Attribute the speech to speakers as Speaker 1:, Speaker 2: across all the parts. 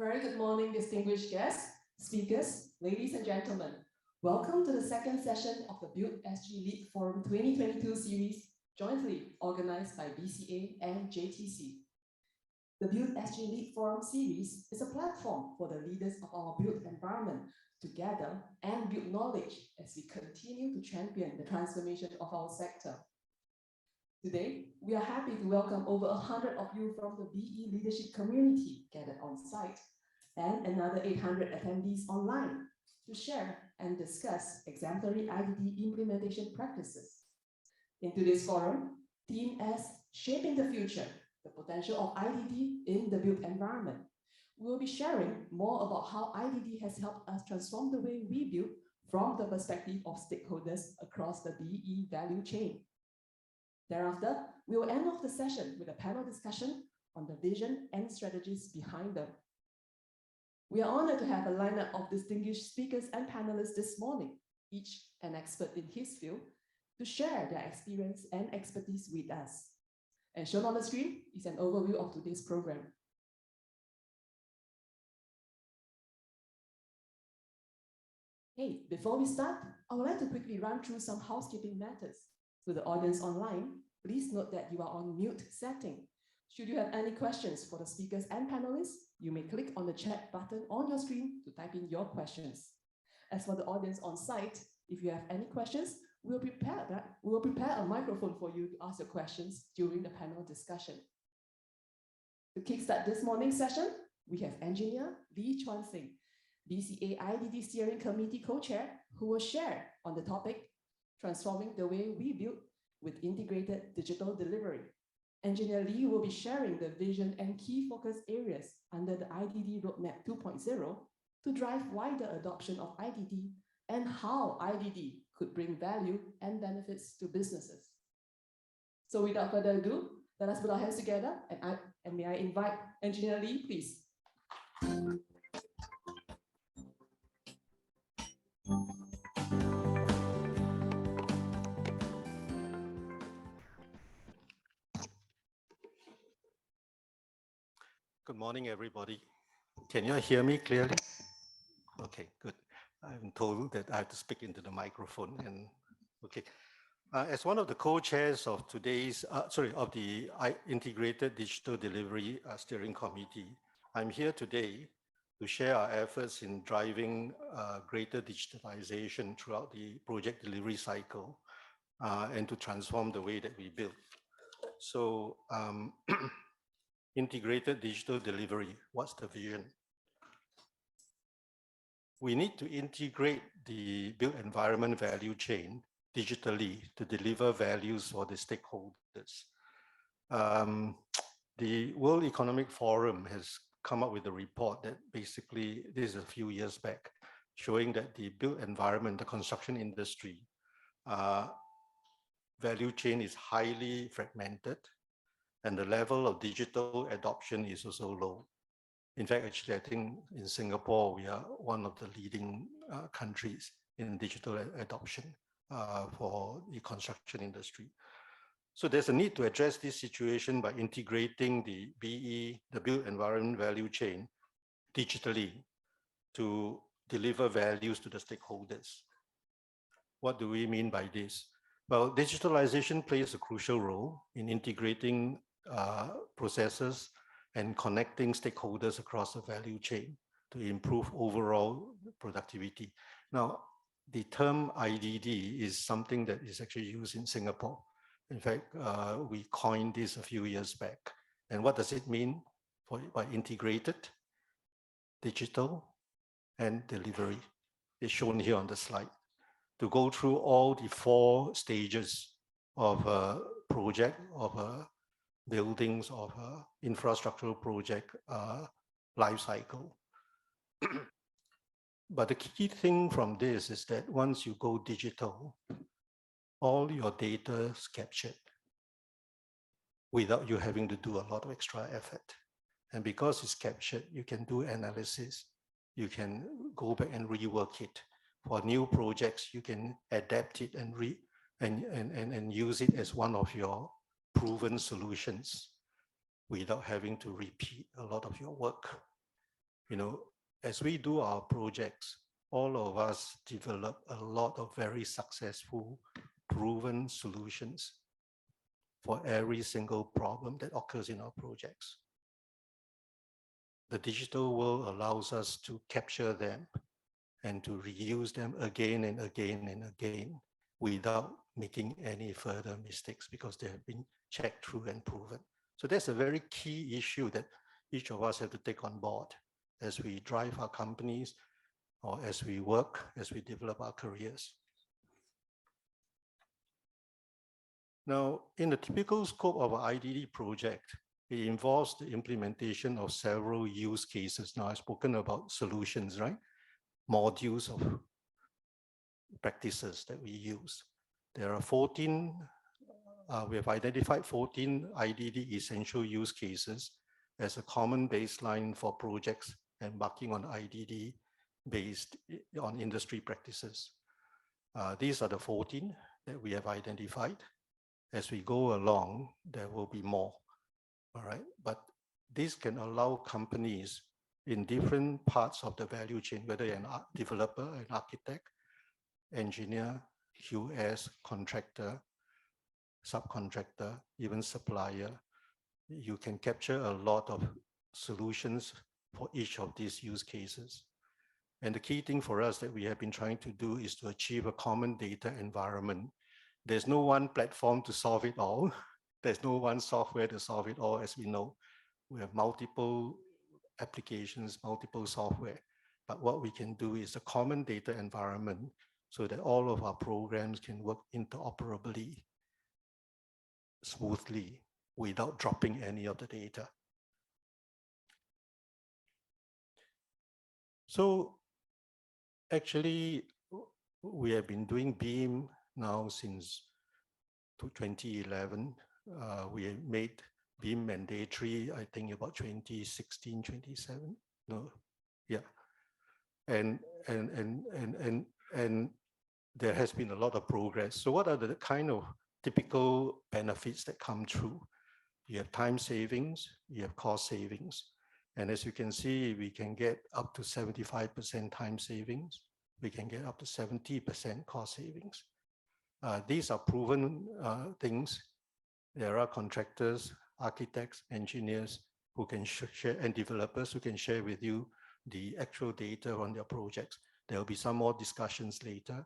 Speaker 1: very good morning, distinguished guests, speakers, ladies and gentlemen. Welcome to the second session of the BuildSG Lead Forum 2022 series, jointly organized by BCA and JTC. The BuildSG Lead Forum series is a platform for the leaders of our built environment to gather and build knowledge as we continue to champion the transformation of our sector. Today, we are happy to welcome over 100 of you from the BE leadership community gathered on site and another 800 attendees online to share and discuss exemplary IDD implementation practices. In today's forum, theme as Shaping the Future, the potential of IDD in the built environment. We'll be sharing more about how IDD has helped us transform the way we build from the perspective of stakeholders across the BE value chain. Thereafter, we will end off the session with a panel discussion on the vision and strategies behind them. We are honored to have a lineup of distinguished speakers and panelists this morning, each an expert in his field, to share their experience and expertise with us. And shown on the screen is an overview of today's program. Hey, before we start, I would like to quickly run through some housekeeping matters. To the audience online, please note that you are on mute setting. Should you have any questions for the speakers and panelists, you may click on the chat button on your screen to type in your questions. As for the audience on site, if you have any questions, we will prepare a microphone for you to ask your questions during the panel discussion. To kickstart this morning's session, we have engineer Lee Chuan Sing, BCA IDD Steering Committee Co-Chair, who will share on the topic Transforming the Way We Build with Integrated Digital Delivery. Engineer Lee will be sharing the vision and key focus areas under the IDD Roadmap 2.0 to drive wider adoption of IDD and how IDD could bring value and benefits to businesses. So without further ado, let us put our hands together and may I invite Engineer Lee, please.
Speaker 2: Good morning, everybody. Can you hear me clearly? Okay, good. I'm told that I have to speak into the microphone. And okay, as one of the co-chairs of today's, of the Integrated Digital Delivery Steering Committee, I'm here today to share our efforts in driving greater digitalization throughout the project delivery cycle and to transform the way that we build. So. Integrated digital delivery, what's the vision? We need to integrate the built environment value chain digitally to deliver values for the stakeholders. The World Economic Forum has come up with a report that basically, this is a few years back, showing that the built environment, the construction industry, value chain is highly fragmented, and the level of digital adoption is also low. In fact, actually, I think in Singapore, we are one of the leading countries in digital adoption for the construction industry. So there's a need to address this situation by integrating the BE, the built environment value chain, digitally to deliver values to the stakeholders. What do we mean by this? Well, digitalization plays a crucial role in integrating processes and connecting stakeholders across the value chain to improve overall productivity. Now, the term IDD is something that is actually used in Singapore. In fact, we coined this a few years back. And what does it mean by integrated, digital, and delivery? It's shown here on the slide. To go through all the 4 stages of a project, of a buildings, of a infrastructural project life cycle. But the key thing from this is that once you go digital, all your data is captured without you having to do a lot of extra effort. And because it's captured, you can do analysis. You can go back and rework it. For new projects, you can adapt it and use it as one of your proven solutions without having to repeat a lot of your work. You know, as we do our projects, all of us develop a lot of very successful, proven solutions for every single problem that occurs in our projects. The digital world allows us to capture them and to reuse them again and again and again without making any further mistakes because they have been checked through and proven. So that's a very key issue that each of us have to take on board as we drive our companies or as we work, as we develop our careers. Now, in the typical scope of an IDD project, it involves the implementation of several use cases. Now, I've spoken about solutions, right? Modules of practices that we use. There are 14, we have identified 14 IDD essential use cases as a common baseline for projects embarking on IDD based on industry practices. These are the 14 that we have identified. As we go along, there will be more, all right? But this can allow companies in different parts of the value chain, whether you're a developer, an architect, engineer, QS, contractor, subcontractor, even supplier, you can capture a lot of solutions for each of these use cases. And the key thing for us that we have been trying to do is to achieve a common data environment. There's no one platform to solve it all. There's no one software to solve it all, as we know. We have multiple applications, multiple software. But what we can do is a common data environment so that all of our programs can work interoperably, smoothly, without dropping any of the data. So actually, we have been doing BEAM now since 2011. We made BEAM mandatory, I think about 2016, 27. No, yeah. And there has been a lot of progress. So what are the kind of typical benefits that come through? You have time savings, you have cost savings. And as you can see, we can get up to 75% time savings. We can get up to 70% cost savings. These are proven things. There are contractors, architects, engineers who can share, and developers who can share with you the actual data on their projects. There will be some more discussions later.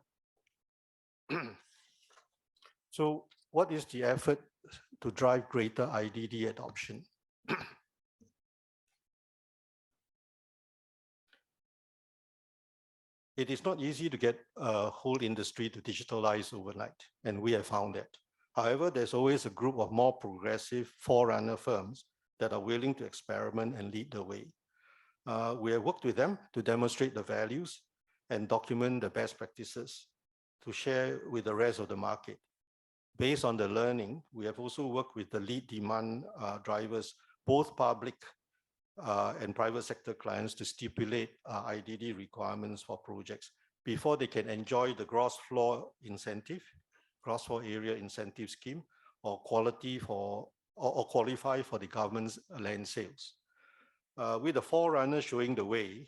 Speaker 2: So what is the effort to drive greater IDD adoption? It is not easy to get a whole industry to digitalize overnight, and we have found that. However, there's always a group of more progressive forerunner firms that are willing to experiment and lead the way. We have worked with them to demonstrate the values and document the best practices to share with the rest of the market. Based on the learning, we have also worked with the lead demand drivers, both public and private sector clients, to stipulate IDD requirements for projects before they can enjoy the gross floor incentive, gross floor area incentive scheme, or quality for or qualify for the government's land sales. With the forerunner showing the way,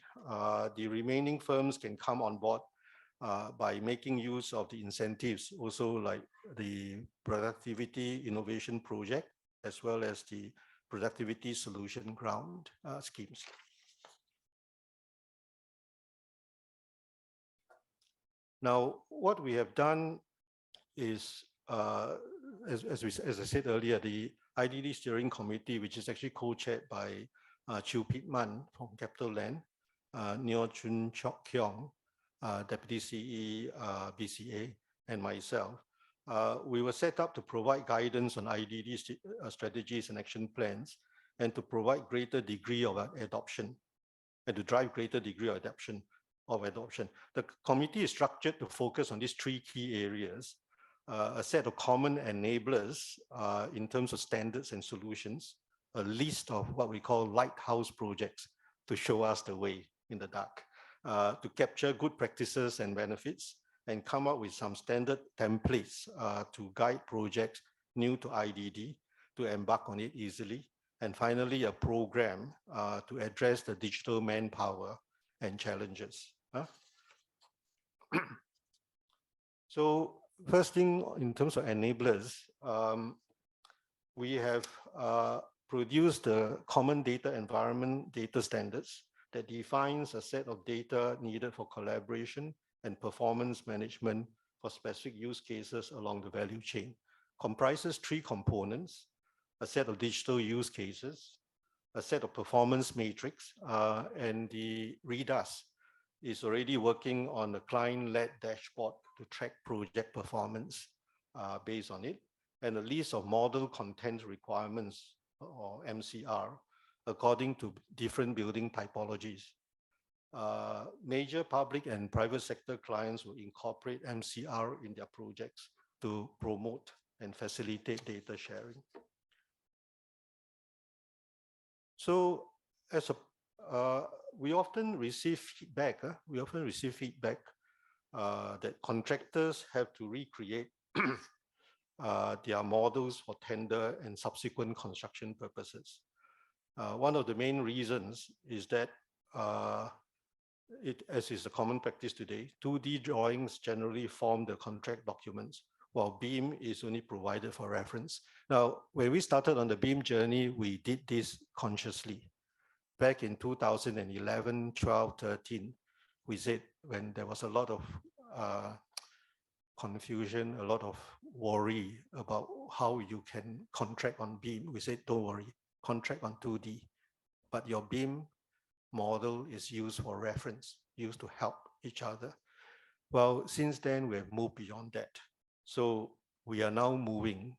Speaker 2: the remaining firms can come on board by making use of the incentives, also like the productivity innovation project, as well as the productivity solution ground schemes. Now, what we have done is, as I said earlier, the IDD steering committee, which is actually co-chaired by Chiu Pit Man from Capital Land, Neo Chun Chok Kyong, Deputy CE, BCA, and myself. We were set up to provide guidance on IDD strategies and action plans, and to provide greater degree of adoption, and to drive greater degree of adoption. The committee is structured to focus on these three key areas: a set of common enablers in terms of standards and solutions, a list of what we call lighthouse projects to show us the way in the dark, to capture good practices and benefits, and come up with some standard templates to guide projects new to IDD to embark on it easily, and finally, a program to address the digital manpower and challenges. So first thing, in terms of enablers, we have produced the common data environment data standards that defines a set of data needed for collaboration and performance management for specific use cases along the value chain. Comprises 3 components: a set of digital use cases, a set of performance matrix, and the REDAS is already working on a client-led dashboard to track project performance based on it, and a list of model content requirements, or MCR, according to different building typologies. Major public and private sector clients will incorporate MCR in their projects to promote and facilitate data sharing. So as we often receive feedback, that contractors have to recreate their models for tender and subsequent construction purposes. One of the main reasons is that, as is a common practice today, 2D drawings generally form the contract documents, while BIM is only provided for reference. Now, when we started on the BIM journey, we did this consciously. Back in 2011, 12, 13, we said, when there was a lot of confusion, a lot of worry about how you can contract on BIM, we said, don't worry, contract on 2D, but your BIM model is used for reference, used to help each other. Well, since then, we have moved beyond that. So we are now moving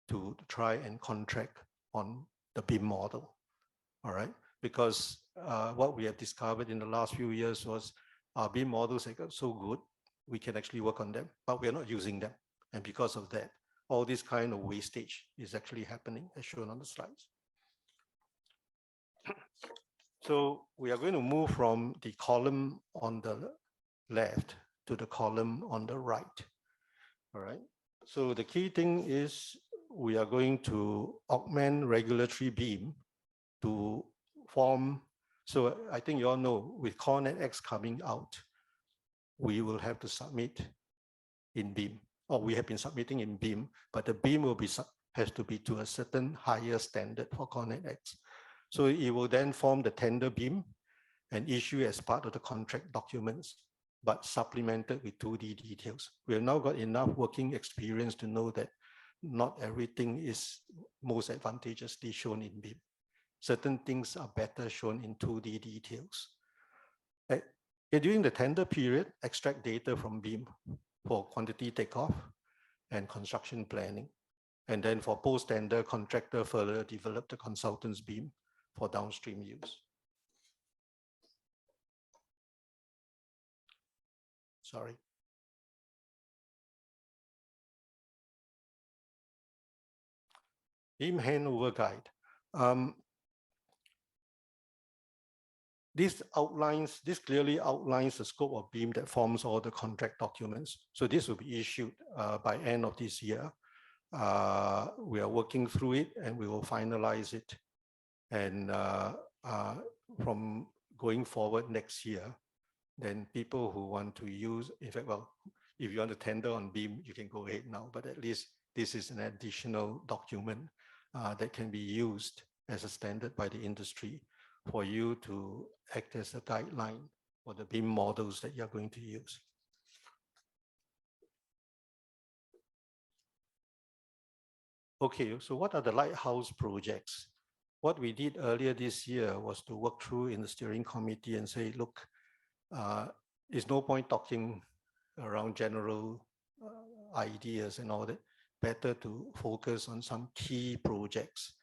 Speaker 2: to try and contract on the BIM model, all right? Because what we have discovered in the last few years was our BIM models have got so good, we can actually work on them, but we are not using them. And because of that, all this kind of wastage is actually happening, as shown on the slides. So we are going to move from the column on the left to the column on the right. All right. So the key thing is we are going to augment regulatory BIM to form. So I think you all know, with CornetX coming out, we will have to submit in BIM, or we have been submitting in BIM, but the BIM will be has to be to a certain higher standard for CornetX. So it will then form the tender BIM and issue as part of the contract documents, but supplemented with 2D details. We have now got enough working experience to know that not everything is most advantageously shown in BIM. Certain things are better shown in 2D details. During the tender period, extract data from BIM for quantity takeoff and construction planning. And then for post-tender, contractor further develop the consultant's BIM for downstream use. Sorry. BIM handover guide. This clearly outlines the scope of BIM that forms all the contract documents. So this will be issued by end of this year. We are working through it and we will finalize it. And from going forward next year, then people who want to use, in fact, well, if you want to tender on BIM, you can go ahead now, but at least this is an additional document that can be used as a standard by the industry for you to act as a guideline for the BIM models that you're going to use. Okay, so what are the lighthouse projects? What we did earlier this year was to work through in the steering committee and say, look, there's no point talking around general ideas and all that. Better to focus on some key projects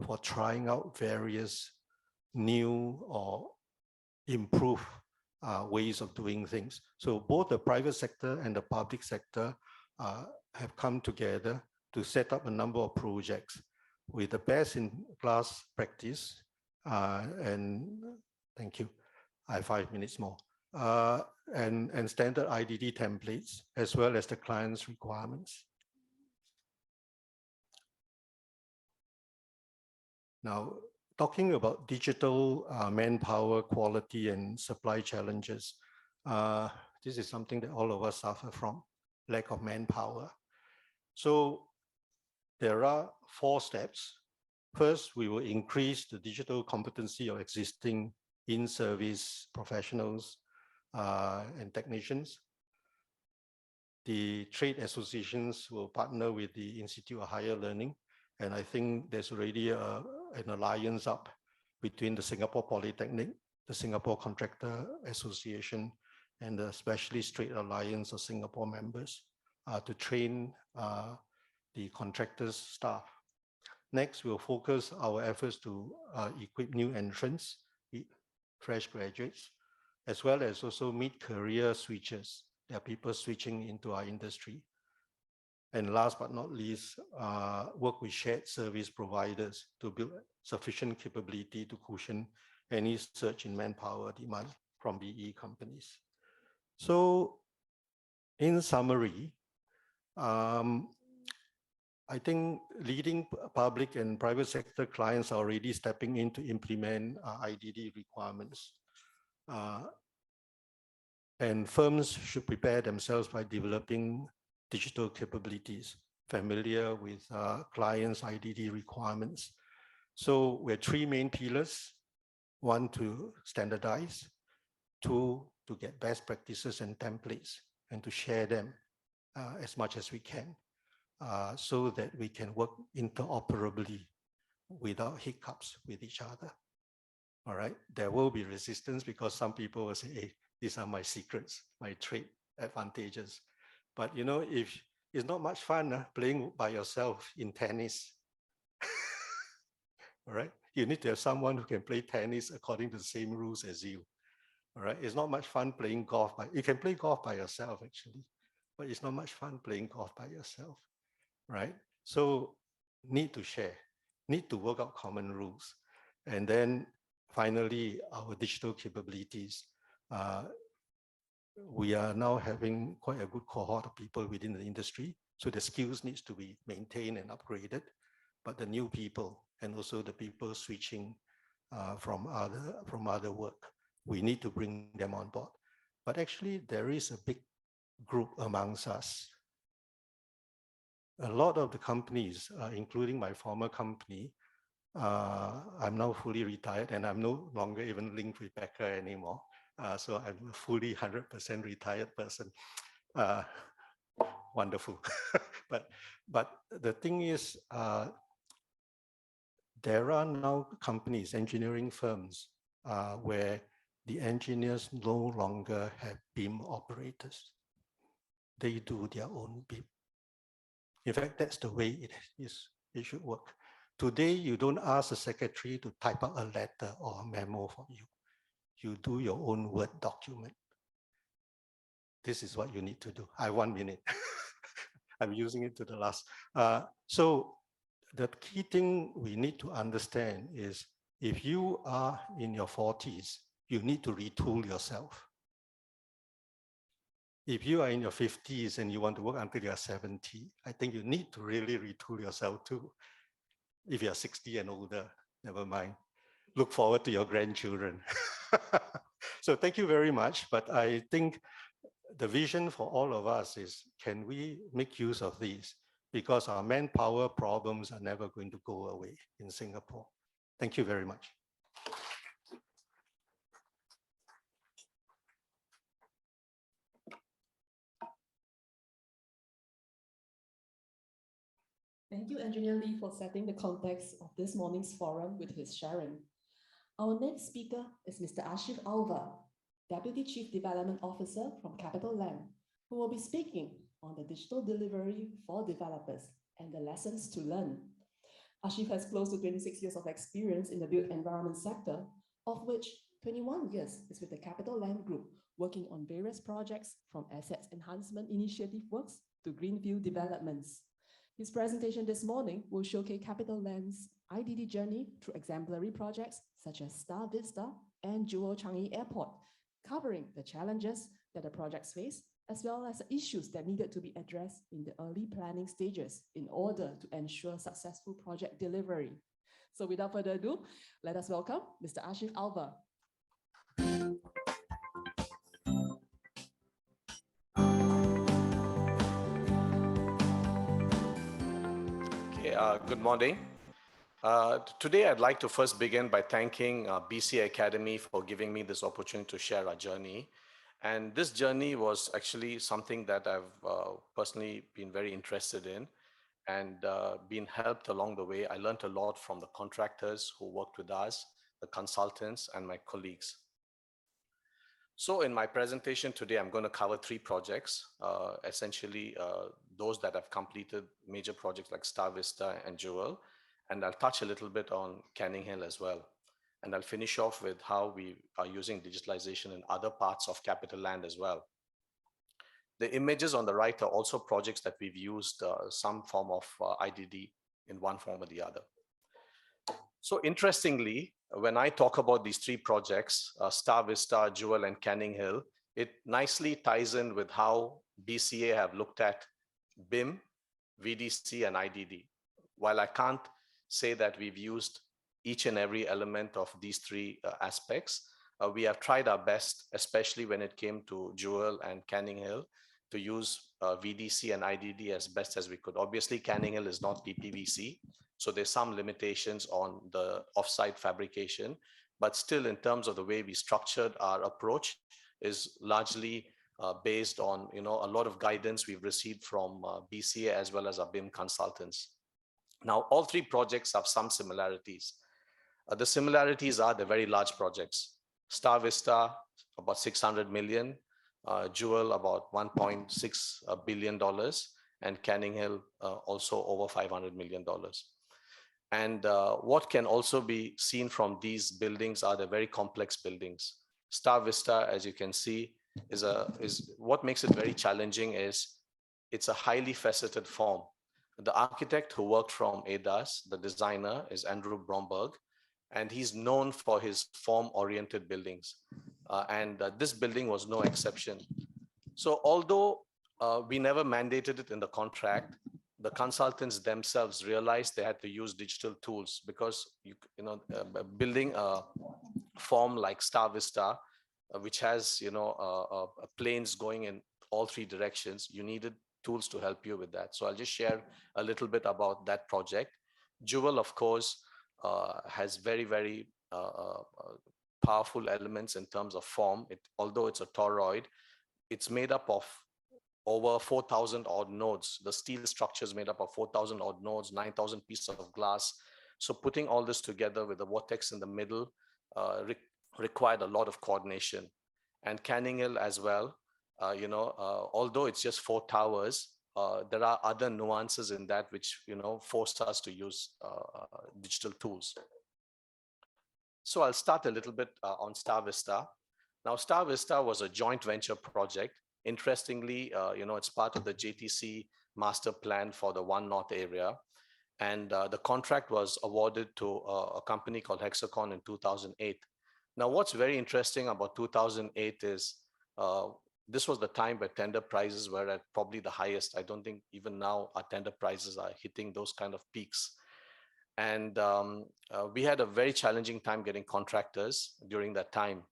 Speaker 2: for trying out various new or improved ways of doing things. So both the private sector and the public sector have come together to set up a number of projects with the best in class practice. And thank you, I have 5 minutes more. And standard IDD templates, as well as the client's requirements. Now, talking about digital manpower quality and supply challenges, this is something that all of us suffer from, lack of manpower. So there are 4 steps. First, we will increase the digital competency of existing in-service professionals and technicians. The trade associations will partner with the Institute of Higher Learning, and I think there's already an alliance up between the Singapore Polytechnic, the Singapore Contractor Association, and the Specialist Trade Alliance of Singapore members to train the contractors' staff. Next, we'll focus our efforts to equip new entrants, fresh graduates, as well as also meet career switchers. There are people switching into our industry. And last but not least, work with shared service providers to build sufficient capability to cushion any surge in manpower demand from BE companies. So in summary, I think leading public and private sector clients are already stepping in to implement IDD requirements. And firms should prepare themselves by developing digital capabilities, familiar with clients' IDD requirements. So we have 3 main pillars. 1, to standardize. 2, to get best practices and templates and to share them as much as we can so that we can work interoperably without hiccups with each other. All right, there will be resistance because some people will say, hey, these are my secrets, my trade advantages. But you know, if it's not much fun playing by yourself in tennis, all right, you need to have someone who can play tennis according to the same rules as you. All right, it's not much fun playing golf. You can play golf by yourself actually, but it's not much fun playing golf by yourself, right? So need to share, need to work out common rules. And then finally, our digital capabilities. We are now having quite a good cohort of people within the industry. So the skills needs to be maintained and upgraded, but the new people and also the people switching from other work, we need to bring them on board. But actually there is a big group amongst us. A lot of the companies, including my former company, I'm now fully retired and I'm no longer even linked with Becker anymore. So I'm a fully 100% retired person. Wonderful. but the thing is, there are now companies, engineering firms, where the engineers no longer have BIM operators. They do their own BIM. In fact, that's the way it should work. Today, you don't ask the secretary to type out a letter or a memo for you. You do your own Word document. This is what you need to do. I have 1 minute. I'm using it to the last. So the key thing we need to understand is if you are in your 40s, you need to retool yourself. If you are in your 50s and you want to work until you're 70, I think you need to really retool yourself too. If you're 60 and older, never mind. Look forward to your grandchildren. So thank you very much. But I think the vision for all of us is, can we make use of these? Because our manpower problems are never going to go away in Singapore. Thank you very much.
Speaker 1: Thank you, Engineer Lee, for setting the context of this morning's forum with his sharing. Our next speaker is Mr. Ashif Alva, Deputy Chief Development Officer from Capital Land, who will be speaking on the digital delivery for developers and the lessons to learn. Ashif has close to 26 years of experience in the built environment sector, of which 21 years is with the Capital Land Group, working on various projects from assets enhancement initiative works to greenfield developments. His presentation this morning will showcase Capital Land's IDD journey through exemplary projects such as Star Vista and Jewel Changi Airport, covering the challenges that the projects face, as well as the issues that needed to be addressed in the early planning stages in order to ensure successful project delivery. So without further ado, let us welcome Mr. Ashif Alba.
Speaker 3: Okay, good morning. Today, I'd like to first begin by thanking BCA Academy for giving me this opportunity to share our journey. And this journey was actually something that I've personally been very interested in and been helped along the way. I learned a lot from the contractors who worked with us, the consultants, and my colleagues. So in my presentation today, I'm going to cover three projects, essentially those that have completed major projects like Star Vista and Jewel. And I'll touch a little bit on Canning Hill as well. And I'll finish off with how we are using digitalization in other parts of Capital Land as well. The images on the right are also projects that we've used some form of IDD in one form or the other. So interestingly, when I talk about these three projects, Star Vista, Jewel, and Canning Hill, it nicely ties in with how BCA have looked at BIM, VDC, and IDD. While I can't say that we've used each and every element of these three aspects, we have tried our best, especially when it came to Jewel and Canning Hill, to use VDC and IDD as best as we could. Obviously, Canning Hill is not PPVC, so there's some limitations on the offsite fabrication, but still in terms of the way we structured our approach is largely based on a lot of guidance we've received from BCA as well as our BIM consultants. Now, all three projects have some similarities. The similarities are the very large projects. Star Vista, about 600 million, Jewel, about $1.6 billion, and Canning Hill, also over $500 million. And what can also be seen from these buildings are the very complex buildings. Star Vista, as you can see, is what makes it very challenging is it's a highly faceted form. The architect who worked from ADAS, the designer, is Andrew Bromberg, and he's known for his form-oriented buildings. This building was no exception. So although we never mandated it in the contract, the consultants themselves realized they had to use digital tools because building a form like Star Vista, which has planes going in all three directions, you needed tools to help you with that. So I'll just share a little bit about that project. Jewel, of course, has very, very powerful elements in terms of form. Although it's a toroid, it's made up of over 4,000 odd nodes. The steel structure is made up of 4,000 odd nodes, 9,000 pieces of glass. So putting all this together with the vortex in the middle required a lot of coordination. And Canning Hill as well, although it's just 4 towers, there are other nuances in that which forced us to use digital tools. So I'll start a little bit on Star Vista. Now, Star Vista was a joint venture project. Interestingly, it's part of the JTC master plan for the One North area. And the contract was awarded to a company called Hexacon in 2008. Now, what's very interesting about 2008 is this was the time where tender prices were at probably the highest. I don't think even now our tender prices are hitting those kind of peaks. And we had a very challenging time getting contractors during that time.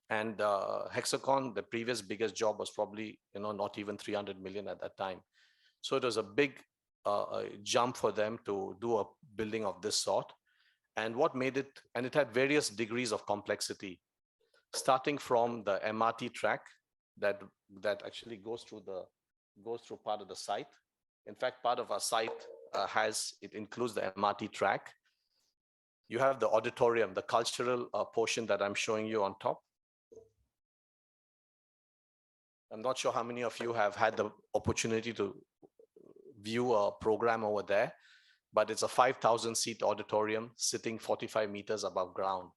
Speaker 3: And Hexacon, the previous biggest job was probably not even 300 million at that time. So it was a big jump for them to do a building of this sort. And what made it, and it had various degrees of complexity, starting from the MRT track that actually goes through part of the site. In fact, part of our site includes the MRT track. You have the auditorium, the cultural portion that I'm showing you on top. I'm not sure how many of you have had the opportunity to view a program over there, but it's a 5,000 seat auditorium sitting 45 meters above ground.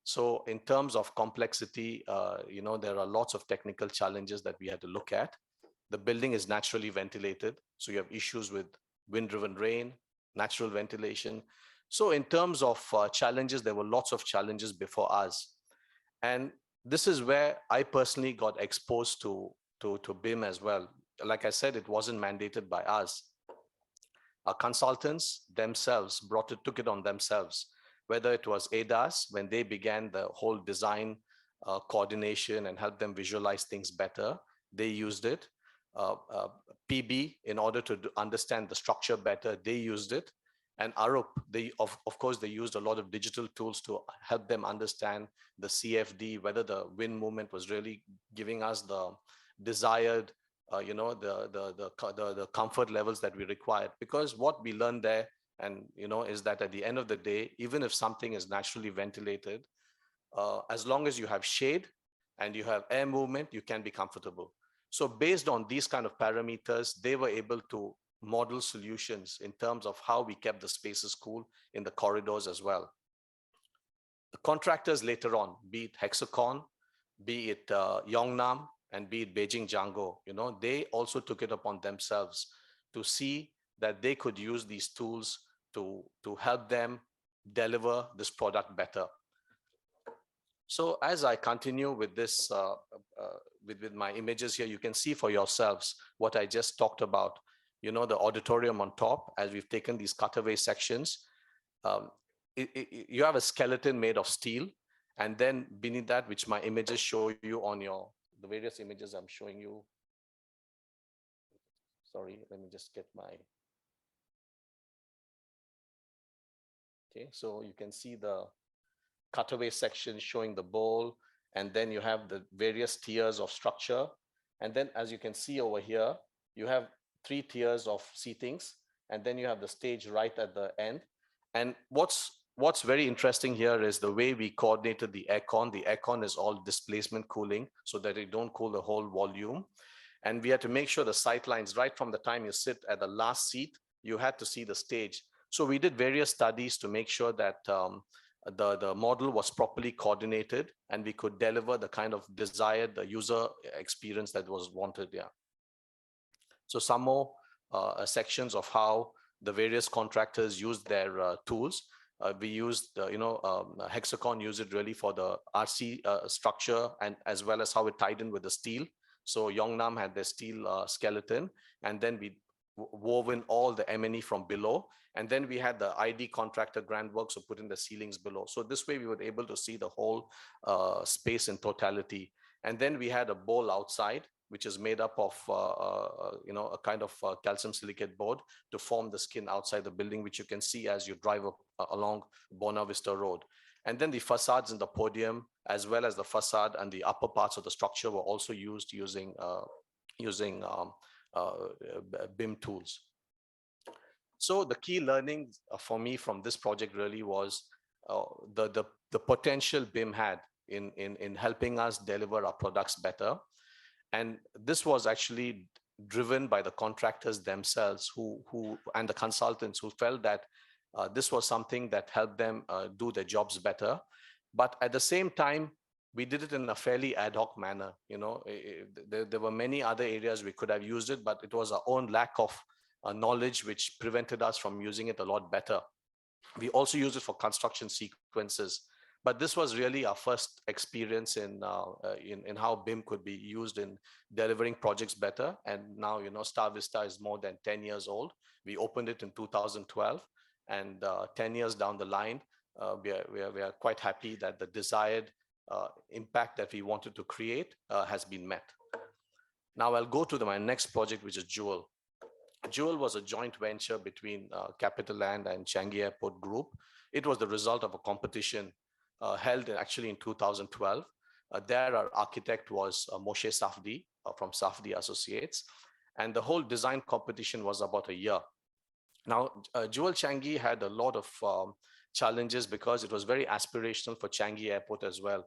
Speaker 3: So in terms of complexity, there are lots of technical challenges that we had to look at. The building is naturally ventilated, so you have issues with wind-driven rain, natural ventilation. So in terms of challenges, there were lots of challenges before us. And this is where I personally got exposed to BIM as well. Like I said, it wasn't mandated by us. Our consultants themselves took it on themselves, whether it was ADAS when they began the whole design coordination and helped them visualize things better, they used it. PB, in order to understand the structure better, they used it. And Arup, of course, they used a lot of digital tools to help them understand the CFD, whether the wind movement was really giving us the desired, the comfort levels that we required. Because what we learned there, and is that at the end of the day, even if something is naturally ventilated, as long as you have shade and you have air movement, you can be comfortable. So based on these kind of parameters, they were able to model solutions in terms of how we kept the spaces cool in the corridors as well. The contractors later on, be it Hexacon, be it Yongnam, and be it Beijing Django, they also took it upon themselves to see that they could use these tools to help them deliver this product better. So as I continue with this, with my images here, you can see for yourselves what I just talked about. The auditorium on top, as we've taken these cutaway sections, you have a skeleton made of steel. And then beneath that, which my images show you on the various images I'm showing you. Sorry, let me just get my. Okay, so you can see the cutaway section showing the bowl, and then you have the various tiers of structure. And then as you can see over here, you have 3 tiers of seatings, and then you have the stage right at the end. And what's very interesting here is the way we coordinated the aircon. The aircon is all displacement cooling so that it don't cool the whole volume. And we had to make sure the sight lines, right from the time you sit at the last seat, you had to see the stage. So we did various studies to make sure that the model was properly coordinated and we could deliver the kind of desired user experience that was wanted. Yeah. So some more sections of how the various contractors used their tools. We used, Hexacon used it really for the RC structure, and as well as how it tied in with the steel. So Yongnam had the steel skeleton, and then we woven all the M&E from below. And then we had the ID contractor Grand Works who put in the ceilings below. So this way we were able to see the whole space in totality. And then we had a bowl outside, which is made up of a kind of calcium silicate board to form the skin outside the building, which you can see as you drive up along Buona Vista Road. And then the facades in the podium, as well as the facade and the upper parts of the structure, were also used using BIM tools. So the key learning for me from this project really was the potential BIM had in helping us deliver our products better. And this was actually driven by the contractors themselves and the consultants who felt that this was something that helped them do their jobs better. But at the same time, we did it in a fairly ad hoc manner. There were many other areas we could have used it, but it was our own lack of knowledge which prevented us from using it a lot better. We also used it for construction sequences, but this was really our first experience in how BIM could be used in delivering projects better. And now, Star Vista is more than 10 years old. We opened it in 2012, and 10 years down the line, we are quite happy that the desired impact that we wanted to create has been met. Now I'll go to my next project, which is Jewel. Jewel was a joint venture between CapitaLand and Changi Airport Group. It was the result of a competition held actually in 2012. There our architect was Moshe Safdie from Safdie Associates. And the whole design competition was about a year. Now, Jewel Changi had a lot of challenges because it was very aspirational for Changi Airport as well.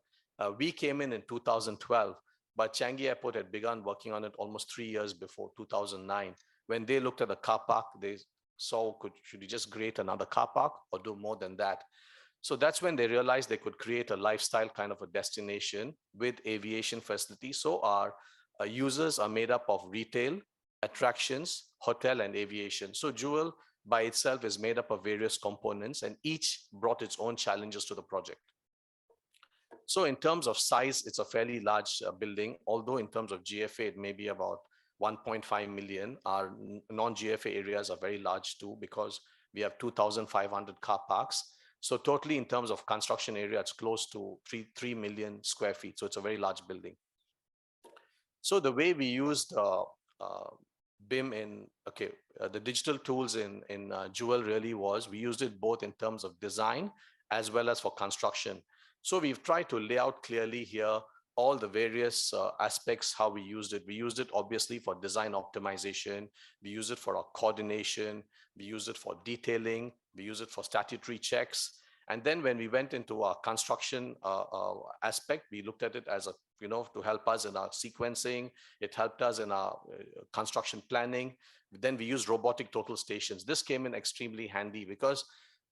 Speaker 3: We came in 2012, but Changi Airport had begun working on it almost 3 years before, 2009. When they looked at the car park, they saw, should you just create another car park or do more than that? So that's when they realized they could create a lifestyle kind of a destination with aviation facilities. So our users are made up of retail, attractions, hotel, and aviation. So Jewel by itself is made up of various components, and each brought its own challenges to the project. So in terms of size, it's a fairly large building, although in terms of GFA, it may be about 1.5 million. Our non-GFA areas are very large too, because we have 2,500 car parks. So totally in terms of construction area, it's close to 3 million square feet. So it's a very large building. So the way we used BIM the digital tools in Jewel really was, we used it both in terms of design as well as for construction. So we've tried to lay out clearly here all the various aspects, how we used it. We used it obviously for design optimization. We use it for our coordination. We use it for detailing. We use it for statutory checks. And then when we went into our construction aspect, we looked at it as a, to help us in our sequencing. It helped us in our construction planning. Then we used robotic total stations. This came in extremely handy because,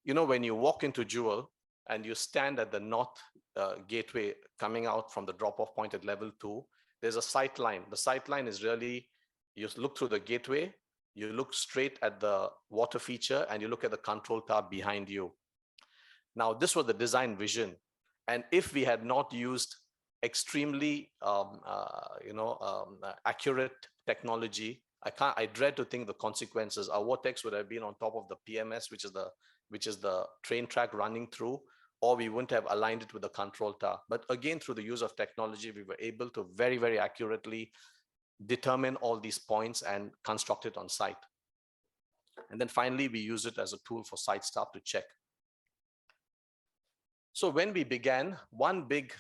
Speaker 3: when you walk into Jewel and you stand at the north gateway coming out from the drop-off point at level 2, there's a sight line. The sight line is really, you look through the gateway, you look straight at the water feature, and you look at the control tower behind you. Now, this was the design vision. And if we had not used extremely accurate technology, I dread to think the consequences. Our vortex would have been on top of the PMS, which is the train track running through, or we wouldn't have aligned it with the control tower. But again, through the use of technology, we were able to very, very accurately determine all these points and construct it on site. And then finally, we use it as a tool for site staff to check. So when we began, one big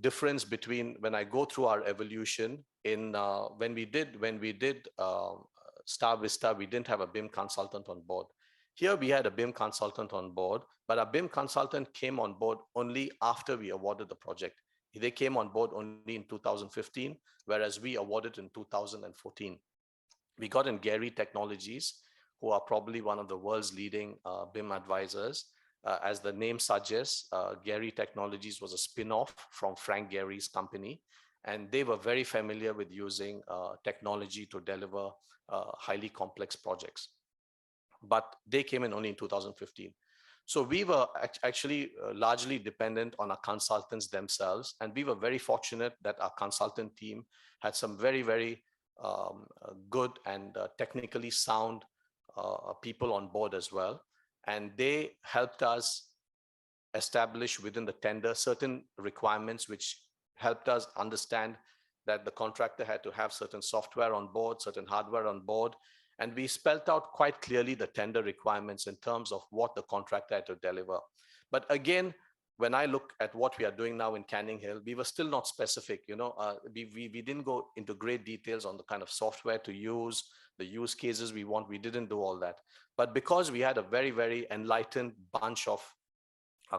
Speaker 3: difference between when I go through our evolution in when we did Star Vista, we didn't have a BIM consultant on board. Here we had a BIM consultant on board, but our BIM consultant came on board only after we awarded the project. They came on board only in 2015, whereas we awarded in 2014. We got in Gary Technologies, who are probably one of the world's leading BIM advisors. As the name suggests, Gary Technologies was a spin-off from Frank Gehry's company, and they were very familiar with using technology to deliver highly complex projects. But they came in only in 2015. So we were actually largely dependent on our consultants themselves, and we were very fortunate that our consultant team had some very, very good and technically sound people on board as well. And they helped us establish within the tender certain requirements, which helped us understand that the contractor had to have certain software on board, certain hardware on board. And we spelled out quite clearly the tender requirements in terms of what the contractor had to deliver. But again, when I look at what we are doing now in Canning Hill, we were still not specific. We didn't go into great details on the kind of software to use, the use cases we want. We didn't do all that. But because we had a very, very enlightened bunch of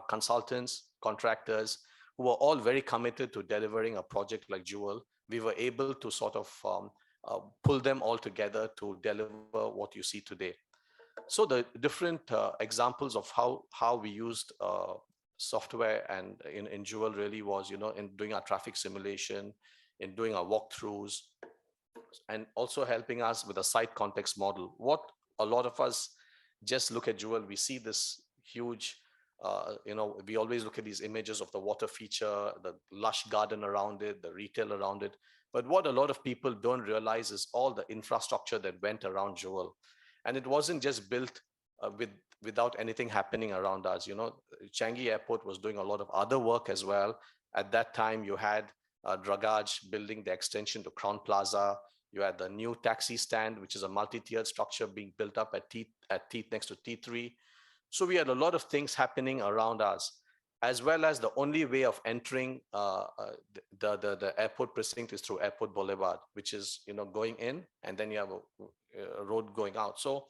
Speaker 3: consultants, contractors, who were all very committed to delivering a project like Jewel, we were able to sort of pull them all together to deliver what you see today. So the different examples of how we used software and in Jewel really was, in doing our traffic simulation, in doing our walkthroughs, and also helping us with a site context model. What a lot of us just look at Jewel, we see this huge, we always look at these images of the water feature, the lush garden around it, the retail around it. But what a lot of people don't realize is all the infrastructure that went around Jewel. And it wasn't just built without anything happening around us. Changi Airport was doing a lot of other work as well. At that time, you had Dragage building the extension to Crown Plaza. You had the new taxi stand, which is a multi-tiered structure being built up at Teeth next to T3. So we had a lot of things happening around us, as well as the only way of entering the airport precinct is through Airport Boulevard, which is going in, and then you have a road going out. So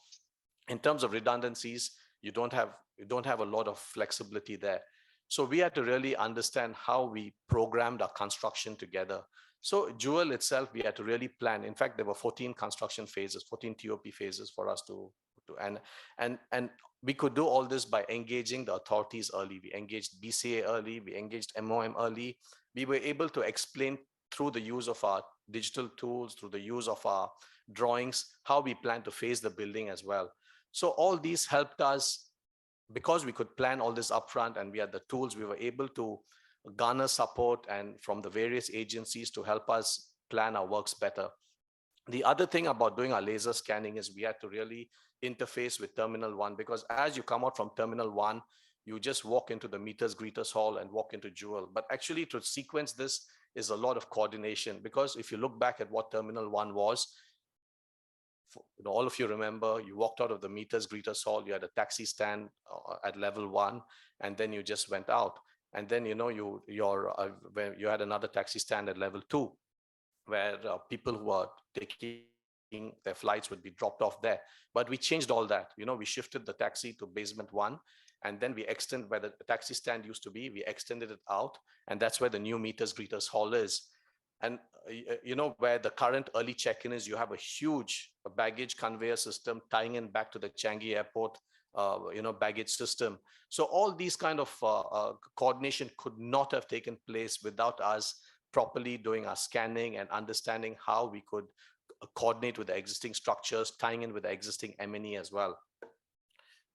Speaker 3: in terms of redundancies, you don't have a lot of flexibility there. So we had to really understand how we programmed our construction together. So Jewel itself, we had to really plan. In fact, there were 14 construction phases, 14 TOP phases for us to and we could do all this by engaging the authorities early. We engaged BCA early, we engaged MOM early. We were able to explain through the use of our digital tools, through the use of our drawings, how we plan to phase the building as well. So all these helped us, because we could plan all this upfront and we had the tools, we were able to garner support and from the various agencies to help us plan our works better. The other thing about doing our laser scanning is we had to really interface with Terminal 1, because as you come out from Terminal 1, you just walk into the meters greeters hall and walk into Jewel. But actually to sequence this is a lot of coordination, because if you look back at what Terminal 1 was, all of you remember, you walked out of the meters greeters hall, you had a taxi stand at level 1, and then you just went out. And then, you had another taxi stand at level 2, where people who are taking their flights would be dropped off there. But we changed all that. We shifted the taxi to basement 1, and then we extended where the taxi stand used to be, we extended it out, and that's where the new meters greeters hall is. And where the current early check-in is, you have a huge baggage conveyor system tying in back to the Changi Airport baggage system. So all these kind of coordination could not have taken place without us properly doing our scanning and understanding how we could coordinate with the existing structures, tying in with the existing M&E as well.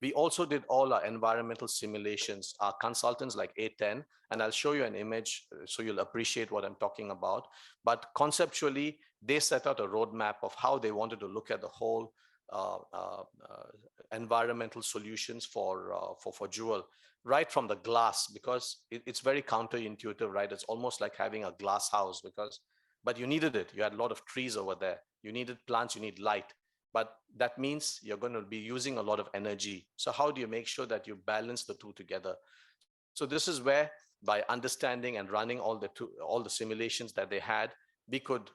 Speaker 3: We also did all our environmental simulations. Our consultants like A10, and I'll show you an image so you'll appreciate what I'm talking about. But conceptually, they set out a roadmap of how they wanted to look at the whole environmental solutions for Jewel, right from the glass, because it's very counterintuitive, right? It's almost like having a glass house, but you needed it. You had a lot of trees over there. You needed plants, you need light. But that means you're going to be using a lot of energy. So how do you make sure that you balance the two together? So this is where, by understanding and running all the simulations that they had, we could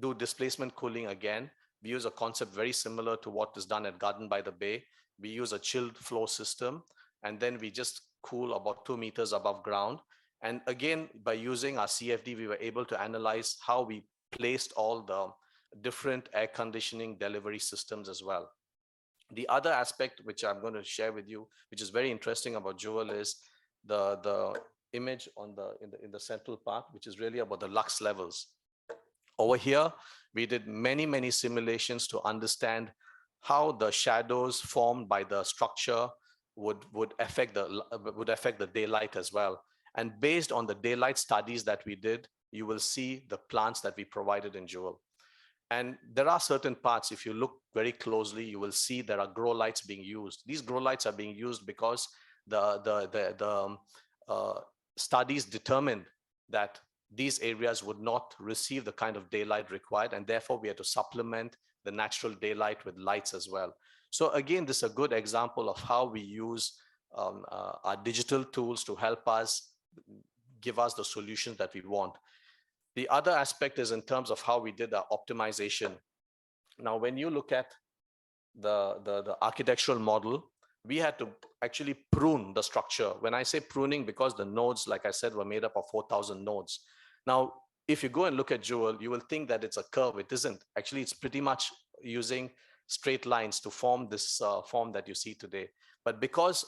Speaker 3: do displacement cooling again. We use a concept very similar to what is done at Garden by the Bay. We use a chilled flow system, and then we just cool about 2 meters above ground. And again, by using our CFD, we were able to analyze how we placed all the different air conditioning delivery systems as well. The other aspect which I'm going to share with you, which is very interesting about Jewel, is the image in the central part, which is really about the lux levels. Over here, we did many simulations to understand how the shadows formed by the structure would affect the daylight as well. And based on the daylight studies that we did, you will see the plants that we provided in Jewel. And there are certain parts, if you look very closely, you will see there are grow lights being used. These grow lights are being used because the studies determined that these areas would not receive the kind of daylight required, and therefore we had to supplement the natural daylight with lights as well. So again, this is a good example of how we use our digital tools to help us give us the solutions that we want. The other aspect is in terms of how we did our optimization. Now, when you look at the architectural model, we had to actually prune the structure. When I say pruning, because the nodes, like I said, were made up of 4,000 nodes. Now, if you go and look at Jewel, you will think that it's a curve. It isn't. Actually, it's pretty much using straight lines to form this form that you see today. But because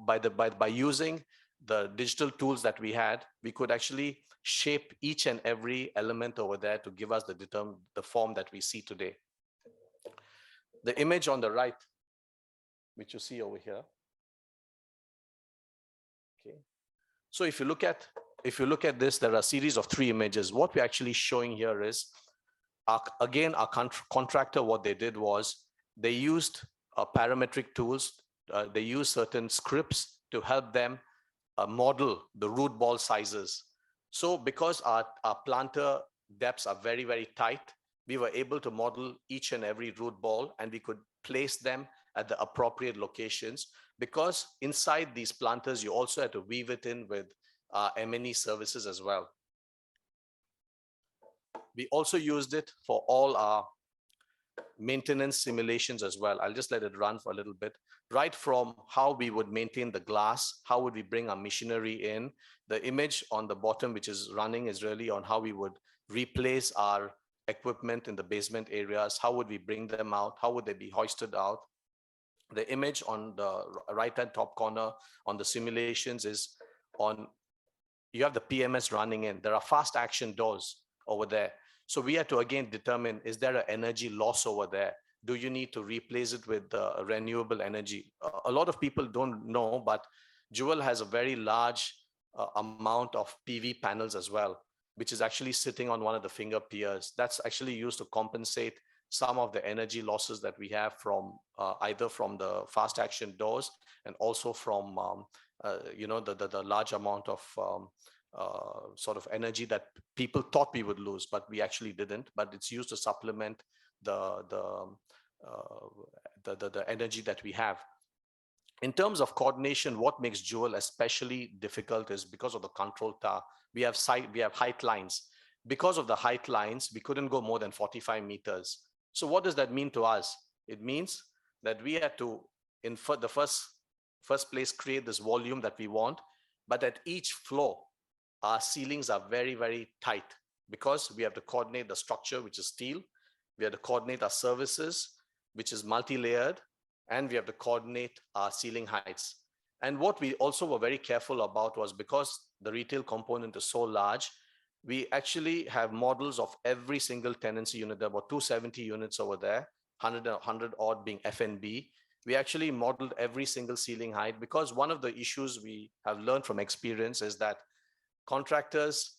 Speaker 3: by using the digital tools that we had, we could actually shape each and every element over there to give us the form that we see today. The image on the right, which you see over here. Okay. So if you look at this, there are a series of 3 images. What we're actually showing here is, again, our contractor, what they did was they used parametric tools. They used certain scripts to help them model the root ball sizes. So because our planter depths are very tight, we were able to model each and every root ball, and we could place them at the appropriate locations, because inside these planters, you also had to weave it in with M&E services as well. We also used it for all our maintenance simulations as well. I'll just let it run for a little bit. Right from how we would maintain the glass, how would we bring our machinery in. The image on the bottom, which is running, is really on how we would replace our equipment in the basement areas. How would we bring them out? How would they be hoisted out? The image on the right-hand top corner on the simulations is on, you have the PMS running in. There are fast action doors over there. So we had to again determine, is there an energy loss over there? Do you need to replace it with renewable energy? A lot of people don't know, but Jewel has a very large amount of PV panels as well. which is actually sitting on one of the finger piers. That's actually used to compensate some of the energy losses that we have from either from the fast action doors and also from the large amount of sort of energy that people thought we would lose, but we actually didn't. But it's used to supplement the energy that we have. In terms of coordination, what makes Jewel especially difficult is because of the control tower. We have height lines. Because of the height lines, we couldn't go more than 45 meters. So what does that mean to us? It means that we had to, in the first place, create this volume that we want, but at each floor, our ceilings are very, very tight because we have to coordinate the structure, which is steel. We have to coordinate our services, which is multi-layered, and we have to coordinate our ceiling heights. And what we also were very careful about was, because the retail component is so large, we actually have models of every single tenancy unit. There are about 270 units over there, 100 odd being F&B. We actually modeled every single ceiling height, because one of the issues we have learned from experience is that contractors,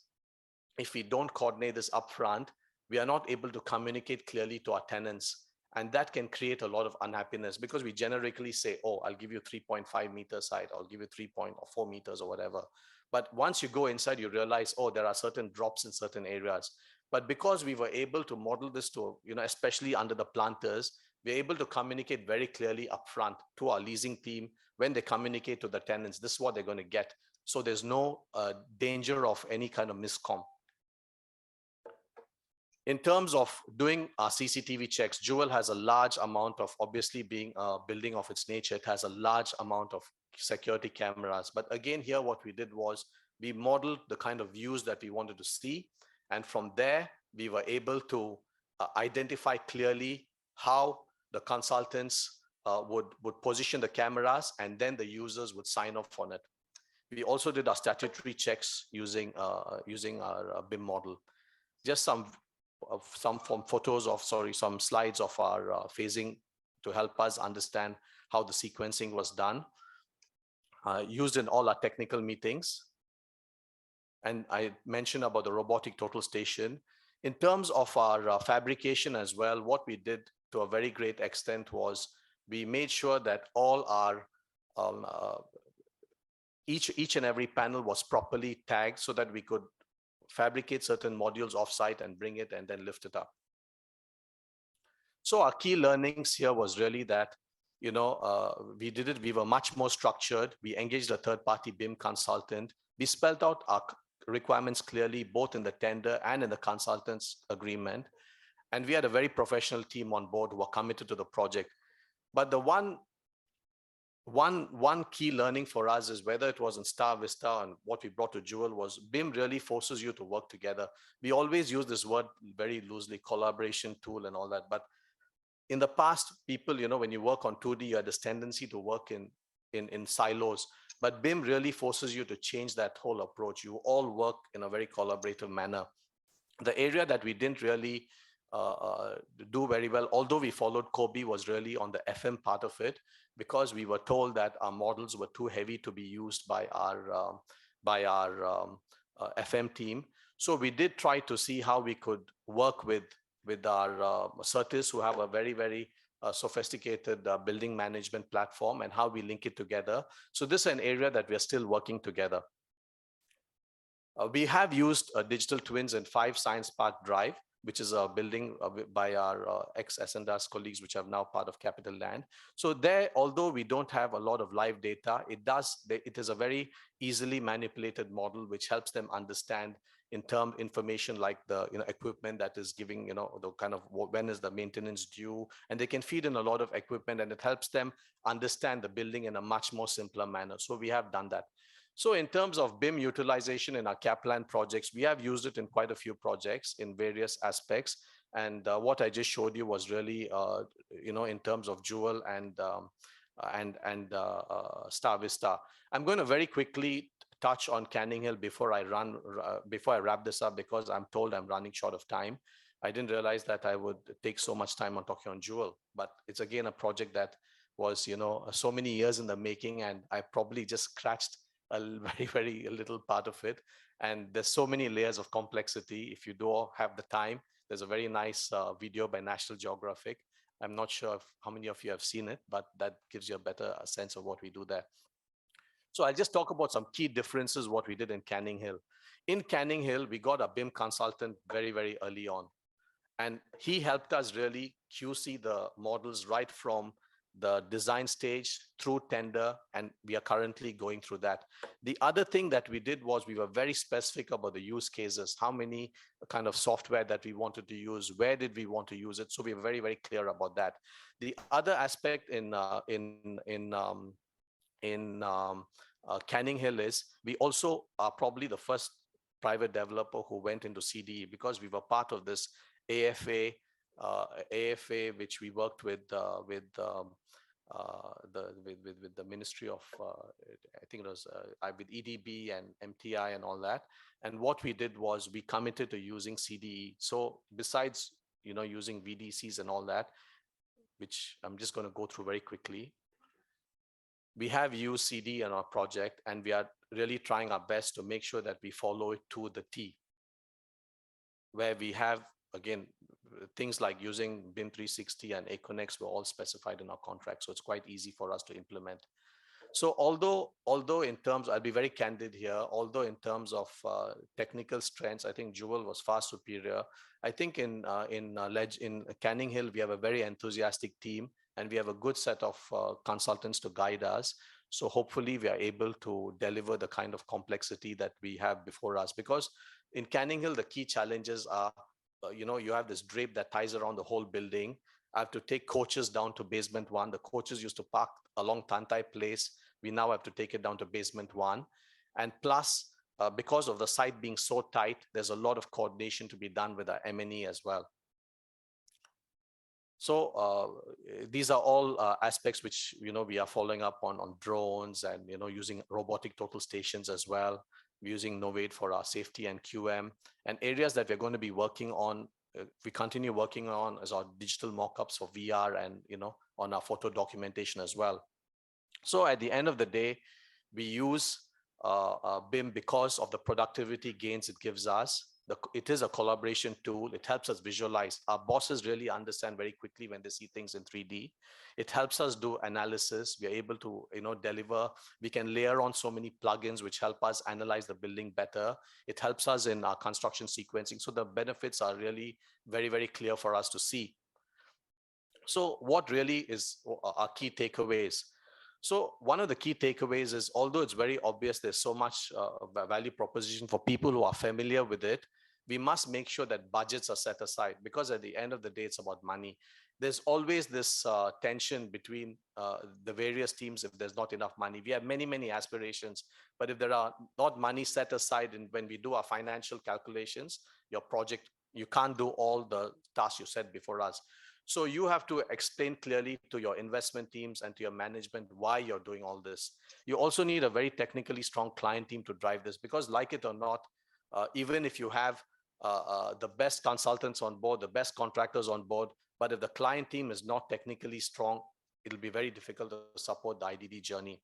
Speaker 3: if we don't coordinate this upfront, we are not able to communicate clearly to our tenants. And that can create a lot of unhappiness, because we generically say, oh, I'll give you 3.5 meters height, I'll give you 3.4 meters or whatever. But once you go inside, you realize, oh, there are certain drops in certain areas. But because we were able to model this to, especially under the planters, we're able to communicate very clearly upfront to our leasing team when they communicate to the tenants, this is what they're going to get. So there's no danger of any kind of miscom. In terms of doing our CCTV checks, Jewel has a large amount of, obviously being a building of its nature, it has a large amount of security cameras. But again, here what we did was we modeled the kind of views that we wanted to see. And from there, we were able to identify clearly how the consultants would position the cameras, and then the users would sign off on it. We also did our statutory checks using our BIM model. Just some slides of our phasing to help us understand how the sequencing was done, used in all our technical meetings. And I mentioned about the robotic total station. In terms of our fabrication as well, what we did to a very great extent was we made sure that all our each and every panel was properly tagged so that we could fabricate certain modules offsite and bring it and then lift it up. So our key learnings here was really that, we were much more structured. We engaged a third-party BIM consultant. We spelled out our requirements clearly, both in the tender and in the consultant's agreement. And we had a very professional team on board who were committed to the project. But the one key learning for us is, whether it was in Star Vista and what we brought to Jewel, was BIM really forces you to work together. We always use this word very loosely, collaboration tool and all that. But in the past, people, when you work on 2D, you had this tendency to work in silos. But BIM really forces you to change that whole approach. You all work in a very collaborative manner. The area that we didn't really do very well, although we followed Kobe, was really on the FM part of it, because we were told that our models were too heavy to be used by our FM team. So we did try to see how we could work with our Certis, who have a very, very sophisticated building management platform, and how we link it together. So this is an area that we are still working together. We have used digital twins in 5 Science Park Drive, which is a building by our ex-S&S colleagues, which are now part of Capital Land. So there, although we don't have a lot of live data, it is a very easily manipulated model, which helps them understand in term information like the equipment that is giving, the kind of when is the maintenance due, and they can feed in a lot of equipment, and it helps them understand the building in a much more simpler manner. So we have done that. So in terms of BIM utilization in our Kaplan projects, we have used it in quite a few projects in various aspects. And what I just showed you was really, in terms of Jewel and Star Vista. I'm going to very quickly touch on Canning Hill before I wrap this up, because I'm told I'm running short of time. I didn't realize that I would take so much time on talking on Jewel, but it's again a project that was, so many years in the making, and I probably just scratched a very, very little part of it. And there's so many layers of complexity. If you do have the time, there's a very nice video by National Geographic. I'm not sure how many of you have seen it, but that gives you a better sense of what we do there. So I'll just talk about some key differences, what we did in Canning Hill. In Canning Hill, we got a BIM consultant very, very early on. And he helped us really QC the models right from the design stage through tender, and we are currently going through that. The other thing that we did was we were very specific about the use cases, how many kind of software that we wanted to use, where did we want to use it. So we were very, very clear about that. The other aspect in Canning Hill is we also are probably the first private developer who went into CDE, because we were part of this AFA, which we worked with the Ministry of, I think it was with EDB and MTI and all that. And what we did was we committed to using CDE. So besides, using VDCs and all that, which I'm just going to go through very quickly, we have used CD in our project, and we are really trying our best to make sure that we follow it to the T, where we have, again, things like using BIM 360 and Aconex were all specified in our contract. So it's quite easy for us to implement. So although in terms, I'll be very candid here, although in terms of technical strengths, I think Jewel was far superior. I think in Canning Hill, we have a very enthusiastic team, and we have a good set of consultants to guide us. So hopefully we are able to deliver the kind of complexity that we have before us. Because in Canning Hill, the key challenges are, you have this drape that ties around the whole building. I have to take coaches down to basement 1. The coaches used to park along Tantai Place. We now have to take it down to basement 1. And plus, because of the site being so tight, there's a lot of coordination to be done with our M&E as well. So these are all aspects which, we are following up on drones and, using robotic total stations as well. We're using Novate for our safety and QM, and areas that we're going to be working on. We continue working on as our digital mockups for VR and, on our photo documentation as well. So at the end of the day, we use BIM because of the productivity gains it gives us. It is a collaboration tool. It helps us visualize. Our bosses really understand very quickly when they see things in 3D. It helps us do analysis. We are able to, deliver. We can layer on so many plugins which help us analyze the building better. It helps us in our construction sequencing. So the benefits are really very, very clear for us to see. So what really is our key takeaways? So one of the key takeaways is, although it's very obvious there's so much value proposition for people who are familiar with it, we must make sure that budgets are set aside, because at the end of the day, it's about money. There's always this tension between the various teams if there's not enough money. We have many, many aspirations, but if there are not money set aside, and when we do our financial calculations, your project, you can't do all the tasks you set before us. So you have to explain clearly to your investment teams and to your management why you're doing all this. You also need a very technically strong client team to drive this, because like it or not, even if you have the best consultants on board, the best contractors on board, but if the client team is not technically strong, it'll be very difficult to support the IDD journey.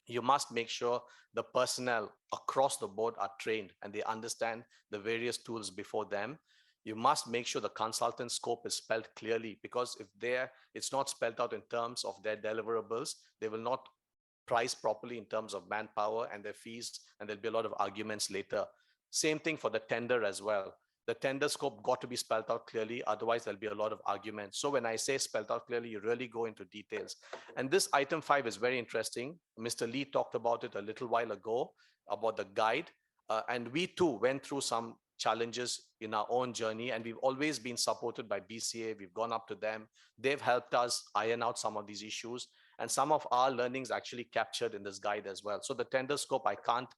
Speaker 3: You must make sure the personnel across the board are trained and they understand the various tools before them. You must make sure the consultant scope is spelled clearly, because if it's not spelled out in terms of their deliverables, they will not price properly in terms of manpower and their fees, and there'll be a lot of arguments later. Same thing for the tender as well. The tender scope got to be spelled out clearly, otherwise there'll be a lot of arguments. So when I say spelled out clearly, you really go into details. And this item 5 is very interesting. Mr. Lee talked about it a little while ago, about the guide. And we too went through some challenges in our own journey, and we've always been supported by BCA. We've gone up to them. They've helped us iron out some of these issues, and some of our learnings actually captured in this guide as well. So the tender scope, I can't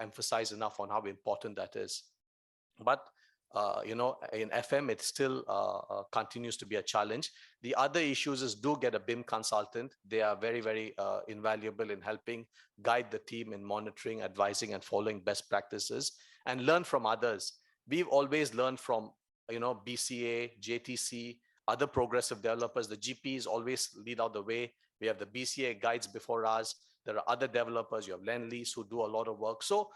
Speaker 3: emphasize enough on how important that is. But in FM, it still continues to be a challenge. The other issues is, do get a BIM consultant. They are very, very invaluable in helping guide the team in monitoring, advising, and following best practices, and learn from others. We've always learned from, BCA, JTC, other progressive developers. The GPs always lead out the way. We have the BCA guides before us. There are other developers, you have Lend Lease who do a lot of work. So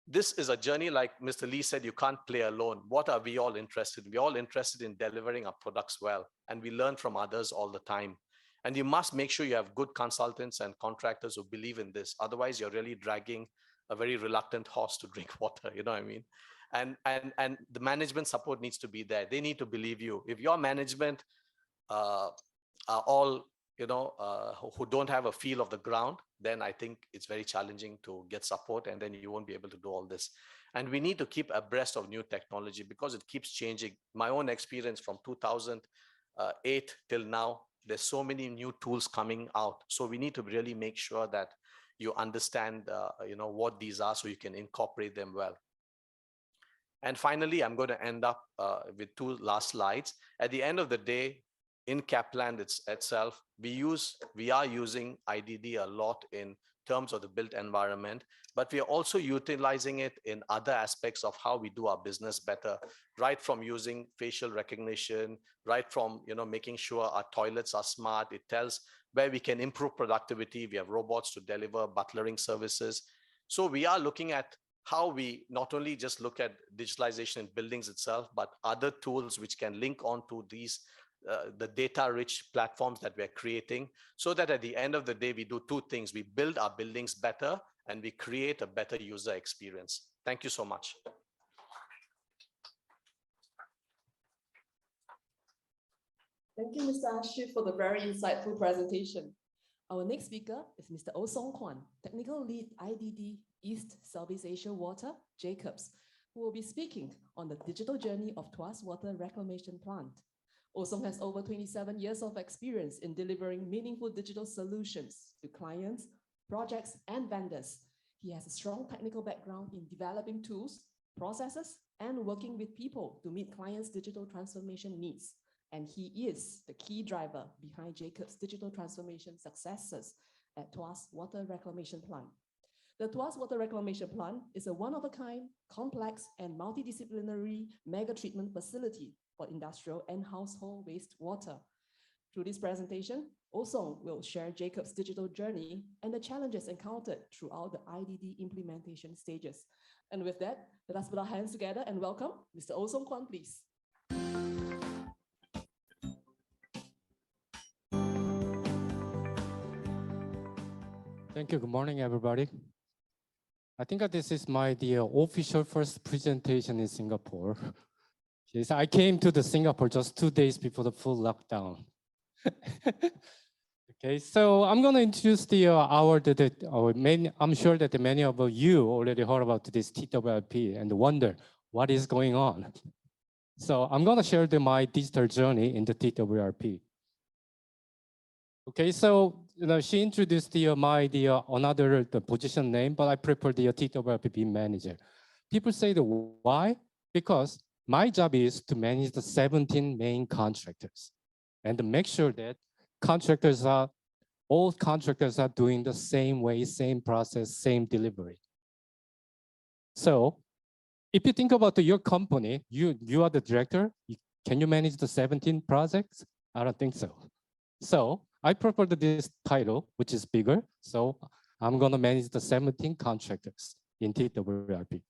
Speaker 3: this is a journey, like Mr. Lee said, you can't play alone. What are we all interested in? We're all interested in delivering our products well, and we learn from others all the time. And you must make sure you have good consultants and contractors who believe in this. Otherwise, you're really dragging a very reluctant horse to drink water, you know what I mean? And the management support needs to be there. They need to believe you. If your management are all, who don't have a feel of the ground, then I think it's very challenging to get support, and then you won't be able to do all this. And we need to keep abreast of new technology because it keeps changing. My own experience from 2008 till now, there's so many new tools coming out. So we need to really make sure that you understand, what these are so you can incorporate them well. And finally, I'm going to end up with two last slides. At the end of the day, in Kaplan itself, we are using IDD a lot in terms of the built environment, but we are also utilizing it in other aspects of how we do our business better, right from using facial recognition, right from making sure our toilets are smart. It tells where we can improve productivity. We have robots to deliver butlering services. So we are looking at how we not only just look at digitalization in buildings itself, but other tools which can link onto these the data-rich platforms that we're creating, so that at the end of the day, we do two things. We build our buildings better, and we create a better user experience. Thank you so much.
Speaker 1: Thank you, Mr. Ashif, for the very insightful presentation. Our next speaker is Mr. Oh Song Kwan, Technical Lead IDD East Southeast Asia Water, Jacobs, who will be speaking on the digital journey of Tuas Water Reclamation Plant. Oh Song has over 27 years of experience in delivering meaningful digital solutions to clients, projects, and vendors. He has a strong technical background in developing tools, processes, and working with people to meet clients' digital transformation needs. And he is the key driver behind Jacobs' digital transformation successes at Tuas Water Reclamation Plant. The Tuas Water Reclamation Plant is a one-of-a-kind, complex, and multidisciplinary mega treatment facility for industrial and household wastewater. Through this presentation, Oh Song will share Jacobs' digital journey and the challenges encountered throughout the IDD implementation stages. And with that, let us put our hands together and welcome Mr. Oh Song Kwan, please.
Speaker 4: Thank you. Good morning, everybody. I think this is my official first presentation in Singapore. Yes, I came to Singapore just 2 days before the full lockdown. Okay, so I'm going to introduce our main. I'm sure that many of you already heard about this TWRP and wonder what is going on. So I'm going to share my digital journey in the TWRP. Okay, so she introduced another position name, but I prefer the TWRP manager. People say why? Because my job is to manage the 17 main contractors and to make sure that all contractors are doing the same way, same process, same delivery. So if you think about your company, you are the director, can you manage the 17 projects? I don't think so. So I prefer this title, which is bigger. So I'm going to manage the 17 contractors in TWRP.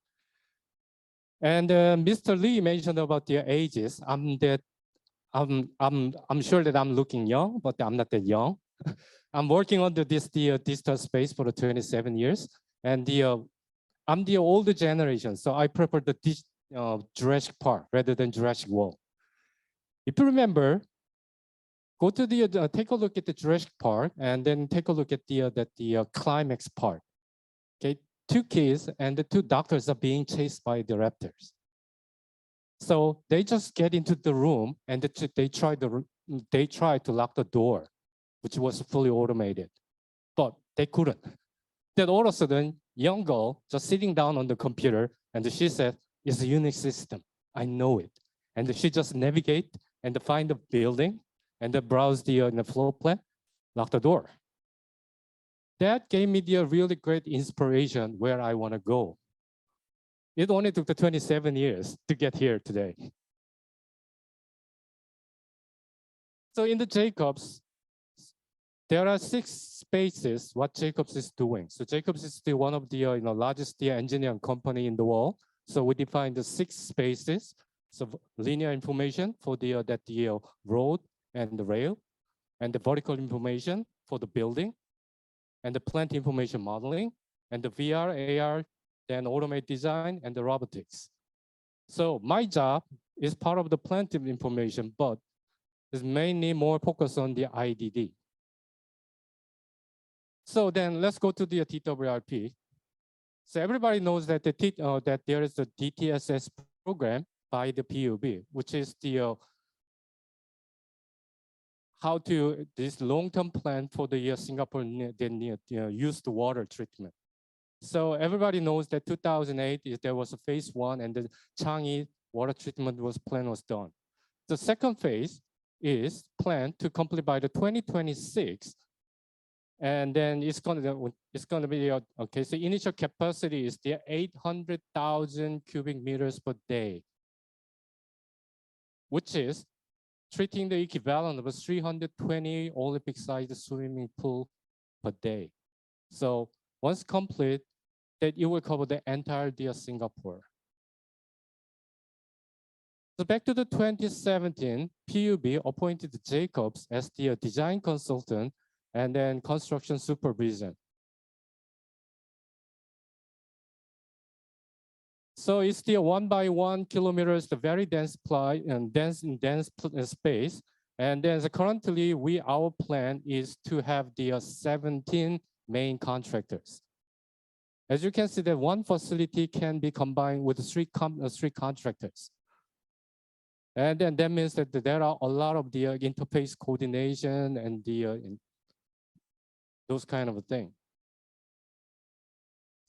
Speaker 4: And Mr. Lee mentioned about their ages. I'm sure that I'm looking young, but I'm not that young. I'm working on this digital space for 27 years, and I'm the older generation, so I prefer the Jurassic Park rather than Jurassic World. If you remember, go to take a look at the Jurassic Park, and then take a look at the climax part. Okay, 2 kids and the 2 doctors are being chased by the raptors. So they just get into the room and they try to lock the door, which was fully automated, but they couldn't. Then all of a sudden, young girl just sitting down on the computer, and she said, "It's a Unix system. I know it." And she just navigate and find the building and browse the floor plan, lock the door. That gave me the really great inspiration where I want to go. It only took 27 years to get here today. So in the Jacobs, there are 6 spaces what Jacobs is doing. So Jacobs is still one of the largest engineering company in the world. So we define the 6 spaces. So linear information for the road and the rail, and the vertical information for the building, and the plant information modeling, and the VR, AR, then automate design, and the robotics. So my job is part of the plant information, but is mainly more focused on the IDD. So then let's go to the TWRP. So everybody knows that that there is a DTSS program by the PUB, which is the how to this long-term plan for the Singapore used water treatment. So everybody knows that 2008 there was a phase 1 and the Changi water treatment plan was done. The second phase is planned to complete by the 2026. And then it's going to be, okay, so initial capacity is the 800,000 cubic meters per day, which is treating the equivalent of a 320 Olympic-sized swimming pool per day. So once complete, that it will cover the entire Singapore. So back to the 2017, PUB appointed Jacobs as the design consultant and then construction supervision. So it's the 1 by 1 kilometers, the very dense space. And then currently our plan is to have the 17 main contractors. As you can see, that one facility can be combined with three contractors. And then that means that there are a lot of the interface coordination and those kind of thing.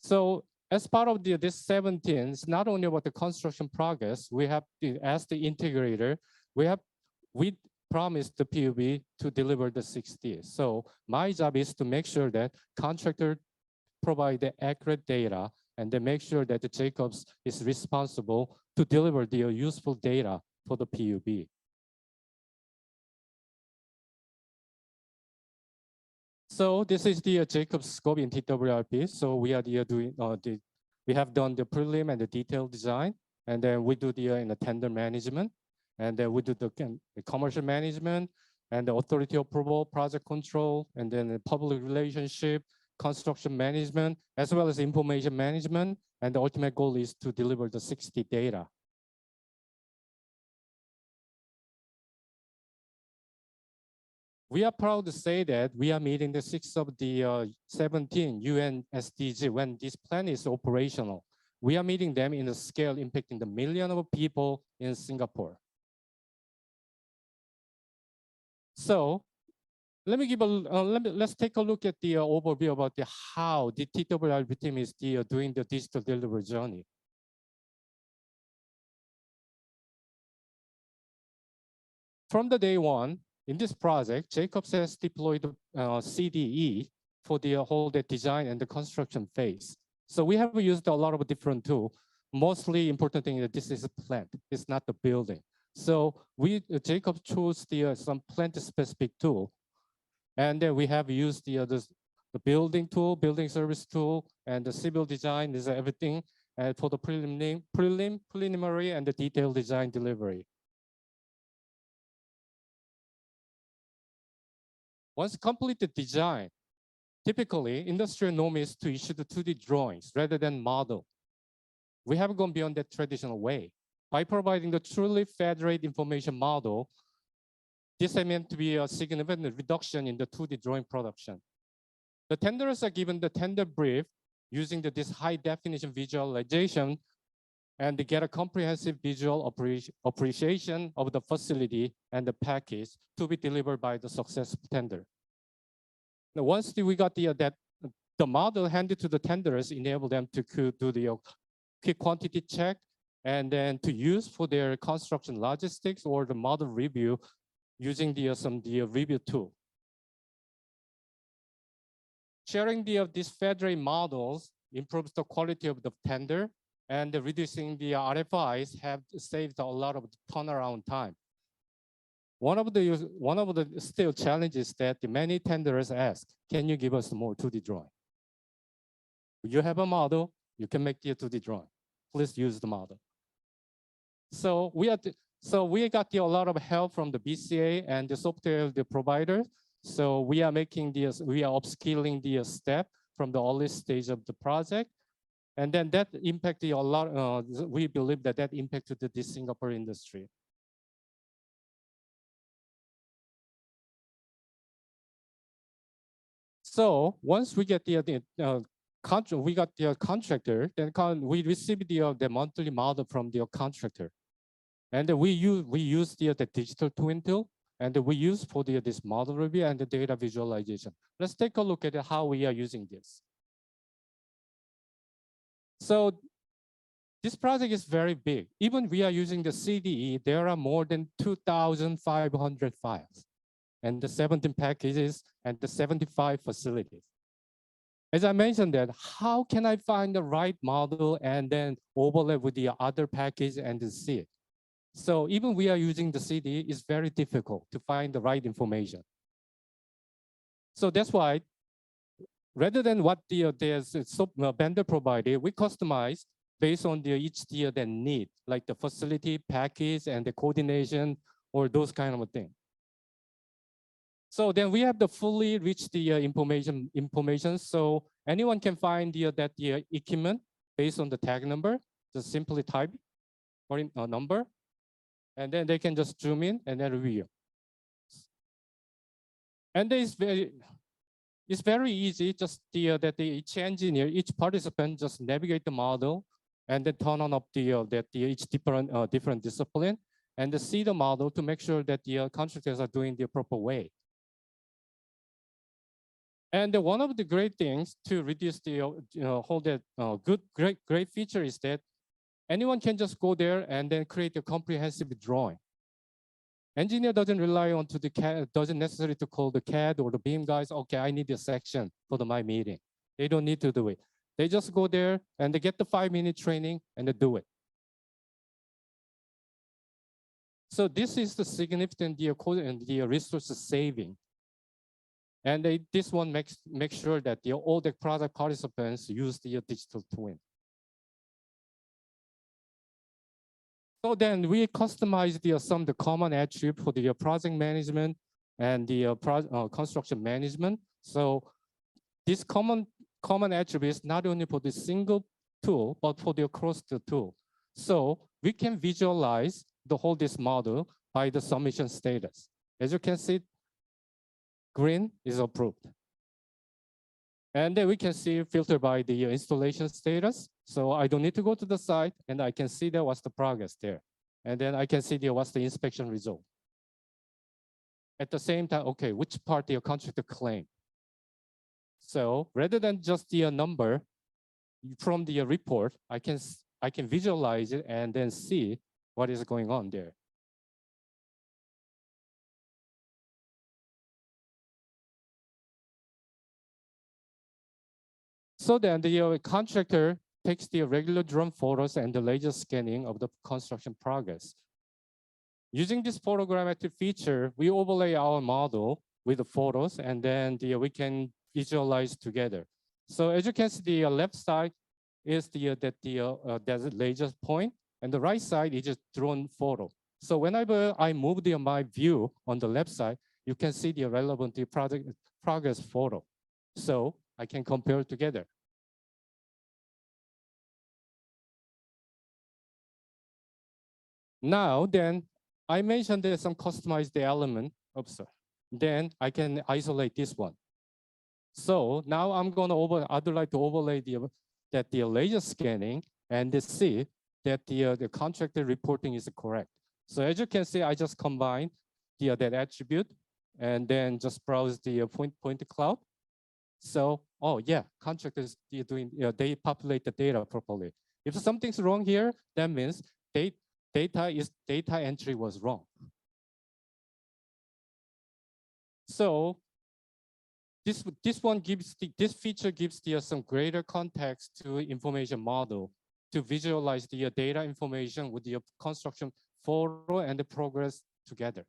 Speaker 4: So as part of this 17, it's not only about the construction progress, we have to, as the integrator, we promised the PUB to deliver the 60. So my job is to make sure that contractor provide the accurate data and then make sure that the Jacobs is responsible to deliver the useful data for the PUB. So this is the Jacobs scope in TWRP. So we are doing we have done the prelim and the detailed design, and then we do the tender management, and then we do the commercial management and the authority approval, project control, and then the public relationship, construction management, as well as information management. And the ultimate goal is to deliver the 60 data. We are proud to say that we are meeting the 6 of the 17 UN SDG when this plan is operational. We are meeting them in a scale impacting the millions of people in Singapore. So let's take a look at the overview about how the TWRP team is doing the digital delivery journey. From the day 1, in this project, Jacobs has deployed CDE for the whole design and the construction phase. So we have used a lot of different tools. Mostly important thing is that this is a plant, it's not the building. So Jacobs chose some plant-specific tool. And then we have used the building tool, building service tool, and the civil design is everything for the preliminary and the detailed design delivery. Once completed design, typically industrial norm is to issue the 2D drawings rather than model. We have gone beyond that traditional way. By providing the truly federated information model, this is meant to be a significant reduction in the 2D drawing production. The tenders are given the tender brief using this high definition visualization and they get a comprehensive visual appreciation of the facility and the package to be delivered by the successful tender. Now, once we got the model handed to the tenders, enable them to do the quick quantity check and then to use for their construction logistics or the model review using the review tool. Sharing these federated models improves the quality of the tender and reducing the RFIs have saved a lot of turnaround time. one of the still challenges that the many tenderers ask, can you give us more 2D drawing? You have a model, you can make the 2D drawing. Please use the model. So we got a lot of help from the BCA and the software the provider. So we are upscaling the step from the early stage of the project. And then that impacted a lot, we believe that impacted the Singapore industry. So once we get we got the contractor, then we received the monthly model from the contractor. And we use the digital twin tool, and we use for this model review and the data visualization. Let's take a look at how we are using this. So this project is very big. Even we are using the CDE, there are more than 2,500 files and the 17 packages and the 75 facilities. As I mentioned that, how can I find the right model and then overlay with the other package and see it? So even we are using the CDE, it's very difficult to find the right information. So that's why, rather than what the vendor provided, we customize based on each tier that need, like the facility package and the coordination or those kind of thing. So then we have the fully rich information. So anyone can find that equipment based on the tag number, just simply type or a number, and then they can just zoom in and then review. And it's very easy, just each engineer, each participant just navigate the model and then turn on up each different discipline and see the model to make sure that the contractors are doing the proper way. And one of the great things to reduce great feature is that anyone can just go there and then create a comprehensive drawing. Engineer doesn't rely on the CAD, doesn't necessarily to call the CAD or the BIM guys, okay, I need a section for my meeting. They don't need to do it. They just go there and they get the 5-minute training and they do it. So this is the significant resource saving. And this one makes sure that all the project participants use the digital twin. So then we customize some the common attribute for the project management and the construction management. So this common attributes not only for the single tool, but for the across the tool. So we can visualize this model by the submission status. As you can see, green is approved. And then we can see filter by the installation status. So I don't need to go to the site and I can see what's the progress there. And then I can see what's the inspection result. At the same time, okay, which part the contractor claim. So rather than just the number from the report, I can visualize it and then see what is going on there. So then the contractor takes the regular drone photos and the laser scanning of the construction progress. Using this photogrammetric feature, we overlay our model with the photos and then we can visualize together. So as you can see, the left side is there's a laser point and the right side is just drone photo. So whenever I move my view on the left side, you can see the relevant project progress photo. So I can compare together. Now, then I mentioned there's some customized element. Oops, sorry. Then I can isolate this one. So now I'd like to overlay the laser scanning and see that the contractor reporting is correct. So as you can see, I just combine that attribute and then just browse the point cloud. So, oh yeah, contractors they populate the data properly. If something's wrong here, that means data entry was wrong. So this feature gives some greater context to information model to visualize the data information with the construction photo and the progress together.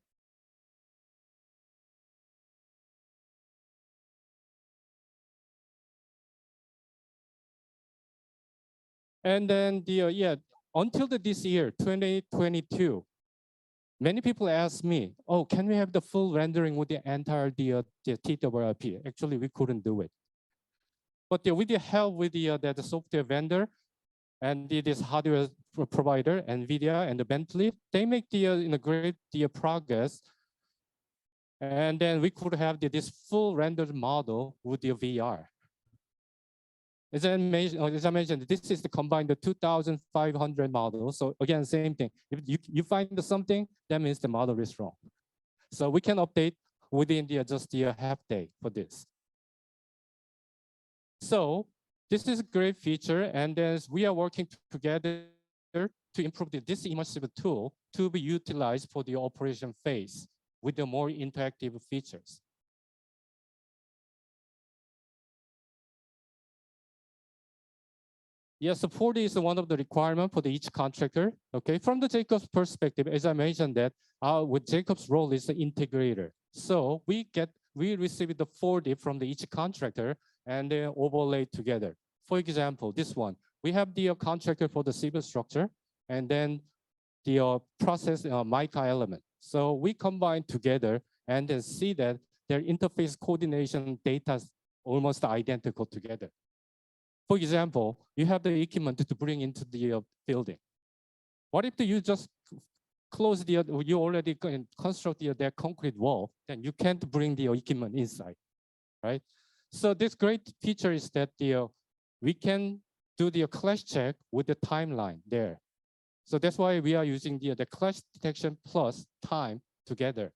Speaker 4: And then until this year, 2022, many people ask me, oh, can we have the full rendering with the entire the TWRP? Actually, we couldn't do it. But with the help with the software vendor and this hardware provider, NVIDIA and the Bentley, they make the great progress. And then we could have this full rendered model with the VR. As I mentioned, this is the combined 2,500 models. So again, same thing. If you find something, that means the model is wrong. So we can update within just the half day for this. So this is a great feature, and as we are working together to improve this immersive tool to be utilized for the operation phase with the more interactive features. Yeah, support is one of the requirements for each contractor. Okay, from the Jacobs perspective, as I mentioned that with Jacobs' role is the integrator. So we receive the 4D from each contractor and then overlay together. For example, this one, we have the contractor for the civil structure and then the process mica element. So we combine together and then see that their interface coordination data is almost identical together. For example, you have the equipment to bring into the building. What if you just close you already construct that concrete wall, then you can't bring the equipment inside, right? So this great feature is that we can do the clash check with the timeline there. So that's why we are using the clash detection plus time together.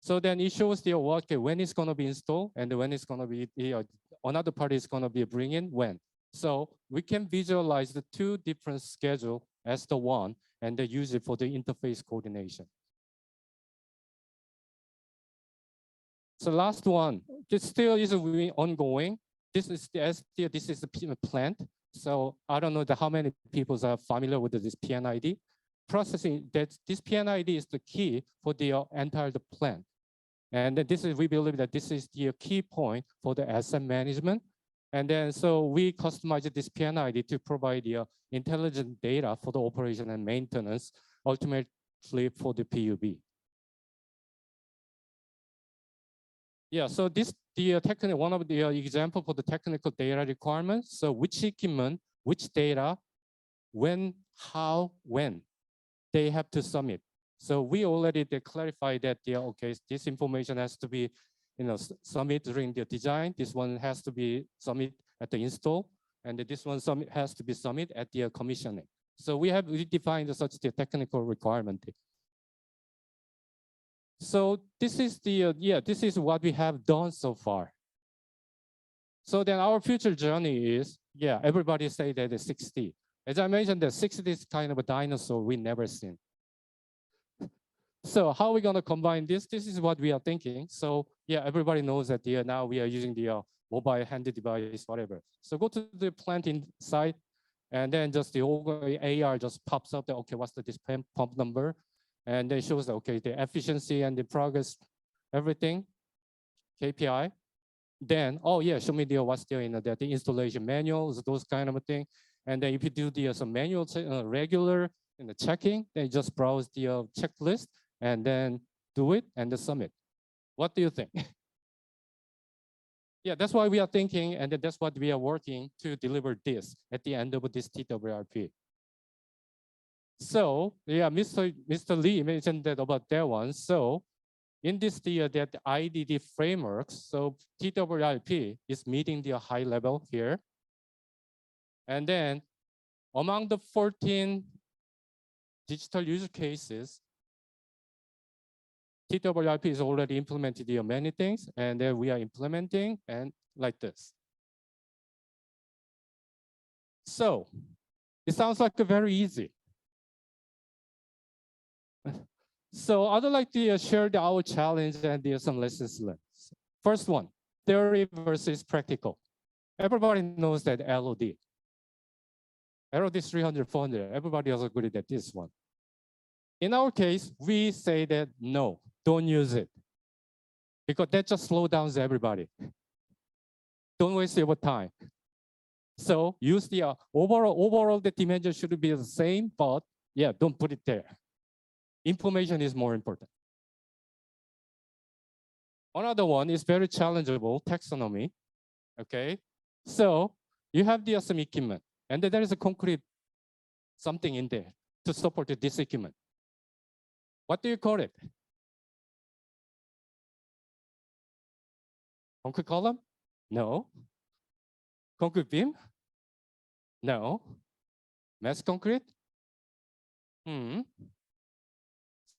Speaker 4: So then it shows the when it's going to be installed and when it's going to be another party is going to be bring in when. So we can visualize the two different schedules as the one and then use it for the interface coordination. So last one, this still is ongoing. This is the plant. So I don't know how many people are familiar with this PNID. Processing that this PNID is the key for the entire plant. And we believe that this is the key point for the asset management. And then so we customize this PNID to provide the intelligent data for the operation and maintenance, ultimately for the PUB. Yeah, so one of the example for the technical data requirements. So which equipment, which data, when, how, when they have to submit. So we already clarified that this information has to be submit during the design. This one has to be submit at the install, and this one has to be submit at the commissioning. So we defined such the technical requirement. So this is this is what we have done so far. So then our future journey is, everybody say that it's 60. As I mentioned, that 60 is kind of a dinosaur we never seen. So how are we going to combine this? This is what we are thinking. So everybody knows that now we are using the mobile hand device, whatever. So go to the plant inside, and then just the AR just pops up. What's this pump number? And then shows the efficiency and the progress, everything, KPI. Then show me what's the installation manuals, those kind of thing. And then if you do some manual regular checking, then just browse the checklist and then do it and then submit. What do you think? That's why we are thinking, and that's what we are working to deliver this at the end of this TWRP. So Mr. Lee mentioned that about that one. So in this that IDD frameworks, so TWRP is meeting the high level here. And then among the 14 digital use cases, TWRP is already implemented many things, and then we are implementing and like this. So it sounds like very easy. So I'd like to share our challenge and some lessons learned. First one, theory versus practical. Everybody knows that LOD. LOD is 300, 400. Everybody else agreed that this one. In our case, we say that no, don't use it. Because that just slows down everybody. Don't waste your time. So use the overall the dimension should be the same, but yeah, don't put it there. Information is more important. Another one is very challengeable, taxonomy. Okay, so you have the some equipment, and then there is a concrete something in there to support this equipment. What do you call it? Concrete column? No. Concrete beam? No. Mass concrete?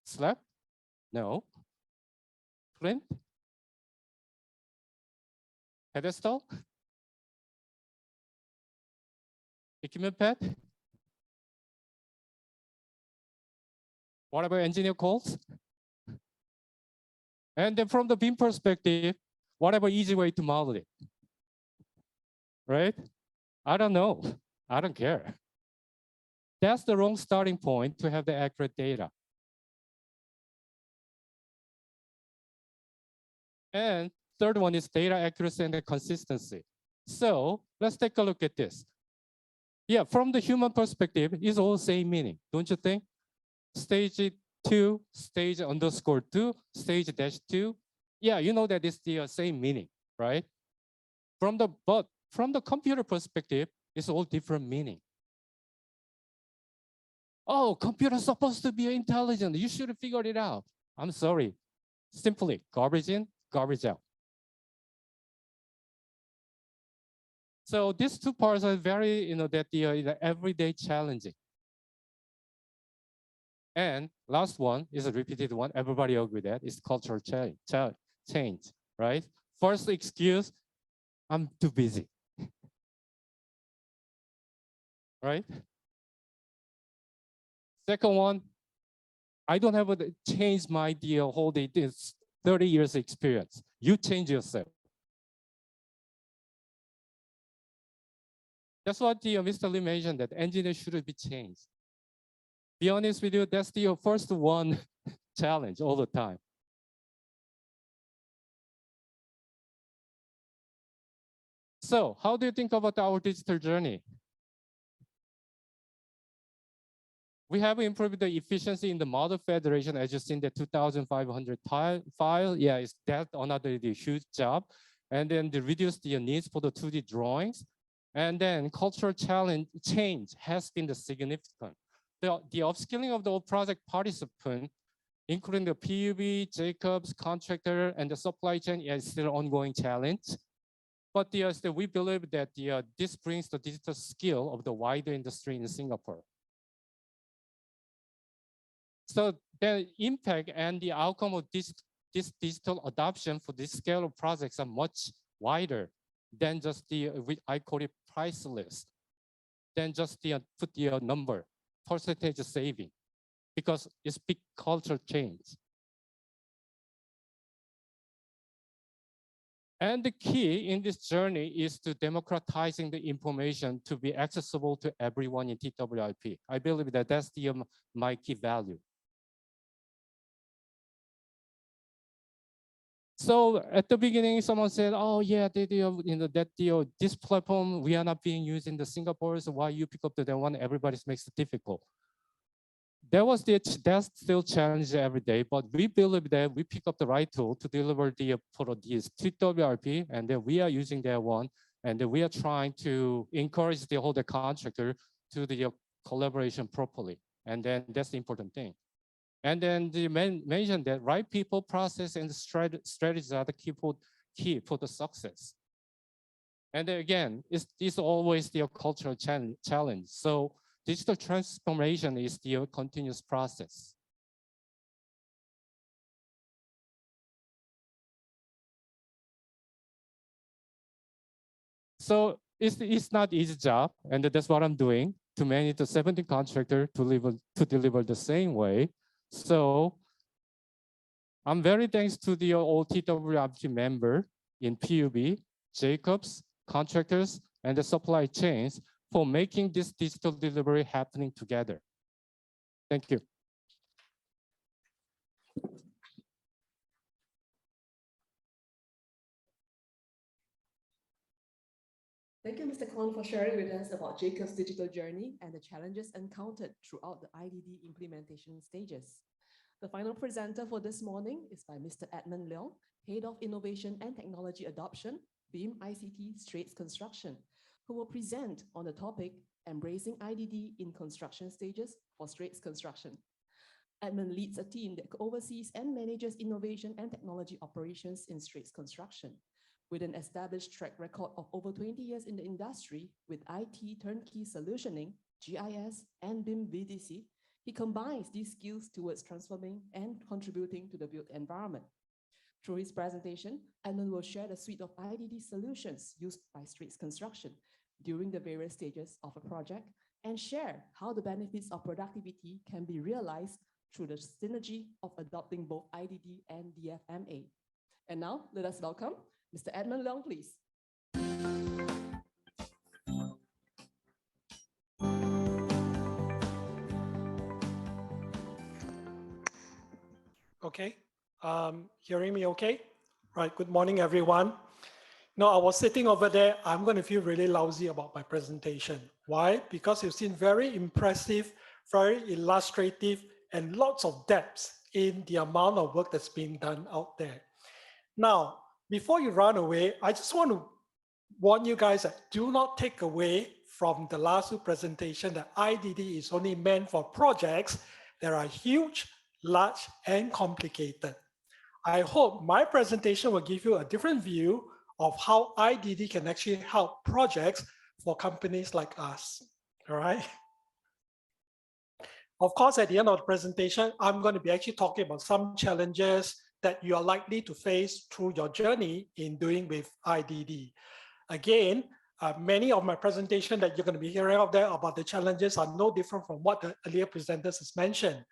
Speaker 4: Slab? No. Plinth? Pedestal? Equipment pad? What about engineer calls? And then from the beam perspective, what about easy way to model it? Right? I don't know. I don't care. That's the wrong starting point to have the accurate data. And third one is data accuracy and the consistency. So let's take a look at this. Yeah, from the human perspective, it's all same meaning, don't you think? Stage 2, stage underscore 2, stage dash 2. Yeah, you know that it's the same meaning, right? But from the computer perspective, it's all different meaning. Oh, computer's supposed to be intelligent. You should have figured it out. I'm sorry. Simply garbage in, garbage out. So these two parts are very, that the everyday challenging. And last one is a repeated one. Everybody agree that it's cultural change, right? First excuse, I'm too busy, right? Second one, I don't have to change my whole day. This 30 years experience. You change yourself. That's what Mr. Lee mentioned, that engineers should be changed. Be honest with you, that's the first one challenge all the time. So how do you think about our digital journey? We have improved the efficiency in the model federation, as you see in the 2,500 file. Yeah, it's that another huge job. And then they reduce the needs for the 2D drawings. And then cultural change has been the significant. The upskilling of the project participant, including the PUB, Jacobs, contractor, and the supply chain, is still an ongoing challenge. But we believe that this brings the digital skill of the wider industry in Singapore. So the impact and the outcome of this digital adoption for this scale of projects are much wider than just I call it price list, than just put the number, percentage saving, because it's big cultural change. And the key in this journey is to democratizing the information to be accessible to everyone in TWIP. I believe that that's my key value. So at the beginning, someone said, "Oh yeah, this platform we are not being used in the Singapore, so why you pick up the one? Everybody makes it difficult." That's still challenge every day, but we believe that we pick up the right tool to deliver for these TWRP, and then we are using that one, and then we are trying to encourage the whole contractor to the collaboration properly, and then that's the important thing. And then they mentioned that right people, process, and strategies are the key for the success. And again, it's always the cultural challenge. So digital transformation is the continuous process. So it's not easy job, and that's what I'm doing, to manage the 17 contractor to deliver the same way. So I'm very thanks to the OTWRP member in PUB, Jacobs, contractors, and the supply chains for making this digital delivery happening together. Thank you.
Speaker 1: Thank you, Mr. Kwon, for sharing with us about Jacob's digital journey and the challenges encountered throughout the IDD implementation stages. The final presenter for this morning is by Mr. Edmund Leong, Head of Innovation and Technology Adoption, BIM ICT Straits Construction, who will present on the topic Embracing IDD in Construction Stages for Straits Construction. Edmund leads a team that oversees and manages innovation and technology operations in Straits Construction. With an established track record of over 20 years in the industry with IT turnkey solutioning, GIS, and BIM VDC, he combines these skills towards transforming and contributing to the built environment. Through his presentation, Edmund will share the suite of IDD solutions used by Straits Construction during the various stages of a project and share how the benefits of productivity can be realized through the synergy of adopting both IDD and DFMA. And now, let us welcome Mr. Edmund Leong, please.
Speaker 5: Okay, hearing me okay? Right, good morning, everyone. No, I was sitting over there. I'm going to feel really lousy about my presentation. Why? Because you've seen very impressive, very illustrative, and lots of depth in the amount of work that's being done out there. Now, before you run away, I just want to warn you guys that do not take away from the last two presentations that IDD is only meant for projects that are huge, large, and complicated. I hope my presentation will give you a different view of how IDD can actually help projects for companies like us, all right? Of course, at the end of the presentation, I'm going to be actually talking about some challenges that you are likely to face through your journey in doing with IDD. Again, many of my presentation that you're going to be hearing out there about the challenges are no different from what the earlier presenters has mentioned.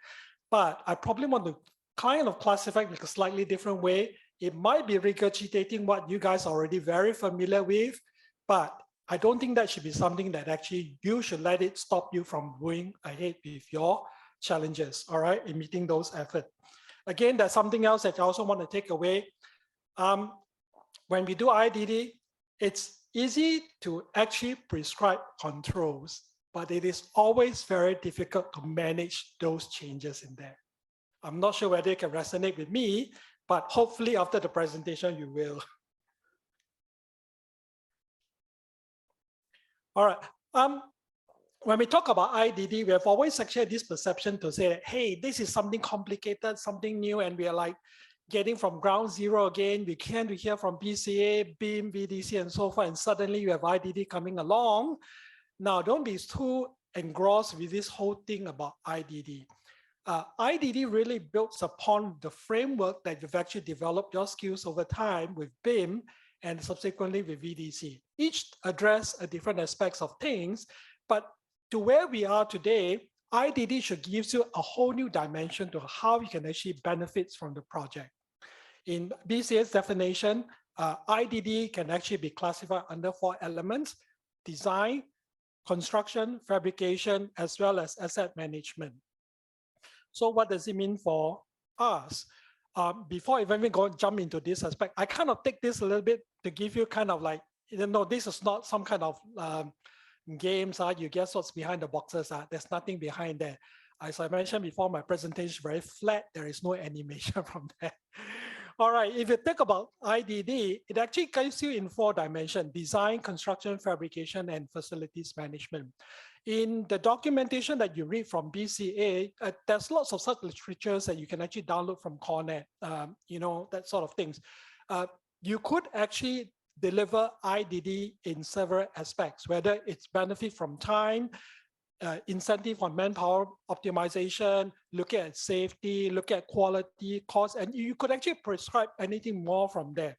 Speaker 5: But I probably want to kind of classify it in a slightly different way. It might be regurgitating what you guys are already very familiar with, but I don't think that should be something that actually you should let it stop you from going ahead with your challenges, all right, in meeting those efforts. Again, that's something else that I also want to take away. When we do IDD, it's easy to actually prescribe controls, but it is always very difficult to manage those changes in there. I'm not sure whether it can resonate with me, but hopefully after the presentation, you will. All right. When we talk about IDD, we have always actually this perception to say that, hey, this is something complicated, something new, and we are like getting from ground zero again. We can't hear from BCA, BIM, VDC, and so forth, and suddenly you have IDD coming along. Now, don't be too engrossed with this whole thing about IDD. IDD really builds upon the framework that you've actually developed your skills over time with BIM and subsequently with VDC. Each address a different aspects of things, but to where we are today, IDD should give you a whole new dimension to how you can actually benefit from the project. In BCA's definition, IDD can actually be classified under 4 elements: design, construction, fabrication, as well as asset management. So what does it mean for us? Before I even jump into this aspect, I kind of take this a little bit to give you kind of like, you know, this is not some kind of games, you guess what's behind the boxes. There's nothing behind there. As I mentioned before, my presentation is very flat. There is no animation from there. All right, if you think about IDD, it actually gives you in 4 dimensions: design, construction, fabrication, and facilities management. In the documentation that you read from BCA, there's lots of such literatures that you can actually download from Cornet, you know, that sort of things. You could actually deliver IDD in several aspects, whether it's benefit from time, incentive on manpower optimization, look at safety, look at quality, cost, and you could actually prescribe anything more from there.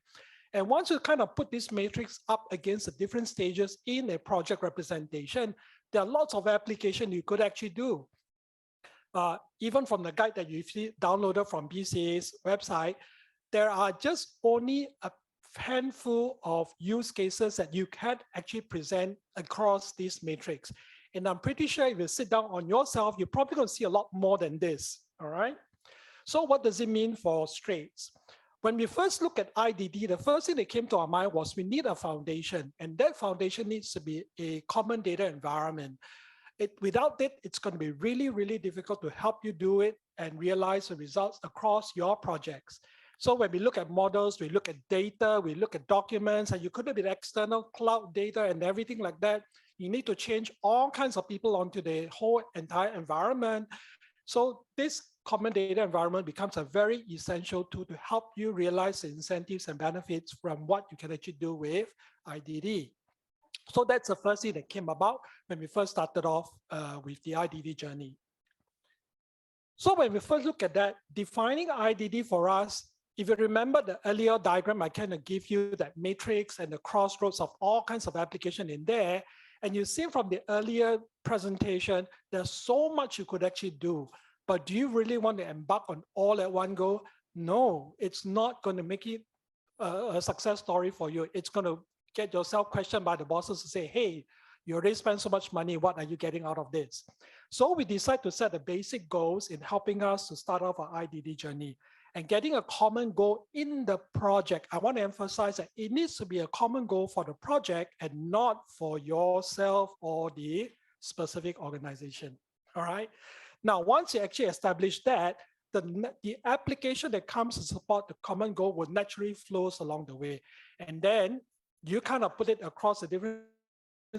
Speaker 5: And once you kind of put this matrix up against the different stages in a project representation, there are lots of applications you could actually do. Even from the guide that you've downloaded from BCA's website, there are just only a handful of use cases that you can actually present across this matrix. And I'm pretty sure if you sit down on yourself, you're probably going to see a lot more than this, all right? So what does it mean for Straits? When we first look at IDD, the first thing that came to our mind was we need a foundation, and that foundation needs to be a common data environment. Without it, it's going to be really, really difficult to help you do it and realize the results across your projects. So when we look at models, we look at data, we look at documents, and you could have external cloud data and everything like that. You need to change all kinds of people onto the whole entire environment. So this common data environment becomes a very essential tool to help you realize the incentives and benefits from what you can actually do with IDD. So that's the first thing that came about when we first started off with the IDD journey. So when we first look at that, defining IDD for us, if you remember the earlier diagram, I kind of give you that matrix and the crossroads of all kinds of application in there. And you see from the earlier presentation, there's so much you could actually do. But do you really want to embark on all at one go? No, it's not going to make it a success story for you. It's going to get yourself questioned by the bosses to say, hey, you already spent so much money, what are you getting out of this? So we decide to set the basic goals in helping us to start off our IDD journey. And getting a common goal in the project, I want to emphasize that it needs to be a common goal for the project and not for yourself or the specific organization, all right? Now, once you actually establish that, the application that comes to support the common goal will naturally flows along the way. And then you kind of put it across the different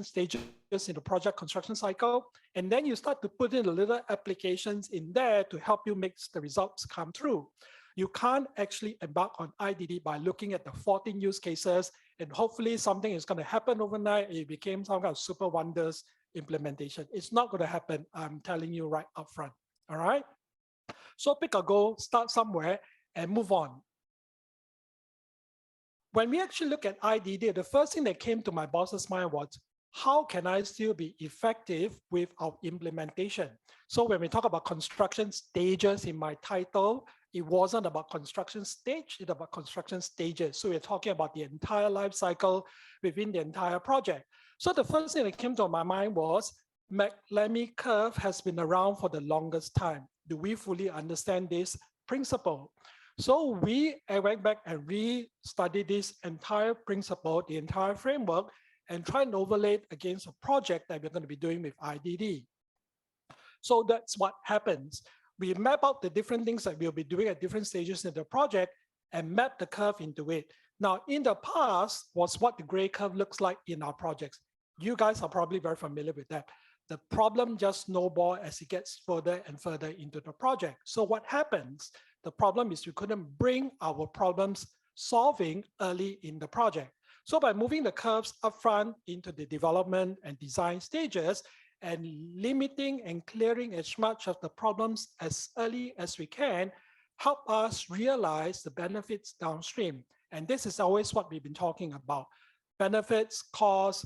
Speaker 5: stages in the project construction cycle. And then you start to put in the little applications in there to help you make the results come through. You can't actually embark on IDD by looking at the 14 use cases and hopefully something is going to happen overnight. It became some kind of super wonders implementation. It's not going to happen. I'm telling you right up front. All right. So pick a goal, start somewhere and move on. When we actually look at IDD, the first thing that came to my boss's mind was, how can I still be effective with our implementation? So when we talk about construction stages in my title, it wasn't about construction stage, it's about construction stages. So we're talking about the entire life cycle within the entire project. So the first thing that came to my mind was, McLamy curve has been around for the longest time. Do we fully understand this principle? So we went back and re-studied this entire principle, the entire framework, and try and overlay it against a project that we're going to be doing with IDD. So that's what happens. We map out the different things that we'll be doing at different stages in the project and map the curve into it. Now, in the past was what the gray curve looks like in our projects. You guys are probably very familiar with that. The problem just snowballs as it gets further and further into the project. So what happens? The problem is we couldn't bring our problems solving early in the project. So by moving the curves upfront into the development and design stages and limiting and clearing as much of the problems as early as we can, help us realize the benefits downstream. And this is always what we've been talking about. Benefits, costs,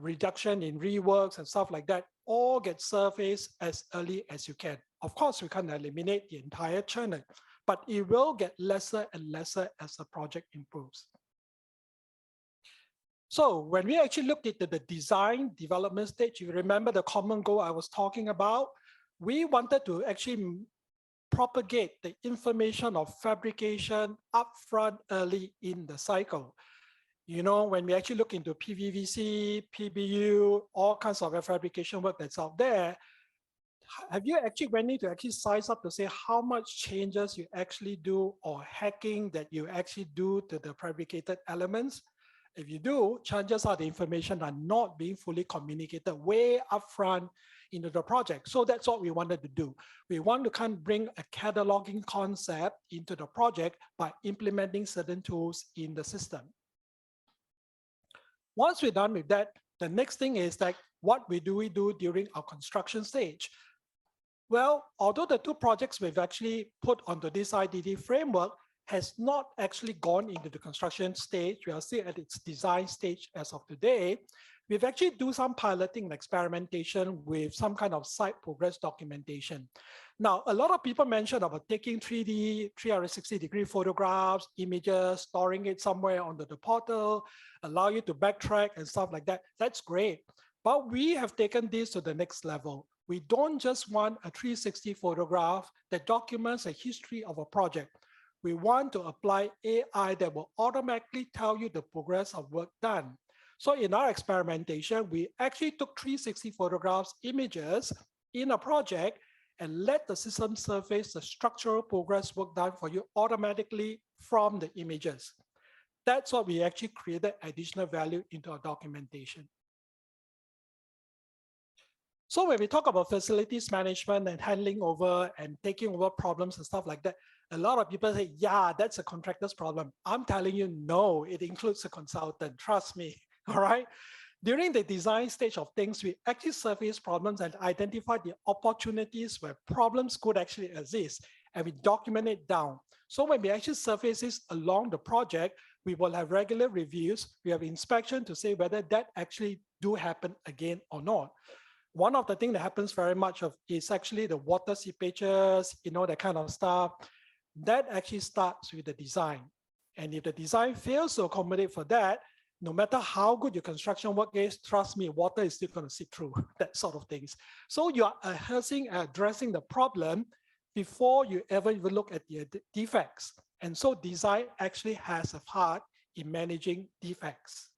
Speaker 5: reduction in reworks and stuff like that all get surfaced as early as you can. Of course, we can't eliminate the entire churning, but it will get lesser and lesser as the project improves. So when we actually looked at the design development stage, you remember the common goal I was talking about, we wanted to actually propagate the information of fabrication upfront early in the cycle. You know, when we actually look into PVVC, PBU, all kinds of fabrication work that's out there, have you actually went in to actually size up to say how much changes you actually do or hacking that you actually do to the fabricated elements? If you do, chances are the information are not being fully communicated way upfront into the project. So that's what we wanted to do. We want to kind of bring a cataloging concept into the project by implementing certain tools in the system. Once we're done with that, the next thing is like, what we do during our construction stage? Well, although the two projects we've actually put onto this IDD framework has not actually gone into the construction stage, we are still at its design stage as of today, we've actually do some piloting and experimentation with some kind of site progress documentation. Now, a lot of people mentioned about taking 3D, 360-degree photographs, images, storing it somewhere onto the portal, allow you to backtrack and stuff like that. That's great. But we have taken this to the next level. We don't just want a 360 photograph that documents a history of a project. we want to apply AI that will automatically tell you the progress of work done. So in our experimentation, we actually took 360 photographs, images in a project, and let the system surface the structural progress work done for you automatically from the images. That's what we actually created additional value into our documentation. So when we talk about facilities management and handling over and taking over problems and stuff like that, a lot of people say, yeah, that's a contractor's problem. I'm telling you, no, it includes a consultant, trust me, all right? During the design stage of things, we actually surface problems and identify the opportunities where problems could actually exist, and we document it down. So when we actually surface this along the project, we will have regular reviews, we have inspection to say whether that actually do happen again or not. One of the things that happens very much of is actually the water seepages, that kind of stuff. That actually starts with the design. And if the design fails to accommodate for that, no matter how good your construction work is, trust me, water is still going to seep through, that sort of things. So you are addressing the problem before you ever even look at the defects. And so design actually has a part in managing defects.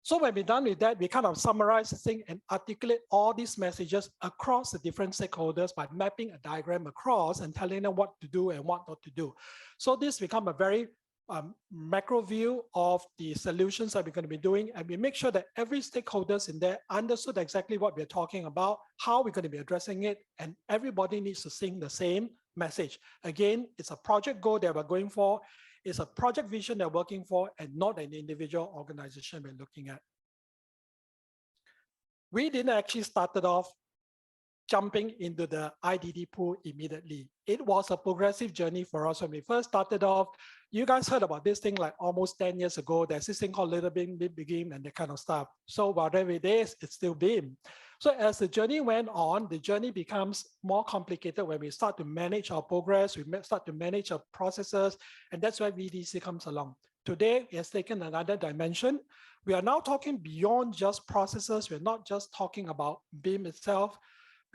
Speaker 5: So when we're done with that, we kind of summarize the thing and articulate all these messages across the different stakeholders by mapping a diagram across and telling them what to do and what not to do. So this becomes a very macro view of the solutions that we're going to be doing, and we make sure that every stakeholders in there understood exactly what we're talking about, how we're going to be addressing it, and everybody needs to sing the same message. Again, it's a project goal that we're going for. It's a project vision they're working for and not an individual organization we're looking at. We didn't actually start off jumping into the IDD pool immediately. It was a progressive journey for us when we first started off. You guys heard about this thing like almost 10 years ago. There's this thing called Little Beam, Big Beam, and that kind of stuff. So whatever it is, it's still Beam. So as the journey went on, the journey becomes more complicated when we start to manage our progress, we start to manage our processes, and that's where VDC comes along. Today, it has taken another dimension. We are now talking beyond just processes. We're not just talking about BIM itself.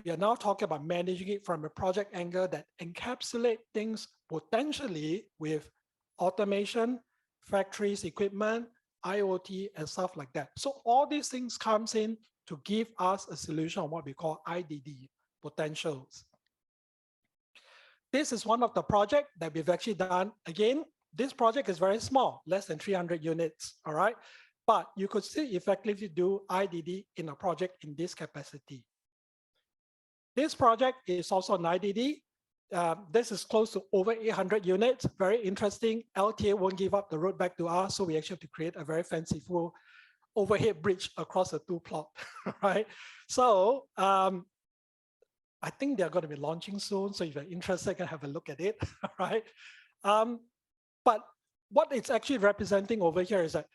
Speaker 5: We are now talking about managing it from a project angle that encapsulate things potentially with automation, factories, equipment, IoT, and stuff like that. So all these things comes in to give us a solution on what we call IDD, potentials. This is one of the projects that we've actually done. Again, this project is very small, less than 300 units, all right? But you could still effectively do IDD in a project in this capacity. This project is also an IDD. This is close to over 800 units, very interesting. LTA won't give up the road back to us, so we actually have to create a very fanciful overhead bridge across the two plots, right? So I think they're going to be launching soon, so if you're interested, you can have a look at it, right? But what it's actually representing over here is that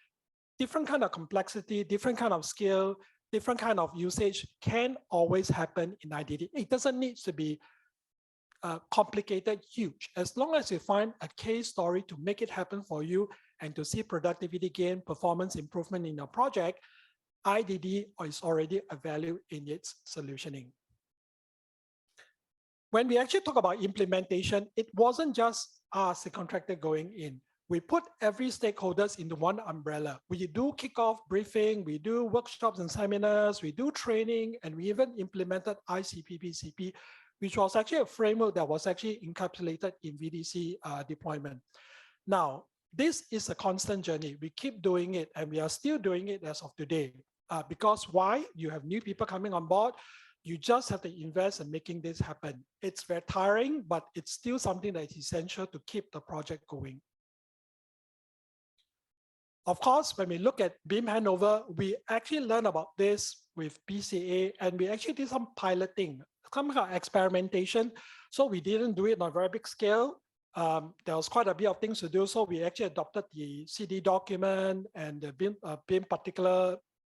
Speaker 5: different kind of complexity, different kind of scale, different kind of usage can always happen in IDD. It doesn't need to be complicated, huge. As long as you find a case story to make it happen for you and to see productivity gain, performance improvement in your project, IDD is already a value in its solutioning. When we actually talk about implementation, it wasn't just us, the contractor, going in. We put every stakeholders into one umbrella. We do kickoff briefing, we do workshops and seminars, we do training, and we even implemented ICP-PCP, which was actually a framework that was actually encapsulated in VDC deployment. Now, this is a constant journey. We keep doing it, and we are still doing it as of today. Because why? You have new people coming on board. You just have to invest in making this happen. It's very tiring, but it's still something that is essential to keep the project going. Of course, when we look at BIM handover, we actually learn about this with BCA, and we actually did some piloting, some kind of experimentation. So we didn't do it on a very big scale. There was quite a bit of things to do. So we actually adopted the CD document and the BIM particular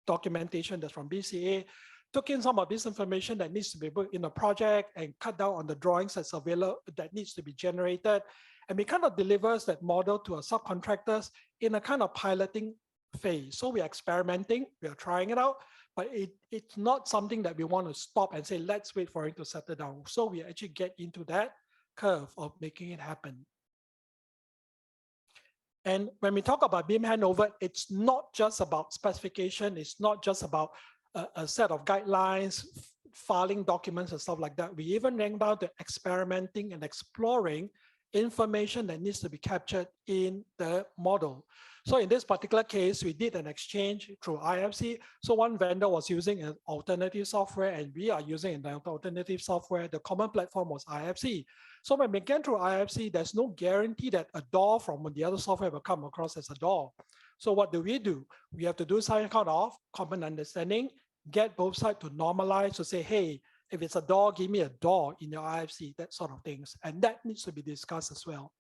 Speaker 5: documentation that's from BCA, took in some of this information that needs to be put in a project and cut down on the drawings that's available that needs to be generated. And we kind of delivers that model to our subcontractors in a kind of piloting phase. So we are experimenting, we are trying it out, but it's not something that we want to stop and say, let's wait for it to settle down. So we actually get into that curve of making it happen. And when we talk about BIM handover, it's not just about specification. It's not just about a set of guidelines, filing documents and stuff like that. We even went down to experimenting and exploring information that needs to be captured in the model. So in this particular case, we did an exchange through IFC. So one vendor was using an alternative software and we are using an alternative software. The common platform was IFC. So when we get through IFC, there's no guarantee that a door from the other software will come across as a door. So what do? We have to do some kind of common understanding, get both sides to normalize to say, hey, if it's a door, give me a door in your IFC, that sort of things. And that needs to be discussed as well.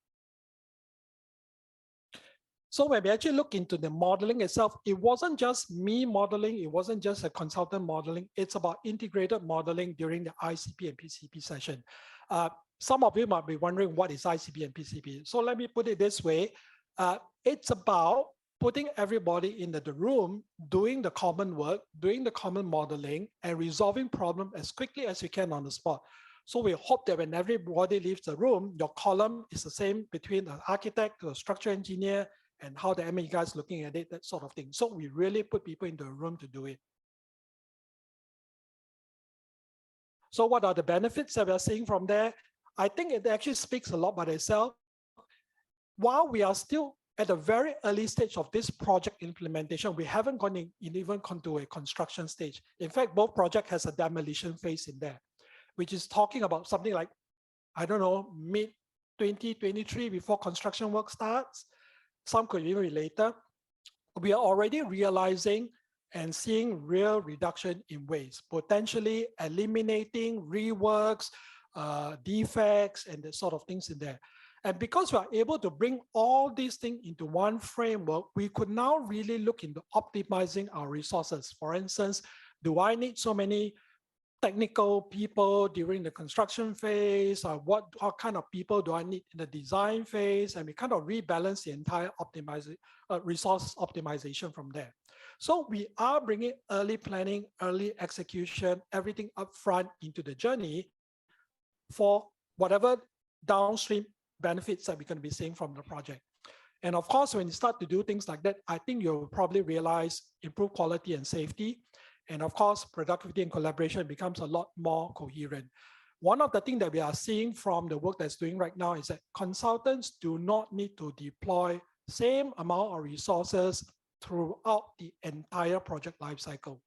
Speaker 5: So when we actually look into the modeling itself, it wasn't just me modeling, it wasn't just a consultant modeling, it's about integrated modeling during the ICP and PCP session. Some of you might be wondering what is ICP and PCP. So let me put it this way. It's about putting everybody in the room, doing the common work, doing the common modeling, and resolving problems as quickly as you can on the spot. So we hope that when everybody leaves the room, your column is the same between the architect, the structural engineer, and how the ME guys looking at it, that sort of thing. So we really put people into a room to do it. So what are the benefits that we're seeing from there? I think it actually speaks a lot by itself. While we are still at a very early stage of this project implementation, we haven't even gone to a construction stage. In fact, both projects has a demolition phase in there, which is talking about something like, I don't know, mid-2023 before construction work starts. Some could even be later. We are already realizing and seeing real reduction in waste, potentially eliminating reworks, defects, and the sort of things in there. And because we are able to bring all these things into one framework, we could now really look into optimizing our resources. For instance, do I need so many technical people during the construction phase, or what kind of people do I need in the design phase? And we kind of rebalance the entire resource optimization from there. So we are bringing early planning, early execution, everything up front into the journey for whatever downstream benefits that we're going to be seeing from the project. And of course, when you start to do things like that, I think you'll probably realize improved quality and safety. And of course, productivity and collaboration becomes a lot more coherent. One of the things that we are seeing from the work that's doing right now is that consultants do not need to deploy same amount of resources throughout the entire project lifecycle,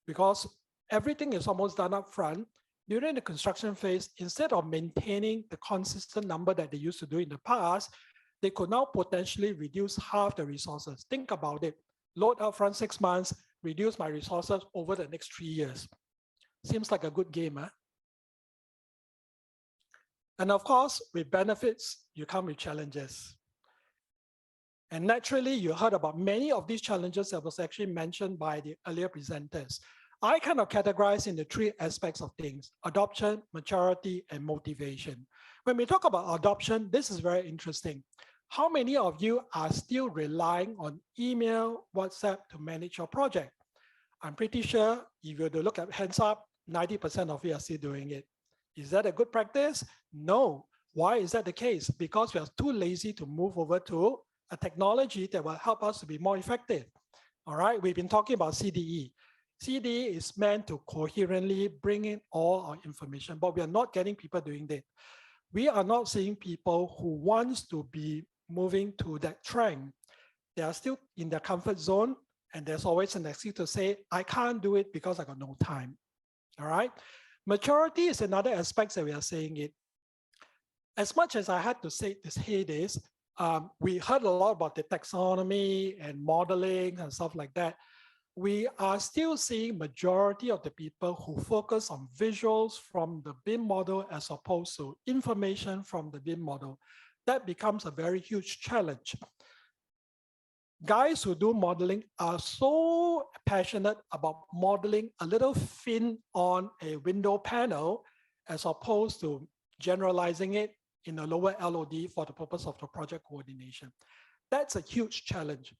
Speaker 5: because everything is almost done up front. During the construction phase, instead of maintaining the consistent number that they used to do in the past, they could now potentially reduce half the resources. Think about it. Load up front 6 months, reduce my resources over the next 3 years. Seems like a good game, huh? And of course, with benefits, you come with challenges. And naturally, you heard about many of these challenges that was actually mentioned by the earlier presenters. I kind of categorize into 3 aspects of things: adoption, maturity, and motivation. When we talk about adoption, this is very interesting. How many of you are still relying on email, WhatsApp to manage your project? I'm pretty sure if you were to look at hands up, 90% of you are still doing it. Is that a good practice? No. Why is that the case? Because we are too lazy to move over to a technology that will help us to be more effective. All right, we've been talking about CDE. CDE is meant to coherently bring in all our information, but we are not getting people doing that. We are not seeing people who wants to be moving to that trend. They are still in their comfort zone, and there's always an excuse to say, I can't do it because I got no time. All right. Maturity is another aspect that we are saying it. As much as I had to say this, we heard a lot about the taxonomy and modeling and stuff like that. We are still seeing majority of the people who focus on visuals from the BIM model as opposed to information from the BIM model. That becomes a very huge challenge. Guys who do modeling are so passionate about modeling a little fin on a window panel as opposed to generalizing it in a lower LOD for the purpose of the project coordination. That's a huge challenge.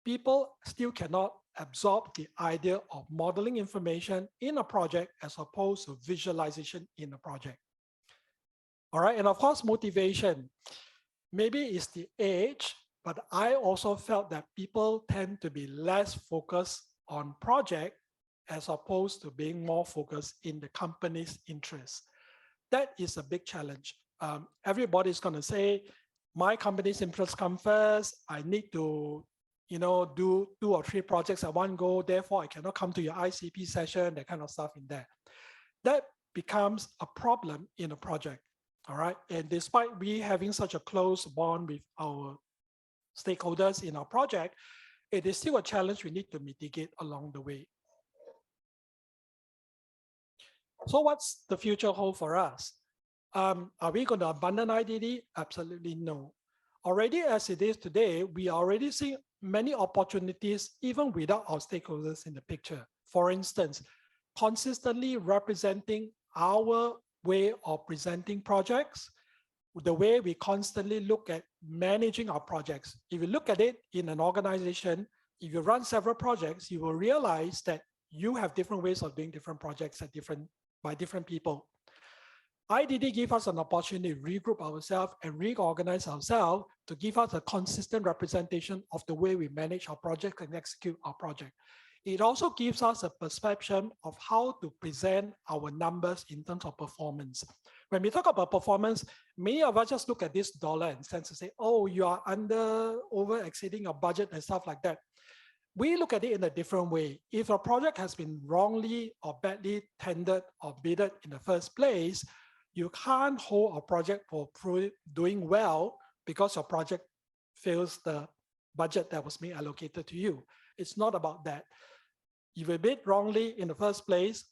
Speaker 5: People still cannot absorb the idea of modeling information in a project as opposed to visualization in a project. All right, and of course, motivation. Maybe it's the age, but I also felt that people tend to be less focused on project as opposed to being more focused in the company's interests. That is a big challenge. Everybody's going to say, my company's interests come first. I need to, do 2 or 3 projects at one go. Therefore, I cannot come to your ICP session, that kind of stuff in there. That becomes a problem in a project. All right. And despite we having such a close bond with our stakeholders in our project, it is still a challenge we need to mitigate along the way. So what's the future hold for us? Are we going to abandon IDD? Absolutely no. Already as it is today, we are already seeing many opportunities even without our stakeholders in the picture. For instance, consistently representing our way of presenting projects, the way we constantly look at managing our projects. If you look at it in an organization, if you run several projects, you will realize that you have different ways of doing different projects by different people. IDD give us an opportunity to regroup ourselves and reorganize ourselves to give us a consistent representation of the way we manage our project and execute our project. It also gives us a perception of how to present our numbers in terms of performance. When we talk about performance, many of us just look at this dollar and cents and say, oh, you are over exceeding your budget and stuff like that. We look at it in a different way. If a project has been wrongly or badly tendered or bidded in the first place, you can't hold a project for doing well because your project fails the budget that was being allocated to you. It's not about that. If you bid wrongly in the first place,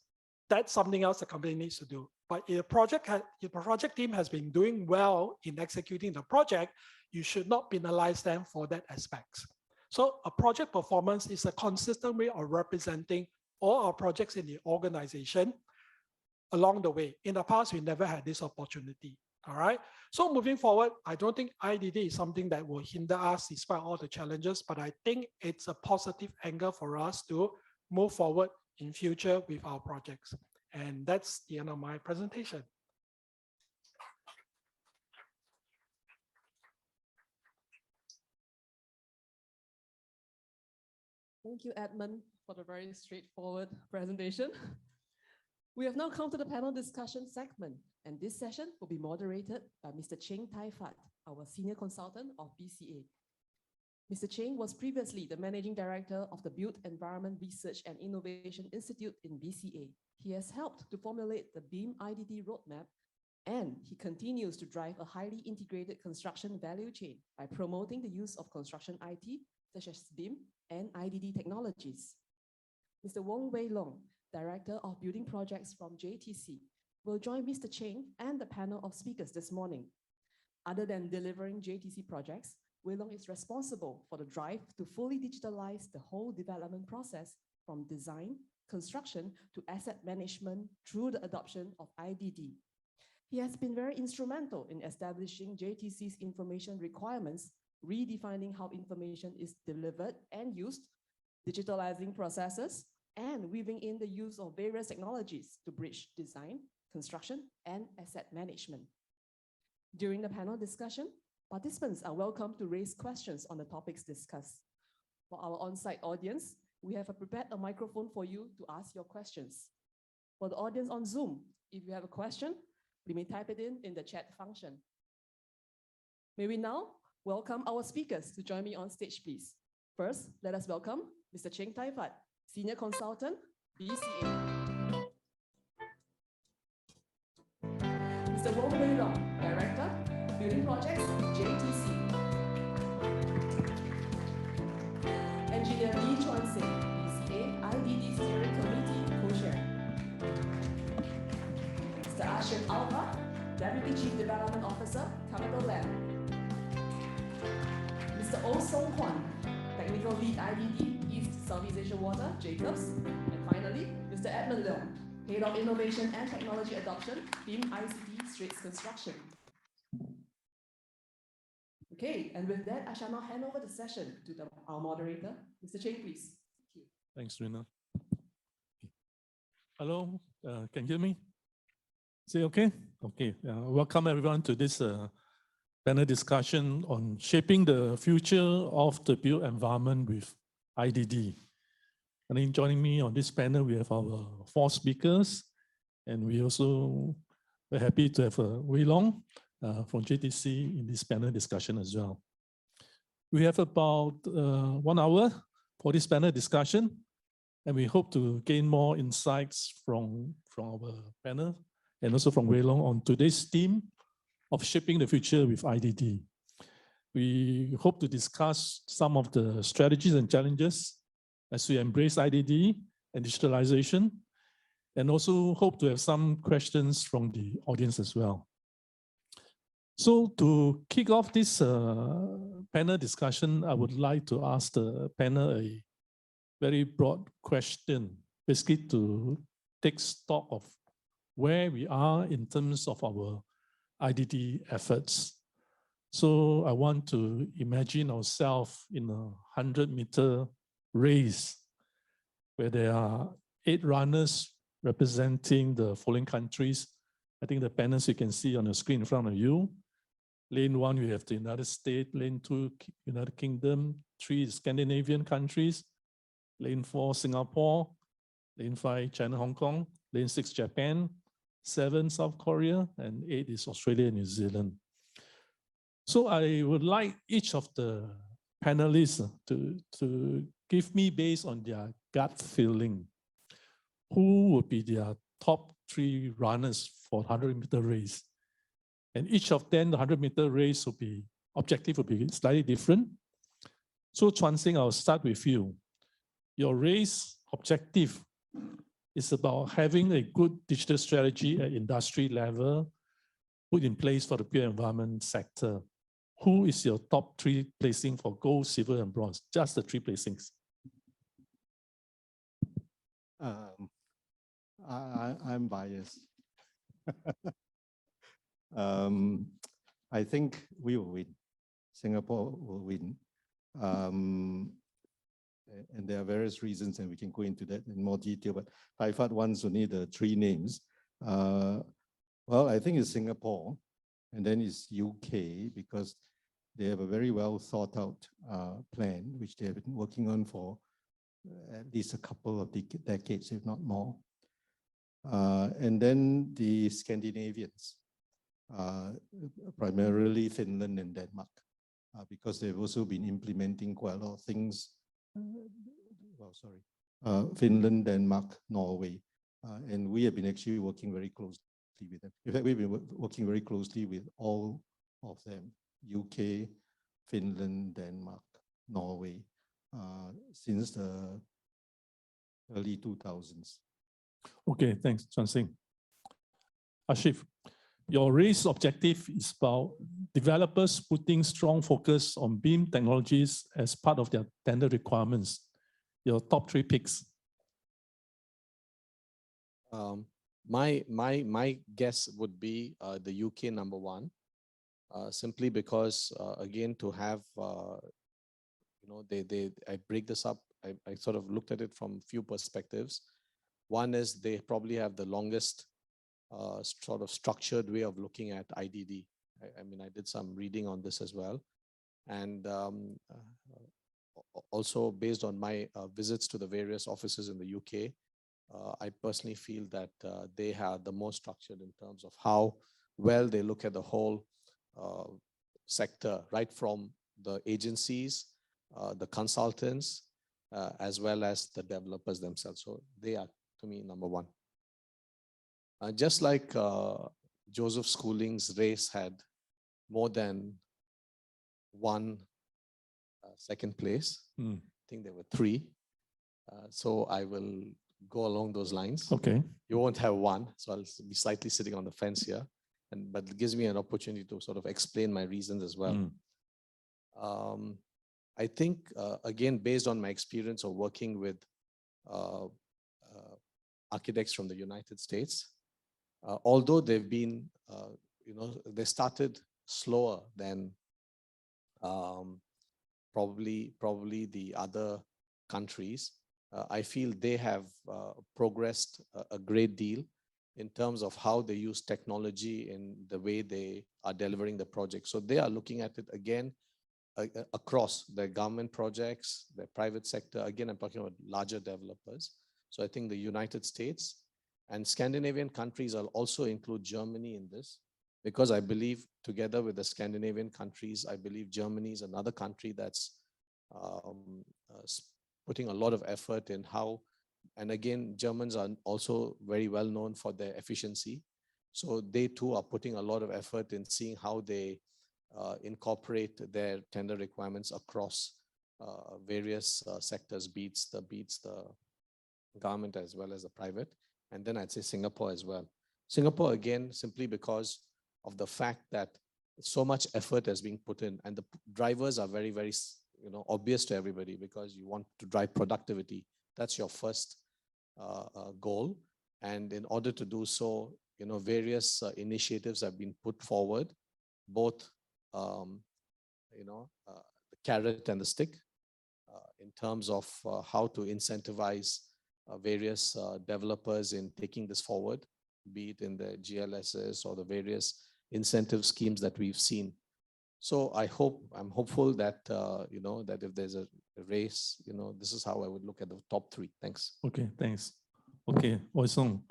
Speaker 5: that's something else the company needs to do. But if a project team has been doing well in executing the project, you should not penalize them for that aspect. So a project performance is a consistent way of representing all our projects in the organization along the way. In the past, we never had this opportunity. All right. So moving forward, I don't think IDD is something that will hinder us despite all the challenges, but I think it's a positive angle for us to move forward in future with our projects. And that's the end of my presentation.
Speaker 1: Thank you, Edmund, for the very straightforward presentation. We have now come to the panel discussion segment, and this session will be moderated by Mr. Cheng Tai Fat, our senior consultant of BCA. Mr. Cheng was previously the managing director of the Built Environment Research and Innovation Institute in BCA. He has helped to formulate the BEAM IDD roadmap, and he continues to drive a highly integrated construction value chain by promoting the use of construction IT, such as BEAM and IDD technologies. Mr. Wong Wei Long, Director of Building Projects from JTC, will join Mr. Cheng and the panel of speakers this morning. Other than delivering JTC projects, Wei Long is responsible for the drive to fully digitalize the whole development process from design, construction to asset management through the adoption of IDD. He has been very instrumental in establishing JTC's information requirements, redefining how information is delivered and used, digitalizing processes, and weaving in the use of various technologies to bridge design, construction, and asset management. During the panel discussion, participants are welcome to raise questions on the topics discussed. For our on-site audience, we have prepared a microphone for you to ask your questions. For the audience on Zoom, if you have a question, you may type it in the chat function. May we now welcome our speakers to join me on stage, please. First, let us welcome Mr. Cheng Tai Fat, Senior Consultant, BCA. Mr. Wong Wei Long, Director, Building Projects, JTC. Engineer Lee Chuan Sing, BCA IDD Steering Committee Co-Chair. Mr. Ashim Alba, Deputy Chief Development Officer, Capital Land. Mr. Oh Song Kwan, Technical Lead IDD, East Southeast Asia Water, Jacobs. And finally, Mr. Edmund Leong, Head of Innovation and Technology Adoption, BEAM ICT Straits Construction. Okay, and with that, I shall now hand over the session to our moderator, Mr. Cheng, please. Thank you.
Speaker 6: Thanks, Rina. Hello, can you hear me? Say okay? Okay. Welcome everyone to this panel discussion on shaping the future of the built environment with IDD. I think joining me on this panel, we have our 4 speakers, and we also are happy to have Wei Long from JTC in this panel discussion as well. We have about 1 hour for this panel discussion, and we hope to gain more insights from our panel and also from Wei Long on today's theme of shaping the future with IDD. We hope to discuss some of the strategies and challenges as we embrace IDD and digitalization, and also hope to have some questions from the audience as well. So to kick off this panel discussion, I would like to ask the panel a very broad question, basically to take stock of where we are in terms of our IDD efforts. So I want to imagine ourselves in a 100-meter race where there are 8 runners representing the following countries. I think the panels you can see on the screen in front of you. Lane 1, we have the United States. Lane 2, United Kingdom. 3, Scandinavian countries. Lane 4, Singapore. Lane 5, China, Hong Kong. Lane 6, Japan. 7, South Korea. And 8 is Australia and New Zealand. So I would like each of the panelists to give me, based on their gut feeling, who would be their top 3 runners for 100-meter race. And each of them, the 100-meter race objective will be slightly different. So Chuan Sing, I'll start with you. Your race objective is about having a good digital strategy at industry level put in place for the built environment sector. Who is your top 3 placing for gold, silver, and bronze? Just the 3 placings.
Speaker 2: I'm biased. I think we will win. Singapore will win. And there are various reasons, and we can go into that in more detail, but I've had ones who need the 3 names. Well, I think it's Singapore, and then it's UK, because they have a very well thought out plan, which they have been working on for at least a couple of decades, if not more. And then the Scandinavians, primarily Finland and Denmark, because they've also been implementing quite a lot of things. Finland, Denmark, Norway, and we have been actually working very closely with them. In fact, we've been working very closely with all of them, UK, Finland, Denmark, Norway, since the early 2000s.
Speaker 6: Okay, thanks, Chuan Sing. Ashif, your race objective is about developers putting strong focus on BIM technologies as part of their tender requirements. Your top 3 picks.
Speaker 3: My guess would be the UK number 1, simply because again, to have I break this up. I sort of looked at it from few perspectives. One is they probably have the longest sort of structured way of looking at IDD. I mean, I did some reading on this as well. And also based on my visits to the various offices in the UK, I personally feel that they have the most structured in terms of how well they look at the whole sector, right from the agencies, the consultants, as well as the developers themselves. So they are, to me, number 1. Just like Joseph Schooling's race had more than 1 second place, I think there were 3. So I will go along those lines.
Speaker 6: Okay.
Speaker 3: You won't have 1, so I'll be slightly sitting on the fence here, but it gives me an opportunity to sort of explain my reasons as well. I think, again, based on my experience of working with architects from the United States, although they've been, they started slower than probably the other countries. I feel they have progressed a great deal, in terms of how they use technology in the way they are delivering the project. So they are looking at it again across their government projects, their private sector. Again, I'm talking about larger developers. So I think the United States and Scandinavian countries, I'll also include Germany in this, because I believe together with the Scandinavian countries, I believe Germany is another country that's putting a lot of effort in how, and again, Germans are also very well known for their efficiency. So they too are putting a lot of effort in seeing how they incorporate their tender requirements across various sectors, be it the government as well as the private. And then I'd say Singapore as well. Singapore, again, simply because of the fact that so much effort has been put in, and the drivers are very, very obvious to everybody, because you want to drive productivity. That's your first goal. And in order to do so, various initiatives have been put forward, both the carrot and the stick, in terms of how to incentivize various developers in taking this forward, be it in the GLSs or the various incentive schemes that we've seen. So I'm hopeful that, that if there's a race, this is how I would look at the top three. Thanks.
Speaker 6: Okay, thanks. Okay, Oisong,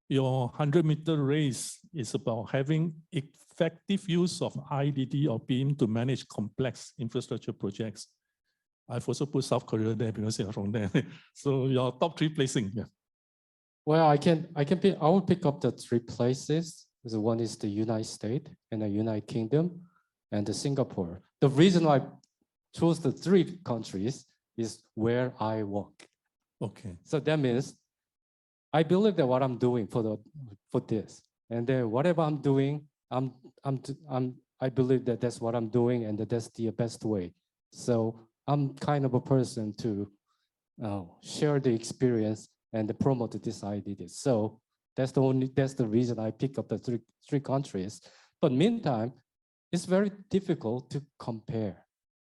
Speaker 6: your 100-meter race is about having effective use of IDD or BIM to manage complex infrastructure projects. I've also put South Korea there because you're from there. So your top three placing, yeah.
Speaker 4: Well, I will pick up the three places. The one is the United States and the United Kingdom and the Singapore. The reason I chose the three countries is where I work.
Speaker 6: Okay.
Speaker 4: So that means I believe that what I'm doing for this, and then whatever I'm doing, I believe that that's what I'm doing, and that's the best way. So I'm kind of a person to share the experience and promote this idea. So that's the reason I pick up the three countries. But meantime, it's very difficult to compare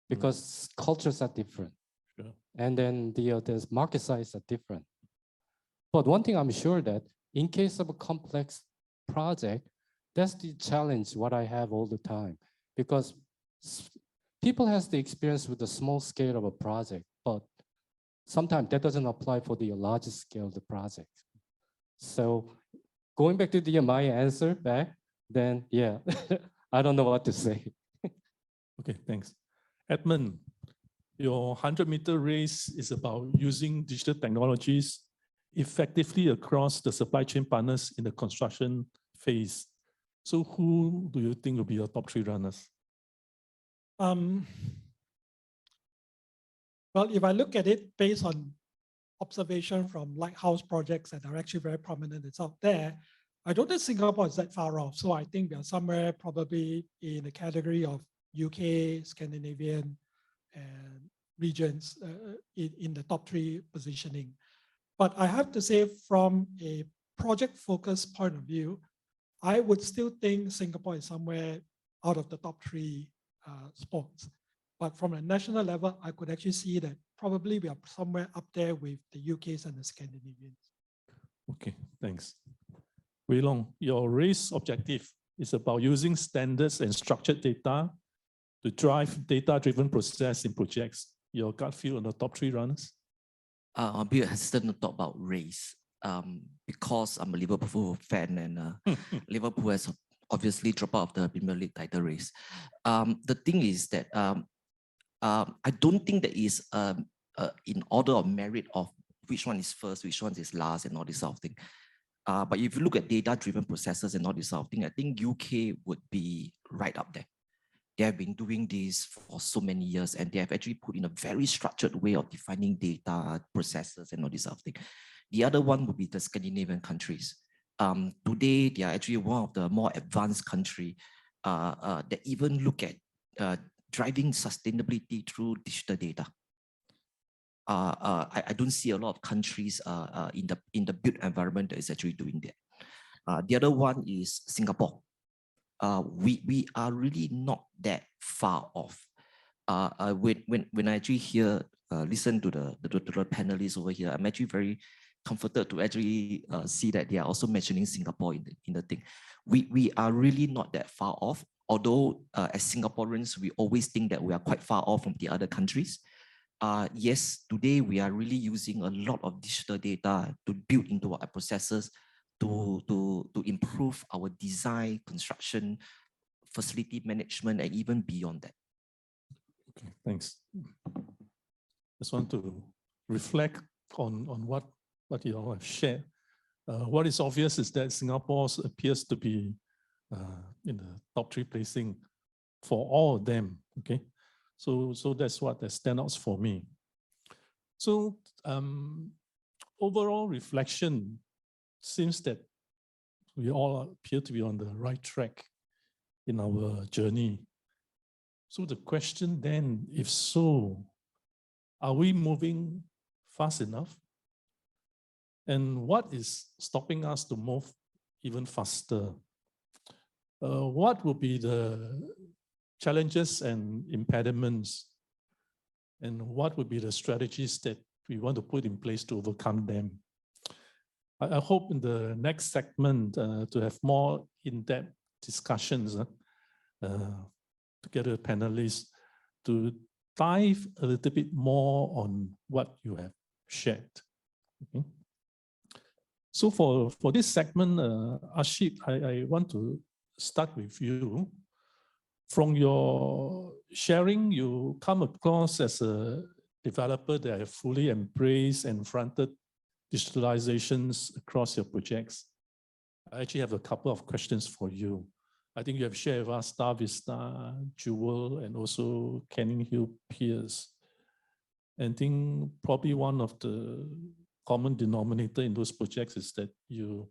Speaker 4: because cultures are different.
Speaker 6: Sure.
Speaker 4: And then the market size are different. But one thing I'm sure that in case of a complex project, that's the challenge what I have all the time, because people has the experience with the small scale of a project, but sometimes that doesn't apply for the larger scale of the project. So going back to my answer back, then yeah, I don't know what to say.
Speaker 6: Okay, thanks. Edmund, your 100-meter race is about using digital technologies effectively across the supply chain partners in the construction phase. So who do you think will be your top three runners?
Speaker 5: Well, if I look at it based on observation from lighthouse projects that are actually very prominent, it's out there, I don't think Singapore is that far off. So I think we are somewhere probably in the category of UK, Scandinavian, and regions in the top three positioning. But I have to say, from a project-focused point of view, I would still think Singapore is somewhere out of the top three spots. But from a national level, I could actually see that probably we are somewhere up there with the UKs and the Scandinavians.
Speaker 6: Okay, thanks. Wei Long, your race objective is about using standards and structured data to drive data-driven process in projects. Your gut feel on the top three runners?
Speaker 7: I'm a bit hesitant to talk about race because I'm a Liverpool fan and Liverpool has obviously dropped out of the Premier League title race. The thing is that I don't think there is in order of merit of which one is first, which one is last, and all this sort of thing. But if you look at data-driven processes and all this sort of thing, I think UK would be right up there. They have been doing this for so many years, and they have actually put in a very structured way of defining data processes and all this sort of thing. The other one would be the Scandinavian countries. Today, they are actually one of the more advanced countries that even look at driving sustainability through digital data. I don't see a lot of countries in the built environment that is actually doing that. The other one is Singapore. We are really not that far off. When I actually listen to the panelists over here, I'm actually very comforted to actually see that they are also mentioning Singapore in the thing. We are really not that far off, although as Singaporeans, we always think that we are quite far off from the other countries. Yes, today we are really using a lot of digital data to build into our processes to improve our design, construction, facility management, and even beyond that.
Speaker 6: Okay, thanks. Just want to reflect on what you all have shared. What is obvious is that Singapore appears to be in the top 3 placing for all of them. Okay, so that's what that stands out for me. So overall reflection seems that we all appear to be on the right track in our journey. So the question then, if so, are we moving fast enough? And what is stopping us to move even faster? What will be the challenges and impediments? And what would be the strategies that we want to put in place to overcome them? I hope in the next segment to have more in-depth discussions together with panelists to dive a little bit more on what you have shared. Okay. So for this segment, Ashik, I want to start with you. From your sharing, you come across as a developer that have fully embraced and fronted digitalizations across your projects. I actually have a couple of questions for you. I think you have shared with us Star Vista, Jewel, and also Canning Hill Piers. And I think probably one of the common denominator in those projects is that you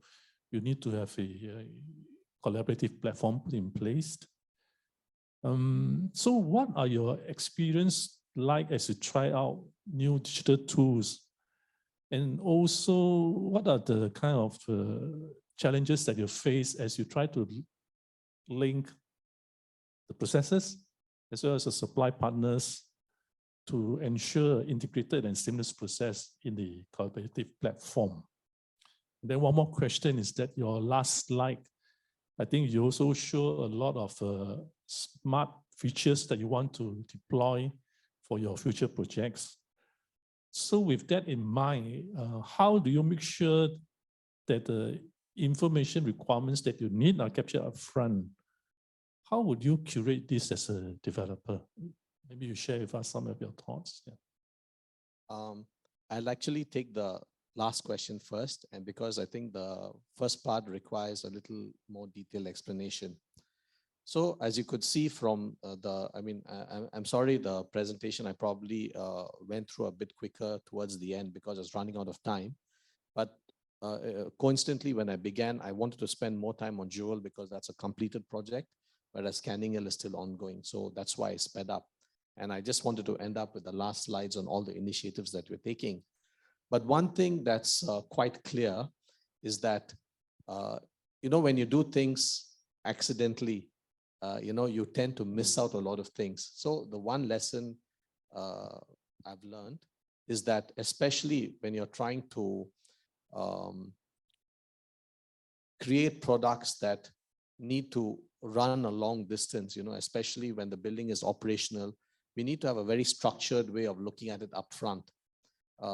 Speaker 6: need to have a collaborative platform put in place. So what are your experience like as you try out new digital tools? And also, what are the kind of challenges that you face as you try to link the processes as well as the supply partners to ensure integrated and seamless process in the collaborative platform? And then one more question is that your last slide, I think you also show a lot of smart features that you want to deploy for your future projects. So with that in mind, how do you make sure that the information requirements that you need are captured up front? How would you curate this as a developer? Maybe you share with us some of your thoughts. Yeah.
Speaker 3: I'll actually take the last question first, and because I think the first part requires a little more detailed explanation. So as you could see from I'm sorry, the presentation I probably went through a bit quicker towards the end because I was running out of time. But coincidentally, when I began, I wanted to spend more time on Jewel because that's a completed project, whereas Canning Hill is still ongoing. So that's why I sped up. And I just wanted to end up with the last slides on all the initiatives that we're taking. But one thing that's quite clear is that, when you do things accidentally, you tend to miss out a lot of things. So the one lesson I've learned is that, especially when you're trying to create products that need to run a long distance, especially when the building is operational, we need to have a very structured way of looking at it up front,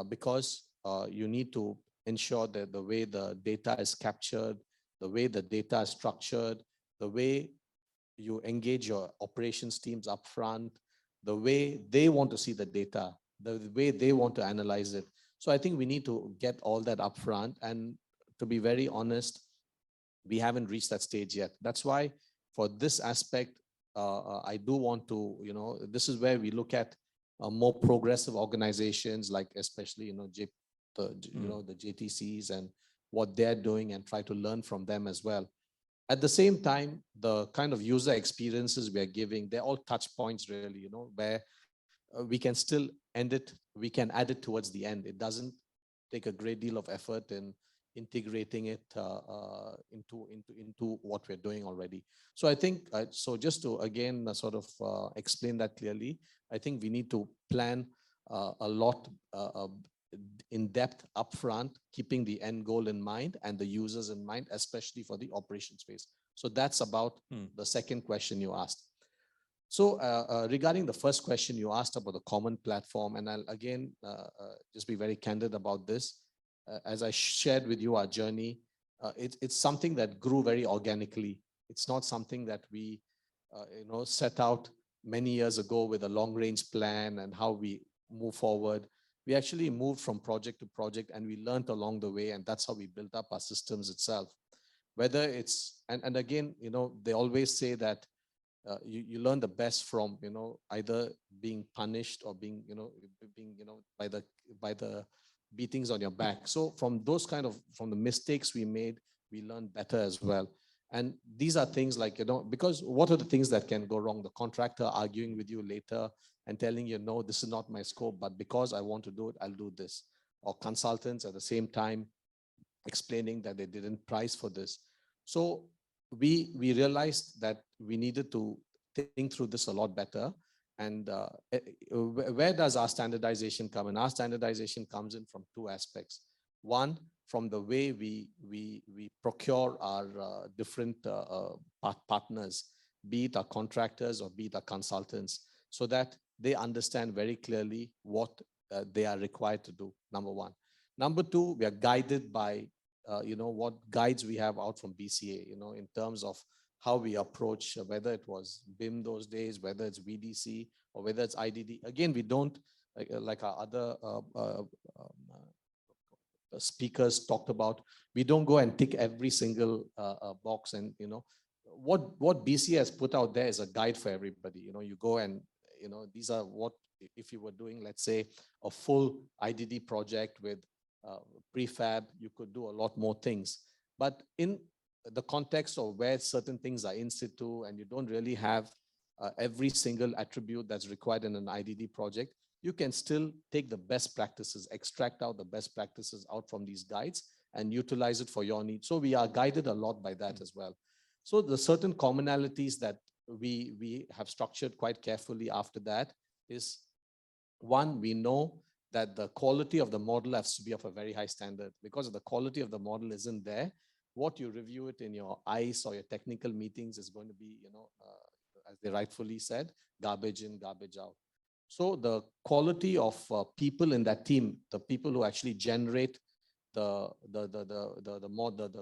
Speaker 3: because you need to ensure that the way the data is captured, the way the data is structured, the way you engage your operations teams up front, the way they want to see the data, the way they want to analyze it. So I think we need to get all that up front. And to be very honest, we haven't reached that stage yet. That's why for this aspect, I do want to, this is where we look at more progressive organizations, like especially, the JTCs and what they're doing, and try to learn from them as well. At the same time, the kind of user experiences we are giving, they're all touch points really, where we can still end it, we can add it towards the end. It doesn't take a great deal of effort in integrating it into what we're doing already. So I think, so just to again sort of explain that clearly, I think we need to plan a lot
Speaker 8: in depth upfront, keeping the end goal in mind and the users in mind, especially for the operations phase. So that's about the second question you asked. So regarding the first question you asked about the common platform, and I'll again just be very candid about this. As I shared with you our journey, it's something that grew very organically. It's not something that we set out many years ago with a long range plan and how we move forward. We actually moved from project to project and we learned along the way, and that's how we built up our systems itself. Whether it's, and again, they always say that you learn the best from, either being punished or being by the beatings on your back. So from from the mistakes we made, we learned better as well. And these are things like, because what are the things that can go wrong? The contractor arguing with you later and telling you, no, this is not my scope, but because I want to do it, I'll do this. Or consultants at the same time explaining that they didn't price for this. So we realized that we needed to think through this a lot better. And where does our standardization come in? Our standardization comes in from two aspects. One, from the way we procure our different partners, be it our contractors or be it our consultants, so that they understand very clearly what they are required to do, number one. Number two, we are guided by what guides we have out from BCA, in terms of how we approach, whether it was BIM those days, whether it's VDC or whether it's IDD. Again, we don't, like our other speakers talked about, we don't go and tick every single box. And what BCA has put out there is a guide for everybody. You go and these are what, if you were doing, let's say, a full IDD project with prefab, you could do a lot more things. But in the context of where certain things are in situ and you don't really have every single attribute that's required in an IDD project, you can still take the best practices, extract out the best practices out from these guides and utilize it for your needs. So we are guided a lot by that as well. So the certain commonalities that we have structured quite carefully after that is, one, we know that the quality of the model has to be of a very high standard. Because if the quality of the model isn't there, what you review it in your ICE or your technical meetings is going to be, as they rightfully said, garbage in, garbage out. So the quality of people in that team, the people who actually generate the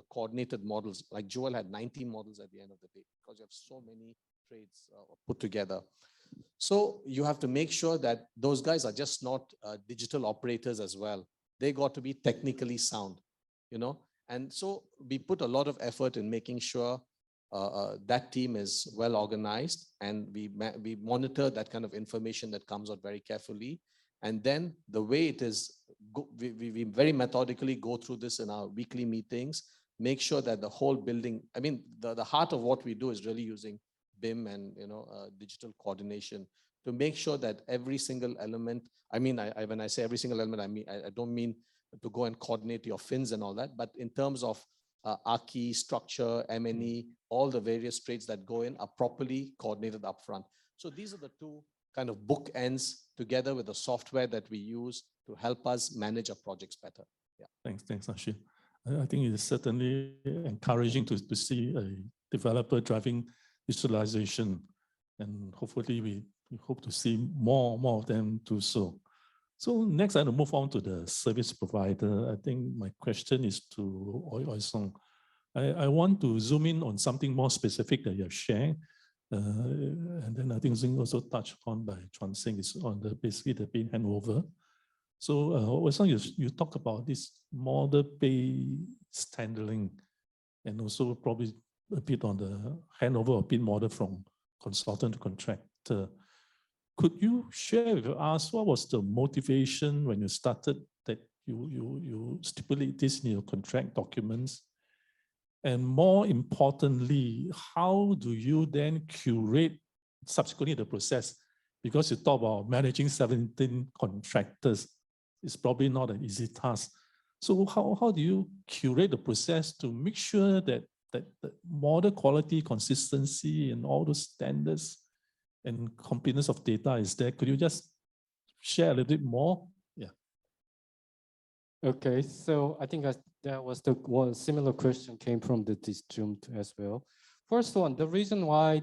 Speaker 8: coordinated models, like Joel had 19 models at the end of the day, because you have so many trades put together. So you have to make sure that those guys are just not digital operators as well. They got to be technically sound, And so we put a lot of effort in making sure that team is well organized, and we monitor that kind of information that comes out very carefully. And then the way it is, we very methodically go through this in our weekly meetings, make sure that the whole building, I mean, the heart of what we do is really using BIM and digital coordination to make sure that every single element, I mean, when I say every single element, I don't mean to go and coordinate your fins and all that, but in terms of Archi, structure, M&E, all the various trades that go in are properly coordinated upfront. So these are the two kind of bookends together with the software that we use to help us manage our projects better. Yeah.
Speaker 6: Thanks, Ashil. I think it is certainly encouraging to see a developer driving digitalization, and hopefully we hope to see more of them do so. So next, I will move on to the service provider. I think my question is to Oi Song. I want to zoom in on something more specific that you have shared. And then I think Zing also touched upon by Chuan Sing is on basically the pay handover. So Oi Song, you talk about this model-based handling, and also probably a bit on the handover of BIM model from consultant to contractor. Could you share with us what was the motivation when you started that you stipulate this in your contract documents? And more importantly, how do you then curate subsequently the process? Because you talk about managing 17 contractors, it's probably not an easy task. So how do you curate the process to make sure that the model quality, consistency, and all those standards and completeness of data is there? Could you just share a little bit more? Yeah.
Speaker 4: Okay, so I think that was the one similar question came from this Zoom as well. First one, the reason why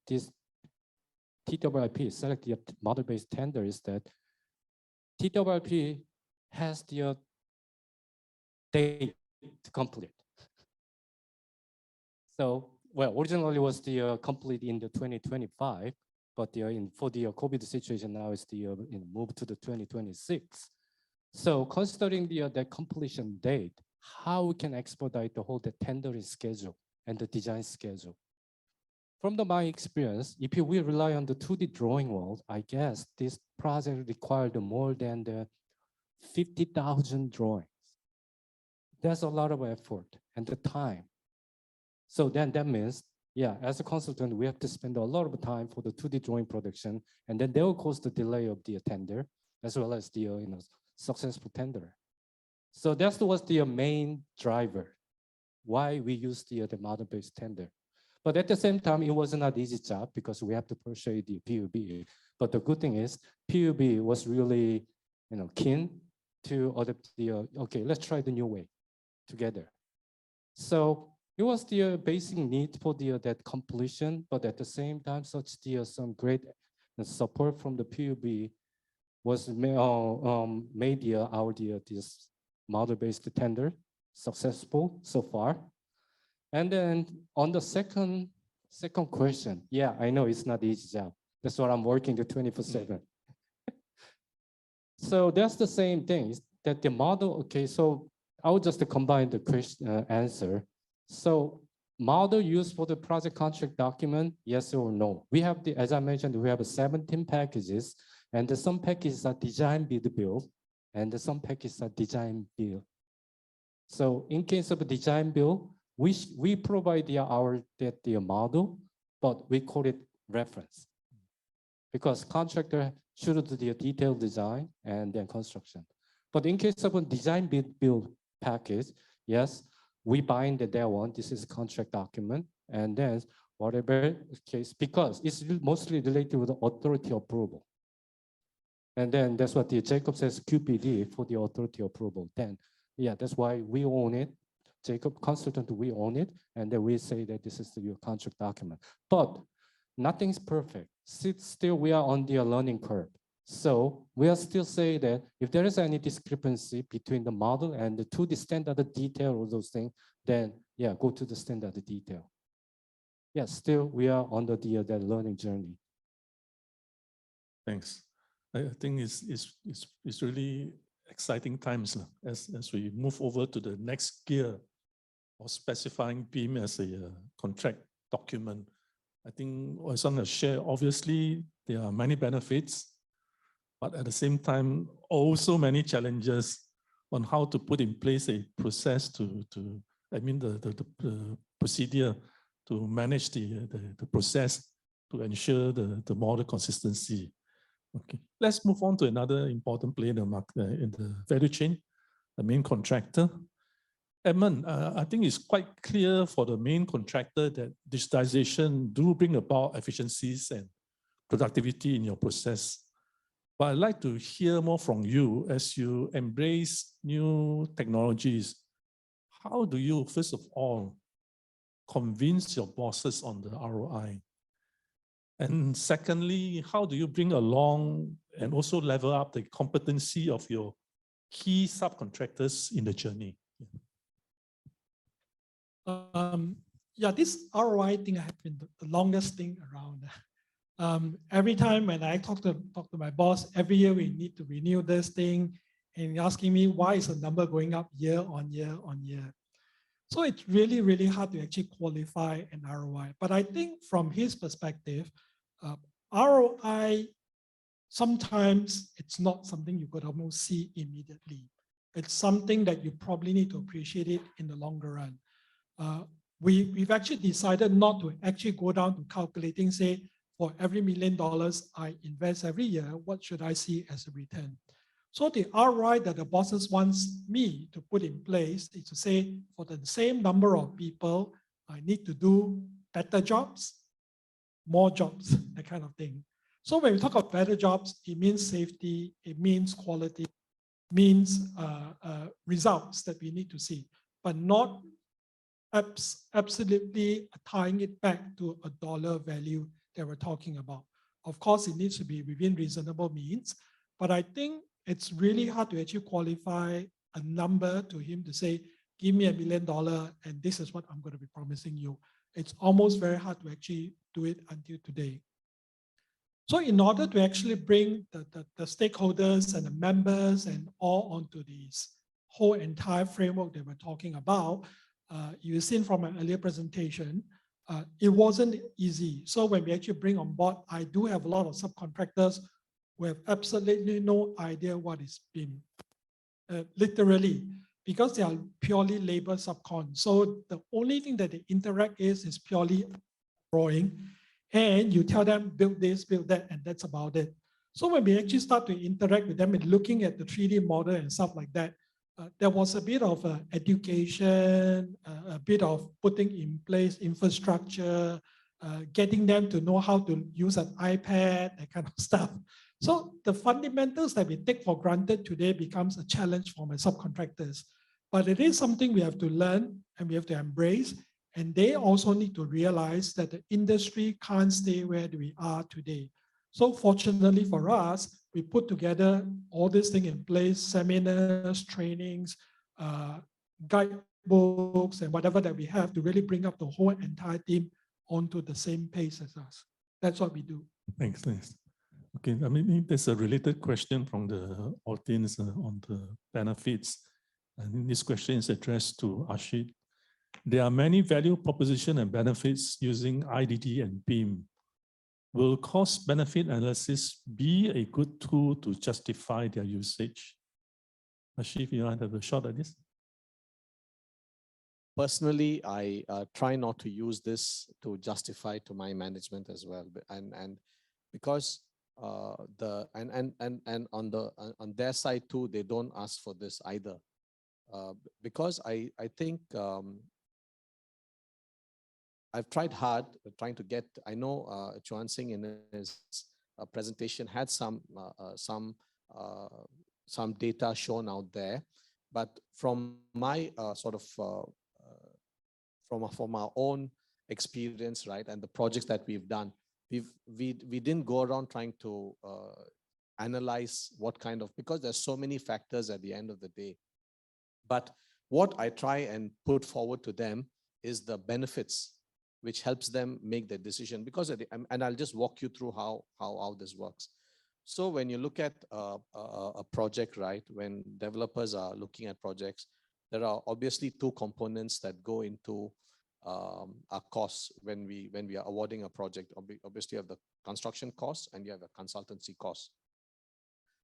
Speaker 4: this TWIP select the model-based tender is that TWIP has the date to complete. So, well, originally was the complete in the 2025, but for the COVID situation now it's the move to the 2026. So considering the completion date, how we can expedite the whole tendering schedule and the design schedule. From my experience, if we rely on the 2D drawing world, I guess this project required more than the 50,000 drawings. That's a lot of effort and the time. So then that means, yeah, as a consultant, we have to spend a lot of time for the 2D drawing production, and then they will cause the delay of the tender, as well as the successful tender. So that was the main driver why we use the model-based tender. But at the same time, it was not an easy job because we have to pursue the PUB. But the good thing is, PUB was really, keen to adopt the okay, let's try the new way together. So it was the basic need for that completion, but at the same time, some great support from the PUB was made this model-based tender successful so far. And then on the second question, yeah, I know it's not easy job. That's what I'm working the 24/7. So that's the same thing, that the model, okay, so I will just combine the question answer. So model used for the project contract document, yes or no? We have as I mentioned, we have 17 packages, and some packages are design build, and some packages are design build. So in case of a design build, we provide the model, but we call it reference, because contractor should do the detailed design and then construction. But in case of a design build package, yes, we bind that one. This is contract document, and then whatever case, because it's mostly related with the authority approval. And then that's what the Jacob says, QPD for the authority approval. Then, yeah, that's why we own it. Jacob consultant, we own it, and then we say that this is your contract document. But nothing's perfect. Still, we are on the learning curve. So we are still saying that if there is any discrepancy between the model and the 2D standard detail or those things, then yeah, go to the standard detail. Yeah, still we are on the learning journey.
Speaker 6: Thanks. I think it's really exciting times as we move over to the next gear of specifying BIM as a contract document. I think as I share, obviously there are many benefits, but at the same time, also many challenges on how to put in place a process the procedure to manage the process to ensure the model consistency. Okay, let's move on to another important player in the value chain, the main contractor. Edmund, I think it's quite clear for the main contractor that digitization do bring about efficiencies and productivity in your process. But I'd like to hear more from you as you embrace new technologies. How do you, first of all, convince your bosses on the ROI? And secondly, how do you bring along and also level up the competency of your key subcontractors in the journey?
Speaker 5: Yeah, this ROI thing has been the longest thing around. Every time when I talk to my boss, every year we need to renew this thing, and asking me why is the number going up year on year on year. So it's really, really hard to actually qualify an ROI. But I think from his perspective, ROI, sometimes it's not something you could almost see immediately. It's something that you probably need to appreciate it in the longer run. We've actually decided not to actually go down to calculating, say, for every $1 million I invest every year, what should I see as a return? So the ROI that the bosses wants me to put in place is to say, for the same number of people, I need to do better jobs, more jobs, that kind of thing. So when we talk about better jobs, it means safety, it means quality, means results that we need to see, but not absolutely tying it back to a dollar value that we're talking about. Of course, it needs to be within reasonable means, but I think it's really hard to actually qualify a number to him to say, give me $1 million and this is what I'm going to be promising you. It's almost very hard to actually do it until today. So in order to actually bring the stakeholders and the members and all onto this whole entire framework that we're talking about, you've seen from my earlier presentation, it wasn't easy. So when we actually bring on board, I do have a lot of subcontractors who have absolutely no idea what is BIM, literally, because they are purely labor subcon. So the only thing that they interact is purely drawing, and you tell them build this, build that, and that's about it. So when we actually start to interact with them and looking at the 3D model and stuff like that, there was a bit of education, a bit of putting in place infrastructure, getting them to know how to use an iPad, that kind of stuff. So the fundamentals that we take for granted today becomes a challenge for my subcontractors. But it is something we have to learn and we have to embrace. And they also need to realize that the industry can't stay where we are today. So fortunately for us, we put together all these things in place, seminars, trainings, guidebooks, and whatever that we have to really bring up the whole entire team onto the same pace as us. That's what we do.
Speaker 6: Thanks. Okay, I mean, there's a related question from the audience on the benefits. And this question is addressed to Ashit. There are many value proposition and benefits using IDD and BIM. Will cost-benefit analysis be a good tool to justify their usage? Ashif, you want to have a shot at this?
Speaker 8: Personally, I try not to use this to justify to my management as well, and because on their side too, they don't ask for this either, because I think. I've tried hard trying to get, I know Chuan Singh in his presentation had some data shown out there, but from my from our own experience, right, and the projects that we've done, we didn't go around trying to analyze what kind of, because there's so many factors at the end of the day. But what I try and put forward to them is the benefits, which helps them make their decision. Because and I'll just walk you through how this works. So when you look at a project, right, when developers are looking at projects, there are obviously two components that go into our costs when we are awarding a project. Obviously, you have the construction costs and you have a consultancy cost.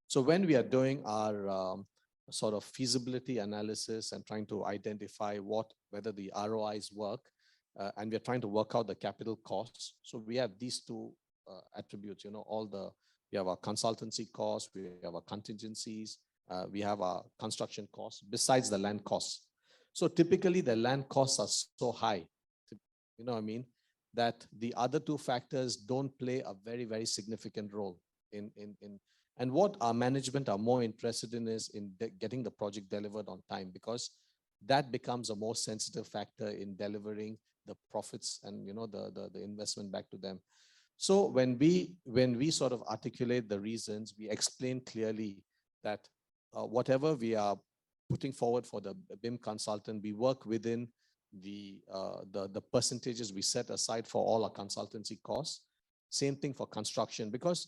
Speaker 8: So when we are doing our sort of feasibility analysis and trying to identify whether the ROIs work, and we're trying to work out the capital costs. So we have these two attributes, you know, we have our consultancy costs, we have our contingencies, we have our construction costs, besides the land costs. So typically the land costs are so high, you know what I mean, that the other two factors don't play a very, very significant role and what our management are more interested in is in getting the project delivered on time, because that becomes a more sensitive factor in delivering the profits and, you know, the investment back to them. So when we sort of articulate the reasons, we explain clearly that whatever we are putting forward for the BIM consultant, we work within the percentages we set aside for all our consultancy costs. Same thing for construction, because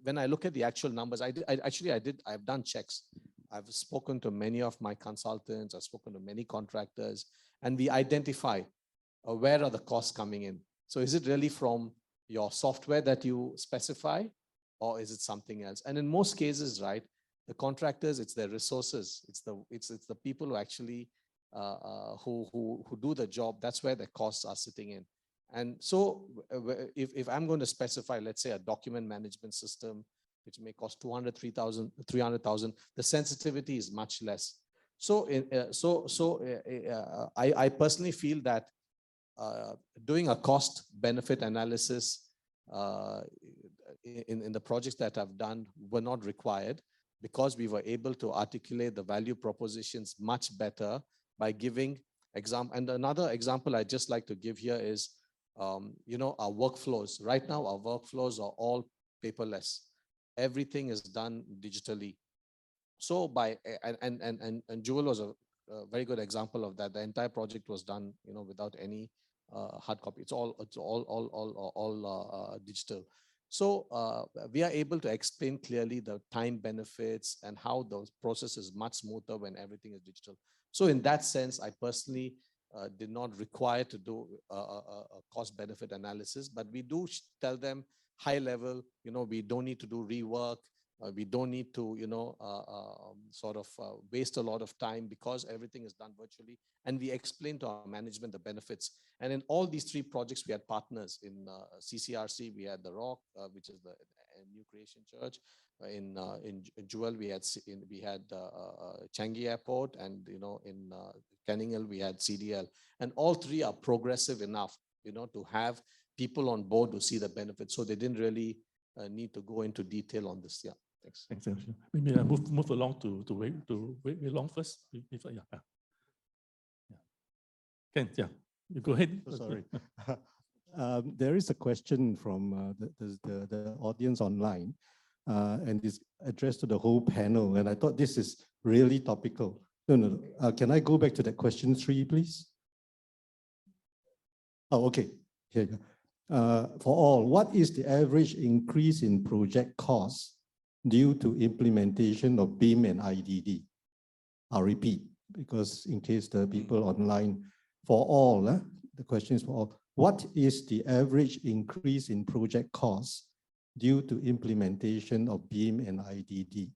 Speaker 8: when I look at the actual numbers, I've done checks. I've spoken to many of my consultants, I've spoken to many contractors, and we identify where are the costs coming in. So is it really from your software that you specify, or is it something else? And in most cases, right, the contractors, it's their resources, it's the people who actually who do the job. That's where the costs are sitting in. And so if I'm going to specify, let's say, a document management system, which may cost 300,000, the sensitivity is much less. So I personally feel that doing a cost benefit analysis in the projects that I've done were not required. because we were able to articulate the value propositions much better by giving example. And another example I'd just like to give here is, you know, our workflows. Right now, our workflows are all paperless. Everything is done digitally. So and Jewel was a very good example of that. The entire project was done, you know, without any hard copy. It's all digital. So we are able to explain clearly the time benefits and how the process is much smoother when everything is digital. So in that sense, I personally did not require to do a cost benefit analysis, but we do tell them high level, you know, we don't need to do rework. We don't need to, you know, waste a lot of time because everything is done virtually. And we explain to our management the benefits. And in all these three projects, we had partners. In CCRC, we had The Rock, which is the New Creation Church. In Jewel, we had Changi Airport, and you know, in Kenningal, we had CDL. And all three are progressive enough, you know, to have people on board to see the benefits. So they didn't really need to go into detail on this. Yeah. Thanks.
Speaker 6: Thanks. Maybe I move along to wait long first. Ken, you go ahead.
Speaker 9: Sorry. There is a question from the audience online, and it's addressed to the whole panel. And I thought this is really topical. No. Can I go back to that question 3, please? Oh, okay. Here you go. For all, what is the average increase in project costs due to implementation of BIM and IDD? I'll repeat, because in case the people online, for all, the question is for all. What is the average increase in project costs due to implementation of BIM and IDD?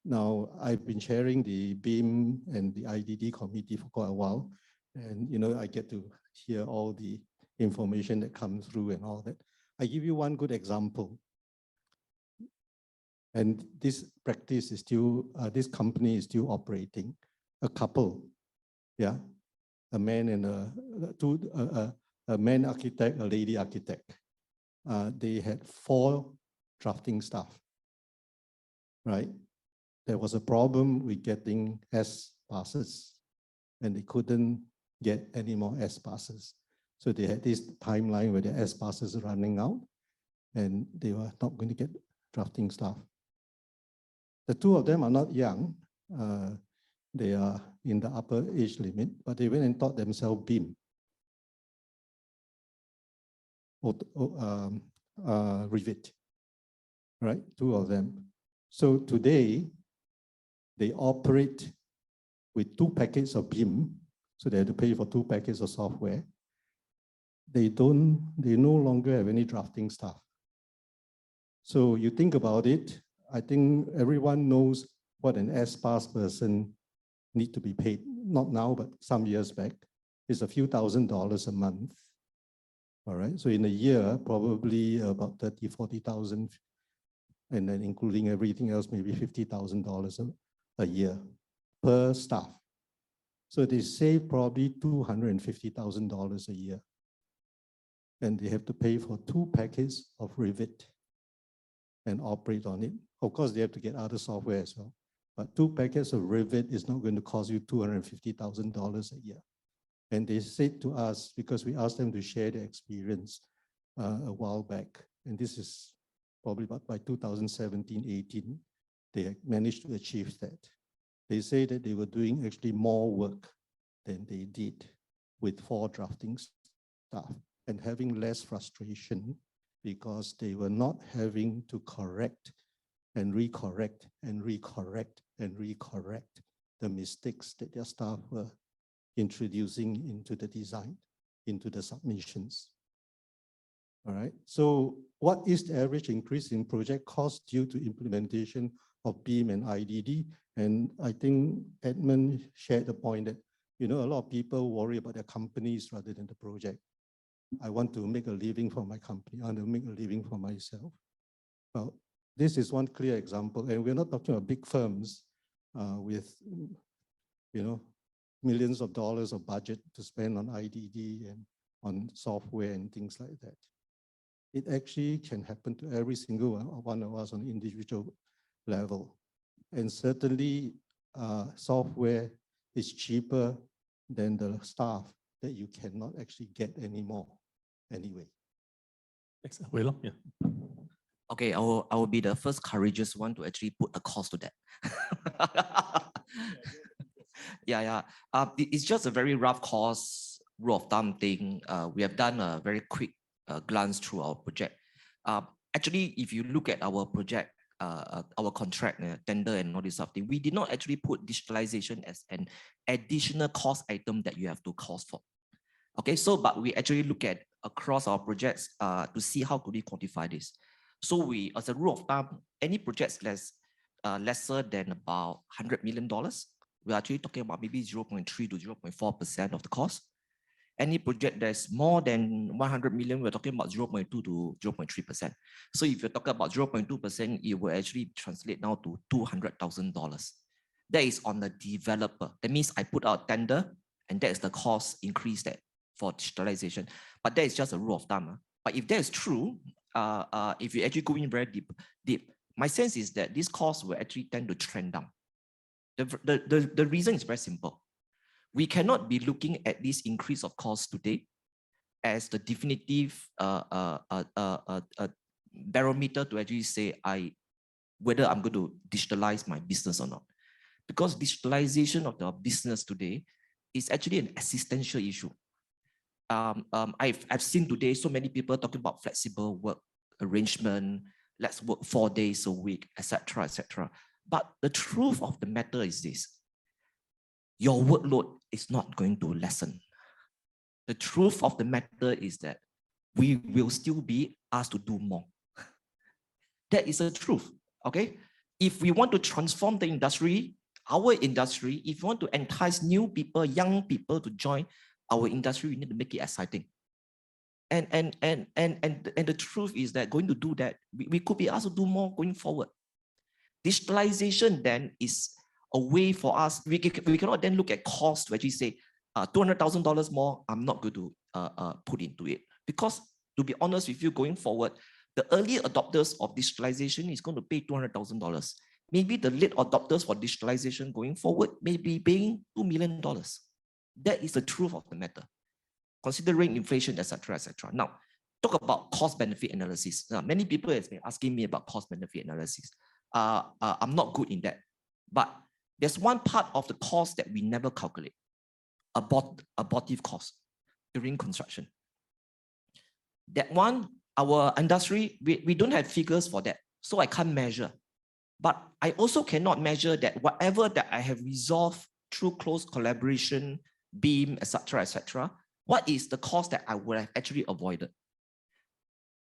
Speaker 9: Now, I've been chairing the BIM and the IDD committee for quite a while, and you know, I get to hear all the information that comes through and all that. I give you one good example. And this practice is still, this company is still operating. A couple, yeah, a man and a man architect, a lady architect. They had 4 drafting staff, right? There was a problem with getting S passes, and they couldn't get any more S passes. So they had this timeline where the S passes are running out, and they were not going to get drafting staff. The 2 of them are not young. They are in the upper age limit, but they went and taught themselves BIM. Revit, right? 2 of them. So today, they operate with 2 packets of BIM. So they have to pay for 2 packets of software. They no longer have any drafting staff. So you think about it, I think everyone knows what an S-Pass person need to be paid. Not now, but some years back. It's a few $1,000s a month. All right, so in a year, probably about 30,000, 40,000, and then including everything else, maybe $50,000 a year per staff. So they save probably $250,000 a year. And they have to pay for 2 packets of Revit and operate on it. Of course, they have to get other software as well. But 2 packets of Revit is not going to cost you $250,000 a year. And they said to us, because we asked them to share their experience a while back, and this is probably about by 2017, 18, they had managed to achieve that. They say that they were doing actually more work than they did with 4 drafting staff and having less frustration because they were not having to correct and recorrect and recorrect and recorrect the mistakes that their staff were introducing into the design, into the submissions. All right, so what is the average increase in project cost due to implementation of BIM and IDD? And I think Edmund shared the point that, you know, a lot of people worry about their companies rather than the project. I want to make a living for my company. I want to make a living for myself. Well, this is one clear example, and we're not talking about big firms with, you know, millions of dollars of budget to spend on IDD and on software and things like that. It actually can happen to every single one of us on an individual level. And certainly software is cheaper than the staff that you cannot actually get anymore anyway.
Speaker 6: Excellent. Wei Long, yeah.
Speaker 7: Okay, I will be the first courageous one to actually put a cost to that. Yeah. It's just a very rough cost, rule of thumb thing. We have done a very quick glance through our project. Actually, if you look at our project, our contract, tender and all this stuff, we did not actually put digitalization as an additional cost item that you have to cost for. Okay, so but we actually look at across our projects to see how could we quantify this. So we, as a rule of thumb, any projects lesser than about $100 million, we're actually talking about maybe 0.3 to 0.4% of the cost. Any project that's more than 100 million, we're talking about 0.2 to 0.3%. So if you're talking about 0.2%, it will actually translate now to $200,000. That is on the developer. That means I put out tender, and that is the cost increase that for digitalization. But that is just a rule of thumb. But if that is true, if you actually go in very deep, my sense is that this cost will actually tend to trend down. The reason is very simple. We cannot be looking at this increase of cost today as the definitive barometer to actually say whether I'm going to digitalize my business or not. Because digitalization of the business today is actually an existential issue. I've seen today so many people talking about flexible work arrangement, let's work 4 days a week, etc., etc. But the truth of the matter is this: your workload is not going to lessen. The truth of the matter is that we will still be asked to do more. That is the truth, okay? If we want to transform the industry, our industry, if we want to entice new people, young people to join our industry, we need to make it exciting. And the truth is that going to do that, we could be asked to do more going forward. Digitalization then is a way for us. We cannot then look at cost to actually say $200,000 more, I'm not going to put into it. Because to be honest with you, going forward, the early adopters of digitalization is going to pay $200,000. Maybe the late adopters for digitalization going forward may be paying $2 million. That is the truth of the matter, considering inflation, etc., etc. Now, talk about cost-benefit analysis. Now, many people have been asking me about cost-benefit analysis. I'm not good in that. But there's one part of the cost that we never calculate, abortive cost during construction. That one, our industry, we don't have figures for that, so I can't measure. But I also cannot measure that whatever that I have resolved through close collaboration, BIM, etc., what is the cost that I would have actually avoided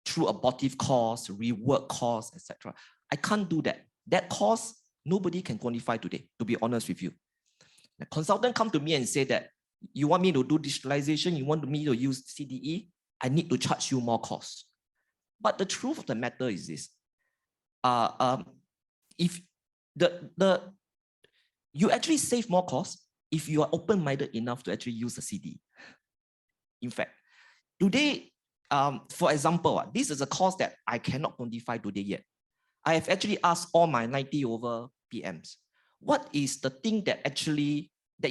Speaker 7: through abortive costs, rework costs, etc. I can't do that. That cost, nobody can quantify today, to be honest with you. The consultant come to me and say that you want me to do digitalization, you want me to use CDE, I need to charge you more costs. But the truth of the matter is this. If you actually save more costs if you are open-minded enough to actually use the CDE. In fact, today, for example, this is a cost that I cannot quantify today yet. I have actually asked all my 90 over PMs, what is the thing that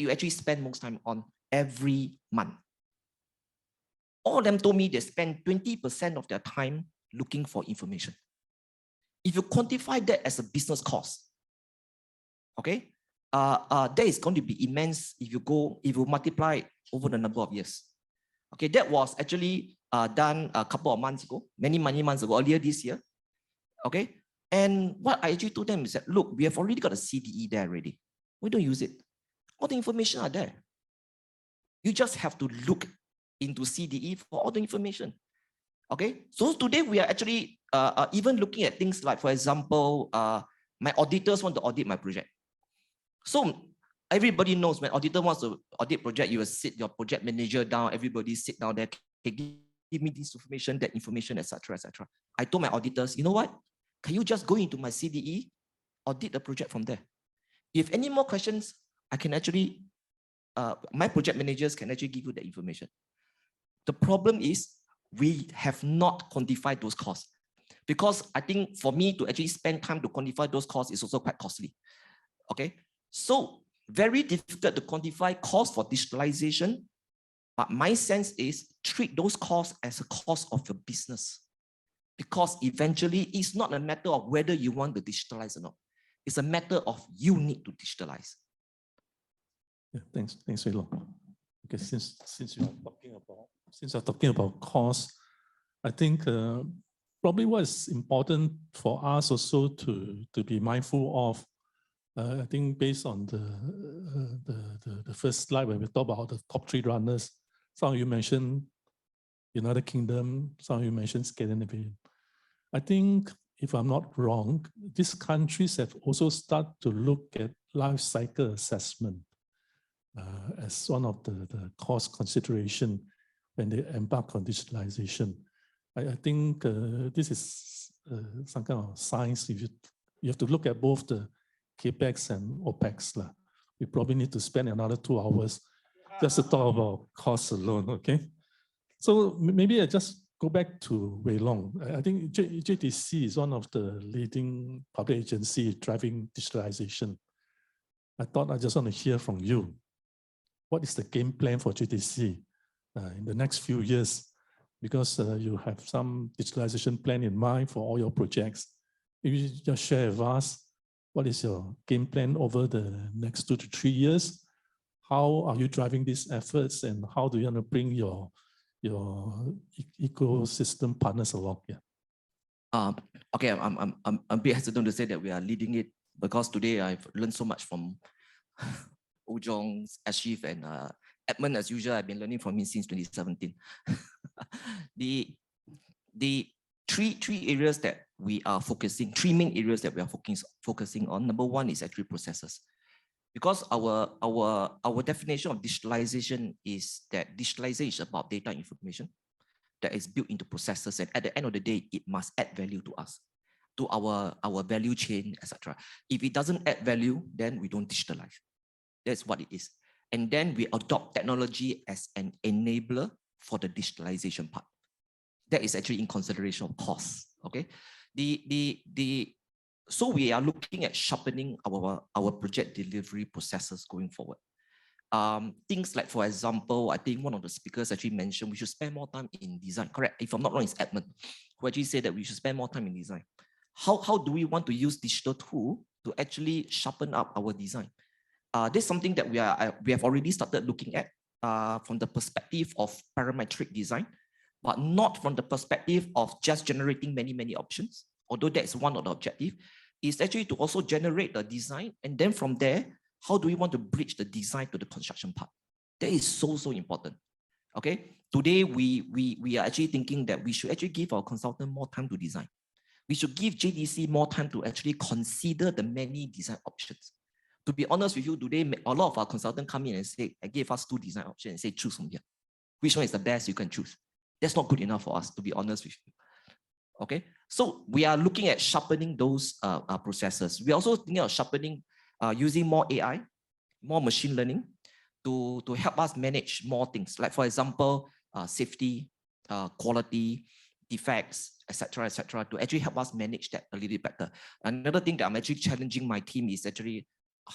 Speaker 7: you actually spend most time on every month? All of them told me they spend 20% of their time looking for information. If you quantify that as a business cost, okay, that is going to be immense if you multiply it over the number of years. Okay, that was actually done a couple of months ago, many months ago, earlier this year. Okay, and what I actually told them is that, look, we have already got a CDE there already. We don't use it. All the information are there. You just have to look into CDE for all the information. Okay, so today we are actually even looking at things like, for example, my auditors want to audit my project. So everybody knows when auditor wants to audit project, you will sit your project manager down, everybody sit down there, okay, give me this information, that information, etc., etc. I told my auditors, you know what? Can you just go into my CDE, audit the project from there? If any more questions, I can actually, my project managers can actually give you the information. The problem is we have not quantified those costs, because I think for me to actually spend time to quantify those costs is also quite costly. Okay, so very difficult to quantify cost for digitalization, but my sense is treat those costs as a cost of your business, because eventually it's not a matter of whether you want to digitalize or not. It's a matter of you need to digitalize.
Speaker 6: Yeah, thanks, Wei Long. Okay, since you're talking about cost, I think probably what is important for us also to be mindful of. I think based on the first slide where we talk about the top 3 runners, some of you mentioned United Kingdom, some of you mentioned Scandinavia. I think, if I'm not wrong, these countries have also started to look at life cycle assessment as one of the cost consideration when they embark on digitalization. I think this is some kind of science. If you have to look at both the CAPEX and OPEX. We probably need to spend another 2 hours just to talk about costs alone, okay? So maybe I just go back to Wei Long. I think JTC is one of the leading public agencies driving digitalization. I thought I just want to hear from you. What is the game plan for JTC in the next few years? Because you have some digitalization plan in mind for all your projects. Maybe you just share with us, what is your game plan over the next 2 to 3 years? How are you driving these efforts, and how do you want to bring your ecosystem partners along? Yeah.
Speaker 7: Okay, I'm a bit hesitant to say that we are leading it, because today I've learned so much from Ujong, Ashif, and Edmund. As usual, I've been learning from him since 2017. The three areas that we are focusing, 3 main areas that we are focusing on. Number 1 is actually processes. Because our definition of digitalization is that digitalization is about data information that is built into processes, and at the end of the day, it must add value to us, to our value chain, etc. If it doesn't add value, then we don't digitalize. That's what it is. And then we adopt technology as an enabler for the digitalization part. That is actually in consideration of cost. Okay, so we are looking at sharpening our project delivery processes going forward. Things like, for example, I think one of the speakers actually mentioned we should spend more time in design. Correct? If I'm not wrong, it's Edmund who actually said that we should spend more time in design. How do we want to use digital tool to actually sharpen up our design? This is something that we have already started looking at from the perspective of parametric design, but not from the perspective of just generating many options. Although that's one of the objectives, is actually to also generate the design, and then from there, how do we want to bridge the design to the construction part? That is so important. Okay, today we are actually thinking that we should actually give our consultant more time to design. We should give JDC more time to actually consider the many design options. To be honest with you, today a lot of our consultants come in and say, I gave us 2 design options and say, choose from here. Which one is the best you can choose? That's not good enough for us, to be honest with you. Okay, so we are looking at sharpening those processes. We are also thinking of sharpening using more AI, more machine learning to help us manage more things. Like, for example, safety, quality, defects, etc., to actually help us manage that a little bit better. Another thing that I'm actually challenging my team is actually,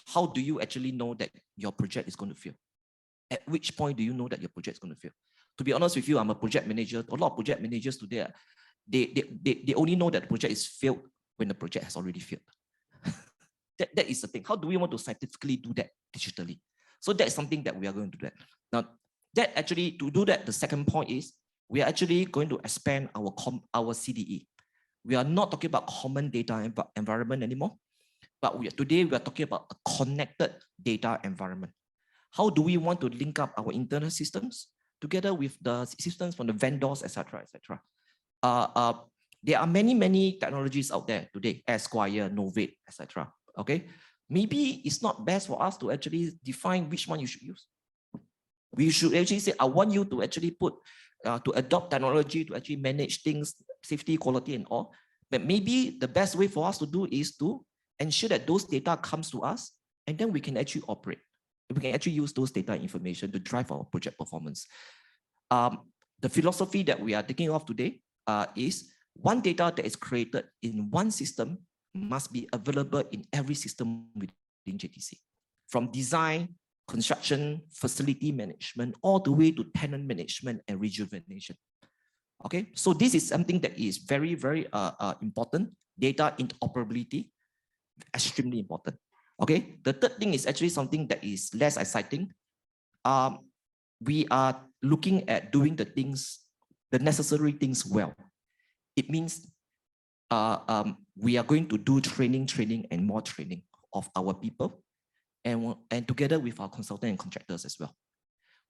Speaker 7: how do you actually know that your project is going to fail? At which point do you know that your project is going to fail? To be honest with you, I'm a project manager. A lot of project managers today, they only know that the project is failed when the project has already failed. that is the thing. How do we want to scientifically do that digitally? So that's something that we are going to do that. Now, that actually, to do that, the second point is we are actually going to expand our CDE. We are not talking about common data environment anymore, but today we are talking about a connected data environment. How do we want to link up our internal systems together with the systems from the vendors, etc., etc.? There are many technologies out there today, Esquire, Novate, etc. Okay, maybe it's not best for us to actually define which one you should use. We should actually say, I want you to actually to adopt technology to actually manage things, safety, quality, and all. But maybe the best way for us to do is to ensure that those data comes to us, and then we can actually operate. We can actually use those data information to drive our project performance. The philosophy that we are taking off today is one data that is created in one system must be available in every system within in JTC. From design, construction, facility management, all the way to tenant management and rejuvenation. Okay, so this is something that is very, very important. Data interoperability, extremely important. Okay, the third thing is actually something that is less exciting. We are looking at doing the things, the necessary things well. It means we are going to do training, and more training of our people, and together with our consultant and contractors as well.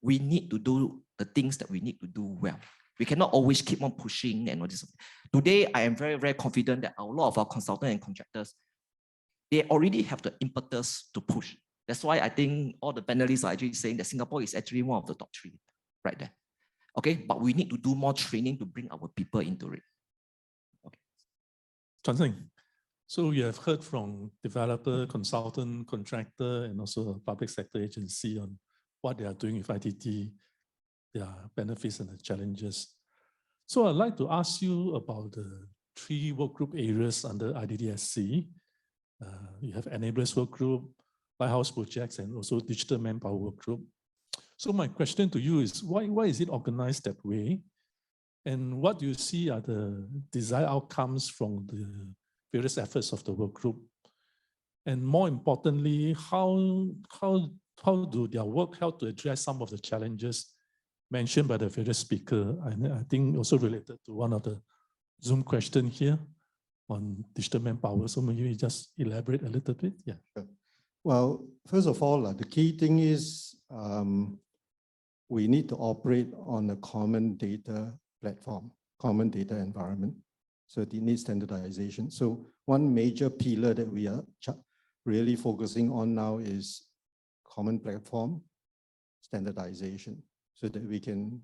Speaker 7: We need to do the things that we need to do well. We cannot always keep on pushing and all this. Today, I am very, very confident that a lot of our consultants and contractors, they already have the impetus to push. That's why I think all the panelists are actually saying that Singapore is actually one of the top 3 right there. Okay, but we need to do more training to bring our people into it. Okay.
Speaker 6: Johnson, so you have heard from developer, consultant, contractor, and also public sector agency on what they are doing with IDD, their benefits and the challenges. So I'd like to ask you about the 3 work group areas under IDDSC. You have enablers work group, lighthouse projects, and also digital manpower work group. So my question to you is, why is it organized that way? And what do you see are the desired outcomes from the various efforts of the work group? And more importantly, how do their work help to address some of the challenges mentioned by the various speakers? I think also related to one of the Zoom questions here on digital manpower. So maybe you just elaborate a little bit. Yeah.
Speaker 9: Sure. Well, first of all, the key thing is we need to operate on a common data platform, common data environment. So it needs standardization. So one major pillar that we are really focusing on now is common platform standardization, so that we can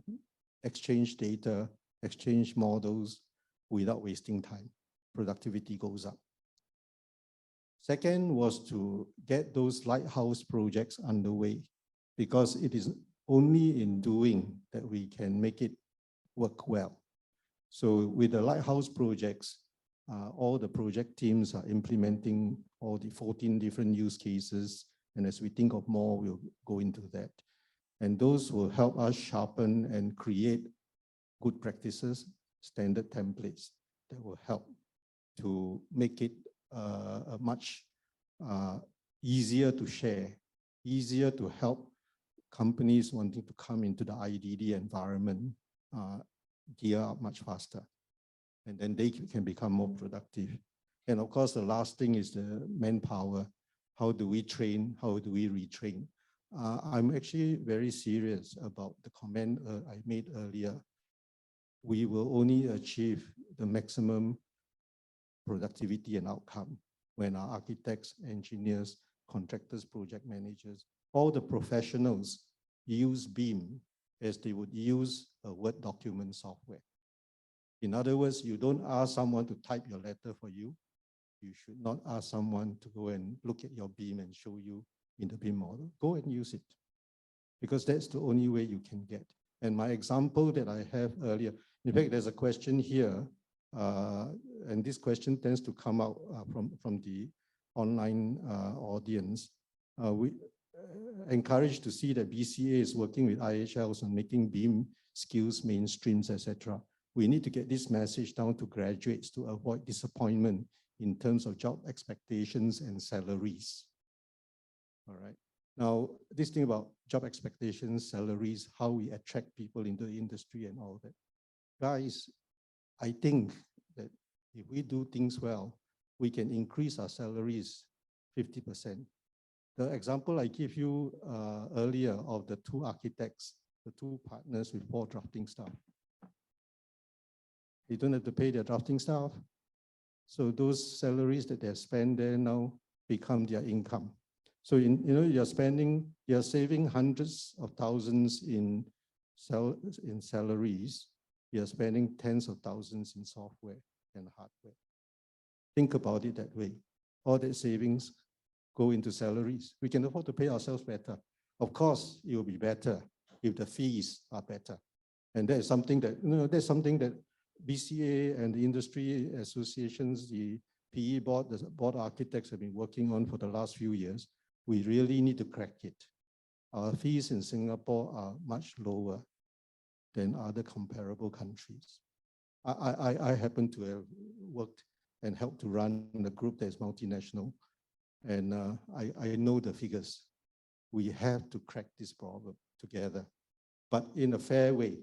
Speaker 9: exchange data, exchange models without wasting time. Productivity goes up. Second was to get those lighthouse projects underway, because it is only in doing that we can make it work well. So with the lighthouse projects, all the project teams are implementing all the 14 different use cases. And as we think of more, we'll go into that. And those will help us sharpen and create good practices, standard templates that will help to make it much easier to share, easier to help companies wanting to come into the IDD environment gear up much faster. And then they can become more productive. And of course, the last thing is the manpower. How do we train? How do we retrain? I'm actually very serious about the comment I made earlier. We will only achieve the maximum productivity and outcome when our architects, engineers, contractors, project managers, all the professionals use BIM as they would use a Word document software. In other words, you don't ask someone to type your letter for you. You should not ask someone to go and look at your BIM and show you in the BIM model. Go and use it, because that's the only way you can get. And my example that I have earlier, in fact, there's a question here, and this question tends to come out from the online audience. We encouraged to see that BCA is working with IHLs on making BIM skills mainstreams, etc. We need to get this message down to graduates to avoid disappointment in terms of job expectations and salaries. All right. Now, this thing about job expectations, salaries, how we attract people into the industry and all that. Guys, I think that if we do things well, we can increase our salaries 50%. The example I give you earlier of the 2 architects, the 2 partners with 4 drafting staff. They don't have to pay their drafting staff. So those salaries that they spend there now become their income. So you're saving hundreds of thousands in salaries. You're spending tens of thousands in software and hardware. Think about it that way. All that savings go into salaries. We can afford to pay ourselves better. Of course, it will be better if the fees are better. And that is something that BCA and the industry associations, the PE board, the board architects have been working on for the last few years. we really need to crack it. Our fees in Singapore are much lower than other comparable countries. I happen to have worked and helped to run a group that is multinational, and I know the figures. We have to crack this problem together, but in a fair way.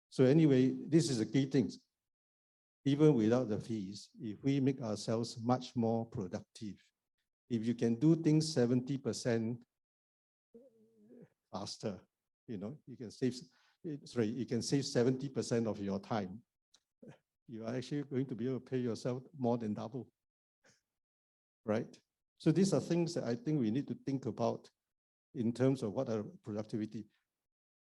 Speaker 9: So anyway, this is the key things. Even without the fees, if we make ourselves much more productive, if you can do things 70% faster, you can save, you can save 70% of your time. You are actually going to be able to pay yourself more than double, right? So these are things that I think we need to think about in terms of what are productivity.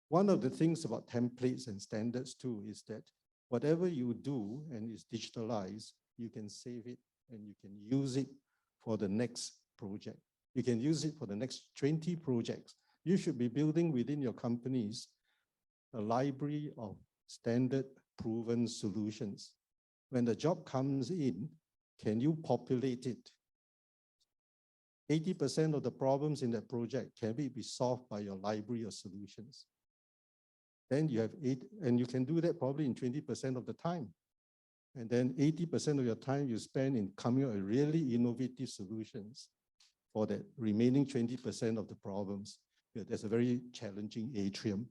Speaker 9: One of the things about templates and standards too is that whatever you do and is digitalized, you can save it and you can use it for the next project. You can use it for the next 20 projects. You should be building within your companies a library of standard proven solutions. When the job comes in, can you populate it? 80% of the problems in that project can be solved by your library of solutions. Then you have and you can do that probably in 20% of the time. And then 80% of your time you spend in coming up with really innovative solutions for that remaining 20% of the problems. There's a very challenging atrium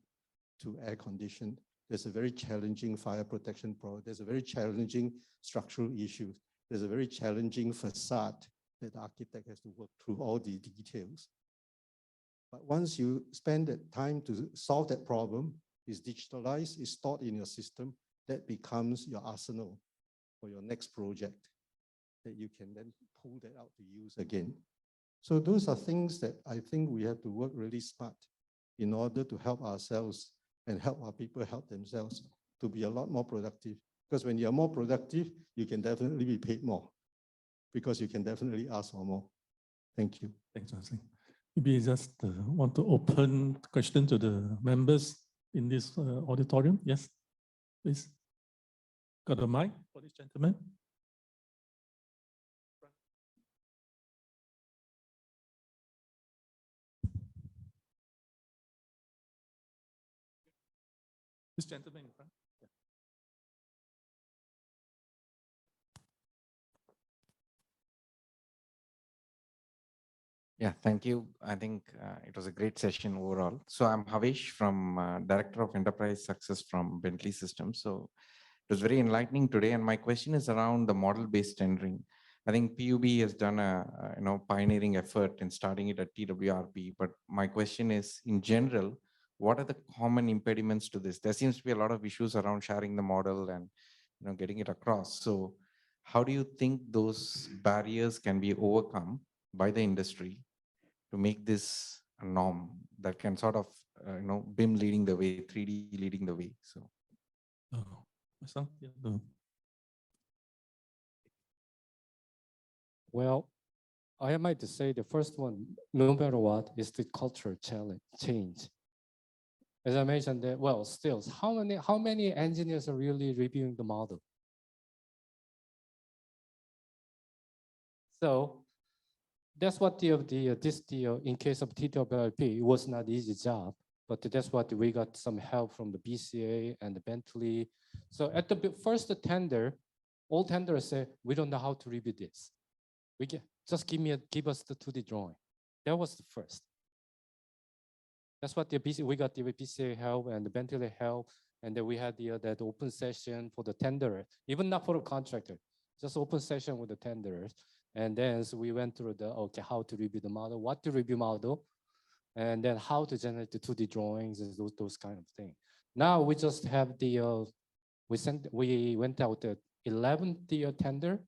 Speaker 9: to air condition. There's a very challenging fire protection problem. There's a very challenging structural issues. There's a very challenging facade that the architect has to work through all the details. But once you spend that time to solve that problem, it's digitalized, it's stored in your system, that becomes your arsenal for your next project that you can then pull that out to use again. So those are things that I think we have to work really smart in order to help ourselves and help our people help themselves to be a lot more productive. Because when you're more productive, you can definitely be paid more because you can definitely ask for more. Thank you.
Speaker 6: Thanks, Johnson. Maybe just want to open question to the members in this auditorium. Yes, please. Got a mic for this gentleman? This gentleman in front.
Speaker 10: Yeah, thank you. I think it was a great session overall. So I'm Havish from Director of Enterprise Success from Bentley Systems. So it was very enlightening today. And my question is around the model-based tendering. I think PUB has done a pioneering effort in starting it at TWRP. But my question is, in general, what are the common impediments to this? There seems to be a lot of issues around sharing the model and getting it across. So how do you think those barriers can be overcome by the industry to make this a norm that can sort of, BIM leading the way, 3D leading the way? So,
Speaker 4: Well, I might say the first one, no matter what, is the cultural change. As I mentioned, that still, how many engineers are really reviewing the model? So that's what in case of TWRP, it was not easy job, but that's what we got some help from the BCA and the Bentley. So at the first tender, all tenders say, we don't know how to review this. Just give us the 2D drawing. That was the first. That's what we got the BCA help and the Bentley help, and then we had that open session for the tender, even not for the contractor, just open session with the tenders. And then so we went through how to review the model, what to review model, and then how to generate the 2D drawings and those kind of things. Now we just have we went out the 11th tender.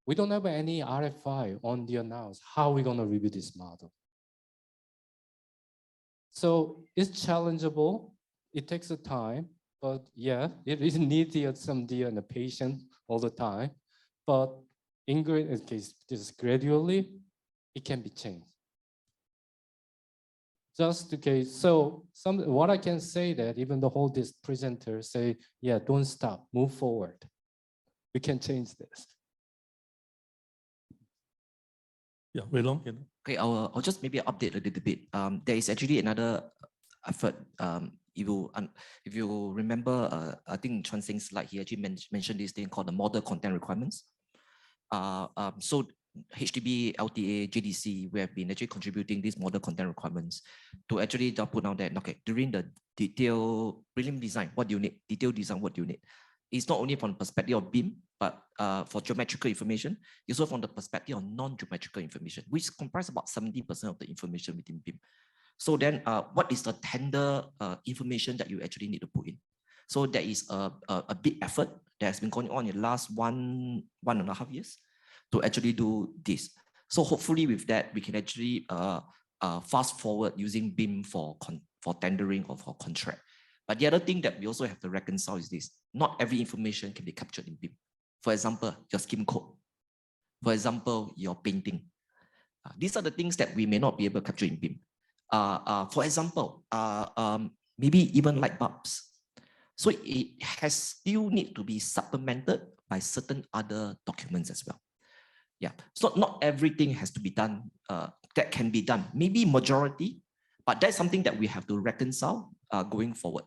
Speaker 4: We don't have any RFI on the announce how we're gonna review this model. So it's challengeable. It takes a time, but yeah, it needs some patience all the time. But in case this gradually, it can be changed. Just in case, so what I can say that even the whole this presenter say, yeah, don't stop, move forward. We can change this.
Speaker 6: Yeah, Wei Long.
Speaker 7: Okay, I'll just maybe update a little bit. There is actually another effort. If you remember, I think Chuan Sing's slide, he actually mentioned this thing called the model content requirements. So HDB, LTA, JDC, we have been actually contributing these model content requirements to actually put down that, okay, during the detail prelim design, what do you need? Detail design, what do you need? It's not only from the perspective of BIM, but for geometrical information, it's also from the perspective of non-geometrical information, which comprise about 70% of the information within BIM. So then what is the tender information that you actually need to put in? So there is a big effort that has been going on in the last one and a half years to actually do this. So hopefully with that, we can actually fast forward using BIM for tendering or for contract. But the other thing that we also have to reconcile is this: not every information can be captured in BIM. For example, your skim code. For example, your painting. These are the things that we may not be able to capture in BIM. For example, maybe even light bulbs. So it has still need to be supplemented by certain other documents as well. Yeah, so not everything has to be done, that can be done. Maybe majority, but that's something that we have to reconcile going forward.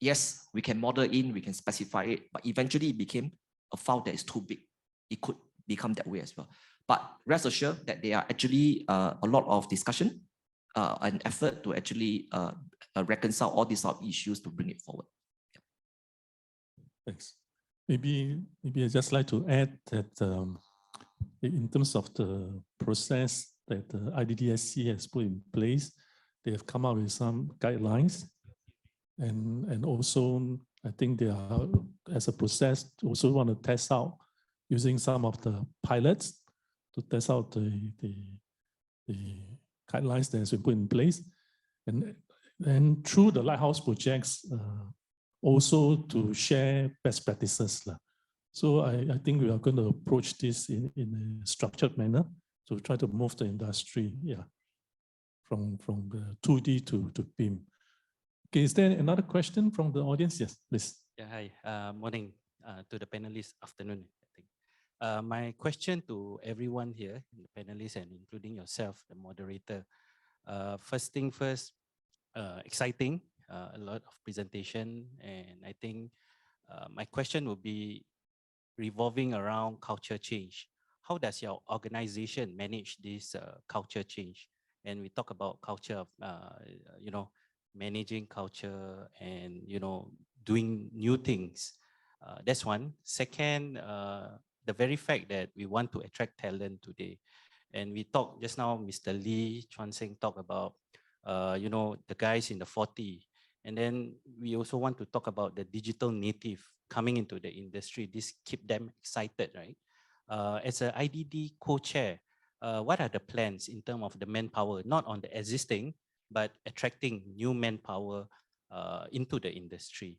Speaker 7: Yes, we can model in, we can specify it, but eventually it became a file that is too big. It could become that way as well. But rest assured that there are actually a lot of discussion and effort to actually reconcile all these issues to bring it forward. Yeah.
Speaker 6: Thanks. Maybe I just like to add that in terms of the process that the IDDSC has put in place, they have come up with some guidelines. And also, I think they are, as a process, also want to test out using some of the pilots to test out the guidelines that has been put in place. And through the Lighthouse projects, also to share best practices. So I think we are going to approach this in a structured manner to try to move the industry, from the 2D to BIM. Okay, is there another question from the audience? Yes, please.
Speaker 11: Yeah, hi. Morning to the panelists, afternoon, I think. My question to everyone here, the panelists and including yourself, the moderator. First thing first, exciting, a lot of presentation, and I think my question would be revolving around culture change. How does your organization manage this culture change? And we talk about culture of, managing culture and, doing new things. That's one. Second, the very fact that we want to attract talent today. And we talked just now, Mr. Lee, Chuan Sing talked about, the guys in the 40. And then we also want to talk about the digital native coming into the industry. This keep them excited, right? As an IDD co-chair, what are the plans in terms of the manpower, not on the existing, but attracting new manpower into the industry?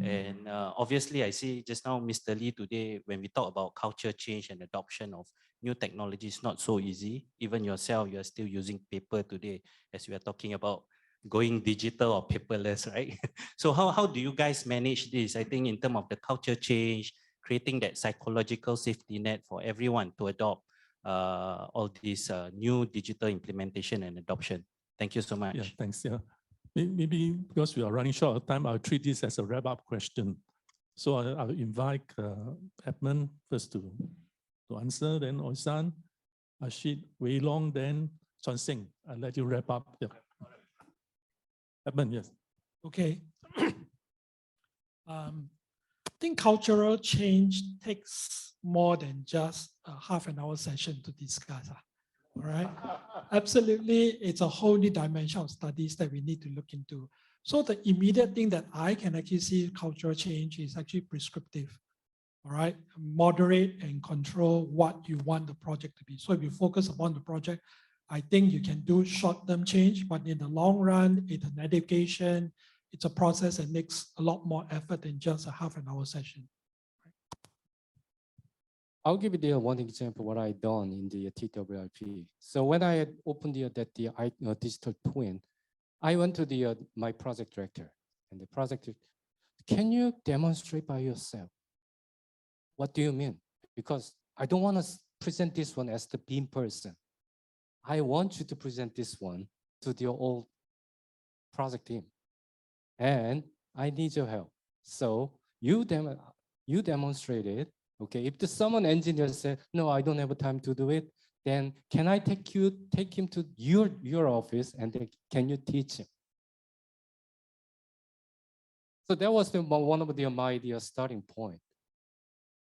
Speaker 11: And obviously, I see just now, Mr. Lee, today, when we talk about culture change and adoption of new technology, it's not so easy. Even yourself, you are still using paper today, as we are talking about going digital or paperless, right? So how do you guys manage this? I think in terms of the culture change, creating that psychological safety net for everyone to adopt all these new digital implementation and adoption. Thank you so much.
Speaker 6: Yeah, thanks. Yeah, maybe because we are running short of time, I'll treat this as a wrap-up question. So I'll invite Edmund first to answer, then Oisan, Ashit, Wei Long, then Chuan Sing. I'll let you wrap up. Yeah. Edmund, yes.
Speaker 5: Okay. I think cultural change takes more than just a half an hour session to discuss. All right. Absolutely. It's a whole new dimension of studies that we need to look into. So the immediate thing that I can actually see cultural change is actually prescriptive. All right. Moderate and control what you want the project to be. So if you focus upon the project, I think you can do short-term change, but in the long run, it's an education, it's a process that makes a lot more effort than just a half an hour session.
Speaker 4: I'll give you the one example what I done in the TWIP. So when I had opened the digital twin, I went to my project director, and the project director, can you demonstrate by yourself? What do you mean? Because I don't want to present this one as the BIM person. I want you to present this one to your old project team. And I need your help. So you demonstrate it. Okay, if someone engineer said, no, I don't have time to do it, then can I take him to your office and then can you teach him? So that was one of my idea starting point.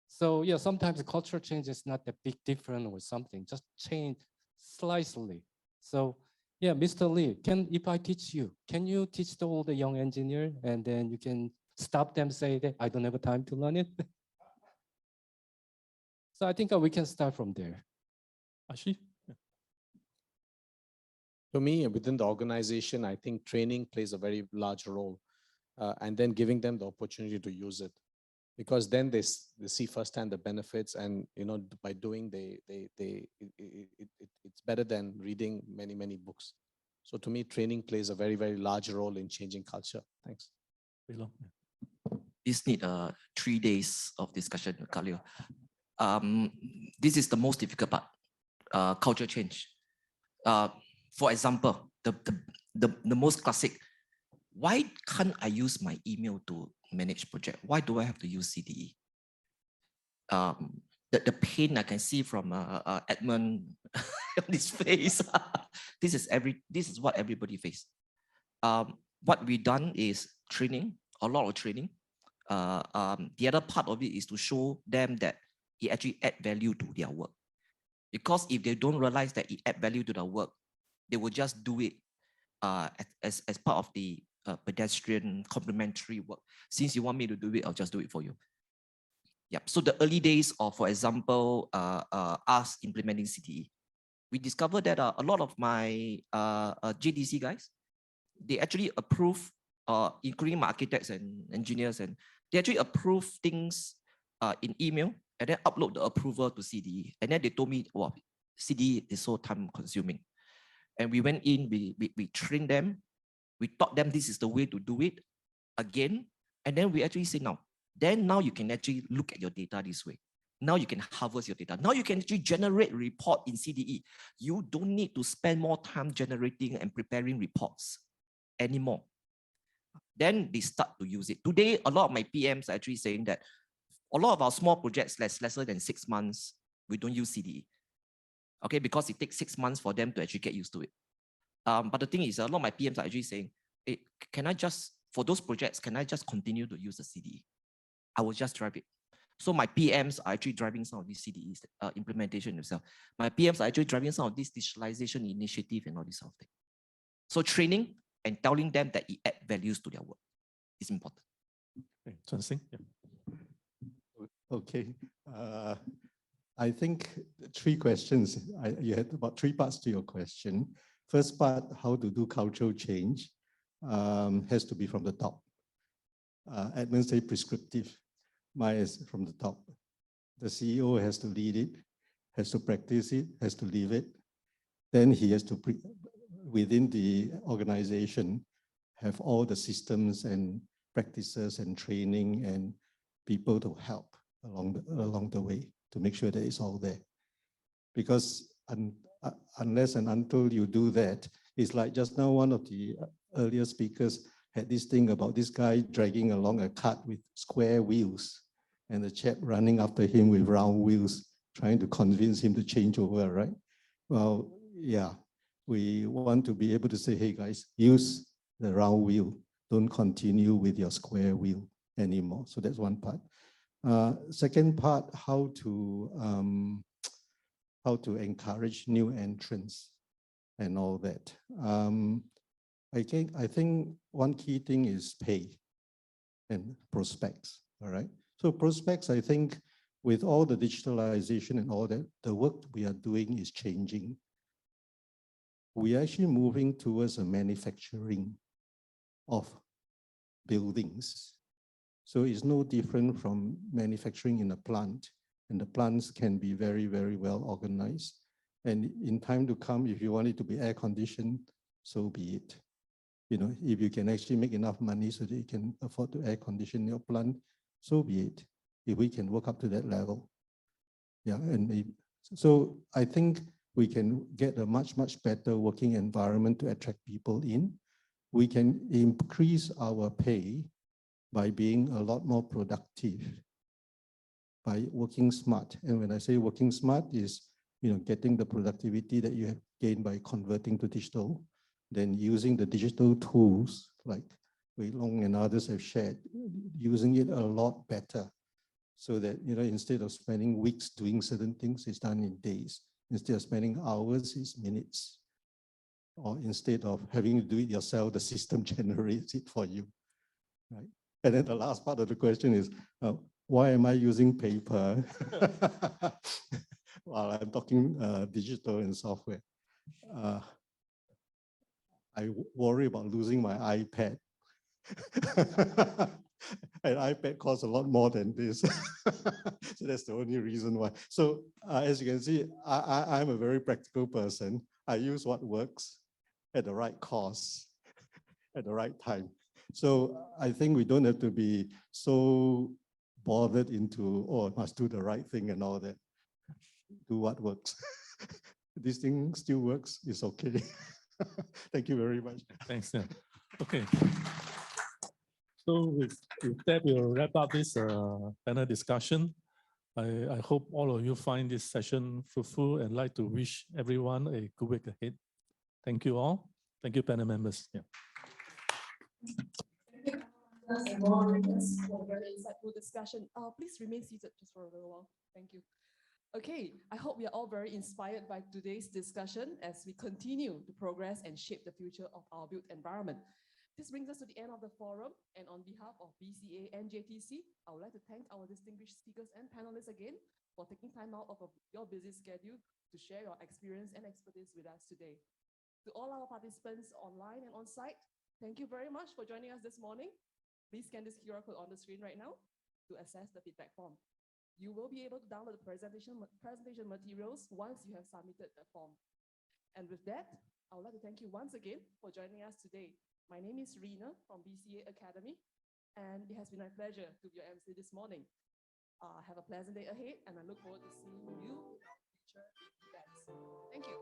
Speaker 4: So yeah, sometimes the cultural change is not that big different or something, just change slightly. So yeah, Mr. Lee, if I teach you, can you teach all the young engineer and then you can stop them say that I don't have time to learn it? So I think we can start from there.
Speaker 6: Ashley?
Speaker 8: To me, within the organization, I think training plays a very large role, and then giving them the opportunity to use it, because then they see firsthand the benefits, and by doing it's better than reading many books. So to me, training plays a very large role in changing culture. Thanks.
Speaker 7: This need 3 days of discussion, Khalil. This is the most difficult part, culture change. For example, the most classic, why can't I use my email to manage project? Why do I have to use CDE? The pain I can see from Edmund on his face. This is what everybody face. What we done is training, a lot of training. The other part of it is to show them that it actually add value to their work. Because if they don't realize that it add value to their work, they will just do it as part of the pedestrian complementary work. Since you want me to do it, I'll just do it for you. Yeah. So the early days of, for example, us implementing CTE, we discovered that a lot of my JDC guys, they actually approve, including my architects and engineers, and they actually approve things in email and then upload the approval to CDE. And then they told me, wow, CDE is so time consuming. And we went in, we trained them, we taught them this is the way to do it again. And then we actually say now you can actually look at your data this way. Now you can harvest your data. Now you can actually generate report in CDE. You don't need to spend more time generating and preparing reports anymore. Then they start to use it. Today, a lot of my PMs are actually saying that a lot of our small projects, lesser than 6 months, we don't use CDE. Okay, because it takes 6 months for them to actually get used to it. But the thing is, a lot of my PMs are actually saying, hey, can I just, for those projects, can I just continue to use the CDE? I will just drive it. So my PMs are actually driving some of these CDEs implementation themselves. My PMs are actually driving some of this digitalization initiative and all this sort of thing. So training and telling them that it adds values to their work is important.
Speaker 9: Okay. I think 3 questions. You had about 3 parts to your question. First part, how to do cultural change, has to be from the top. Edmund say prescriptive. Mine is from the top. The CEO has to lead it, has to practice it, has to live it. Then he has to, within the organization, have all the systems and practices and training and people to help along the way to make sure that it's all there. Because unless and until you do that, it's like just now one of the earlier speakers had this thing about this guy dragging along a cart with square wheels and the chap running after him with round wheels, trying to convince him to change over, right? Well, yeah, we want to be able to say, hey guys, use the round wheel. Don't continue with your square wheel anymore. So that's one part. Second part, how to encourage new entrants and all that. I think one key thing is pay and prospects, all right? So prospects, I think with all the digitalization and all that, the work we are doing is changing. We are actually moving towards a manufacturing of buildings. So it's no different from manufacturing in a plant, and the plants can be very well organized. And in time to come, if you want it to be air conditioned, so be it. You know, if you can actually make enough money so that you can afford to air condition your plant, so be it. If we can work up to that level. Yeah, and so I think we can get a much, much better working environment to attract people in. We can increase our pay by being a lot more productive, by working smart. And when I say working smart is, getting the productivity that you have gained by converting to digital, then using the digital tools like Wei Long and others have shared, using it a lot better so that, instead of spending weeks doing certain things, it's done in days. Instead of spending hours, it's minutes. Or instead of having to do it yourself, the system generates it for you, right? And then the last part of the question is, why am I using paper while I'm talking digital and software? I worry about losing my iPad. An iPad costs a lot more than this. So that's the only reason why. So as you can see, I'm a very practical person. I use what works at the right cost, at the right time. So I think we don't have to be so bothered into, oh, I must do the right thing and all that. Do what works. This thing still works, it's okay. Thank you very much.
Speaker 6: Thanks. Yeah. Okay. So with that, we'll wrap up this panel discussion. I hope all of you find this session fruitful and like to wish everyone a good week ahead. Thank you all. Thank you, panel members. Yeah.
Speaker 1: And moderators for a very insightful discussion. Please remain seated just for a little while. Thank you. Okay, I hope we are all very inspired by today's discussion as we continue to progress and shape the future of our built environment. This brings us to the end of the forum, and on behalf of BCA and JTC, I would like to thank our distinguished speakers and panelists again for taking time out of your busy schedule to share your experience and expertise with us today. To all our participants online and on site, thank you very much for joining us this morning. Please scan this QR code on the screen right now to access the feedback form. You will be able to download the presentation materials once you have submitted the form. And with that, I would like to thank you once again for joining us today. My name is Rina from BCA Academy, and it has been my pleasure to be your MC this morning. Have a pleasant day ahead, and I look forward to seeing you in our future events. Thank you.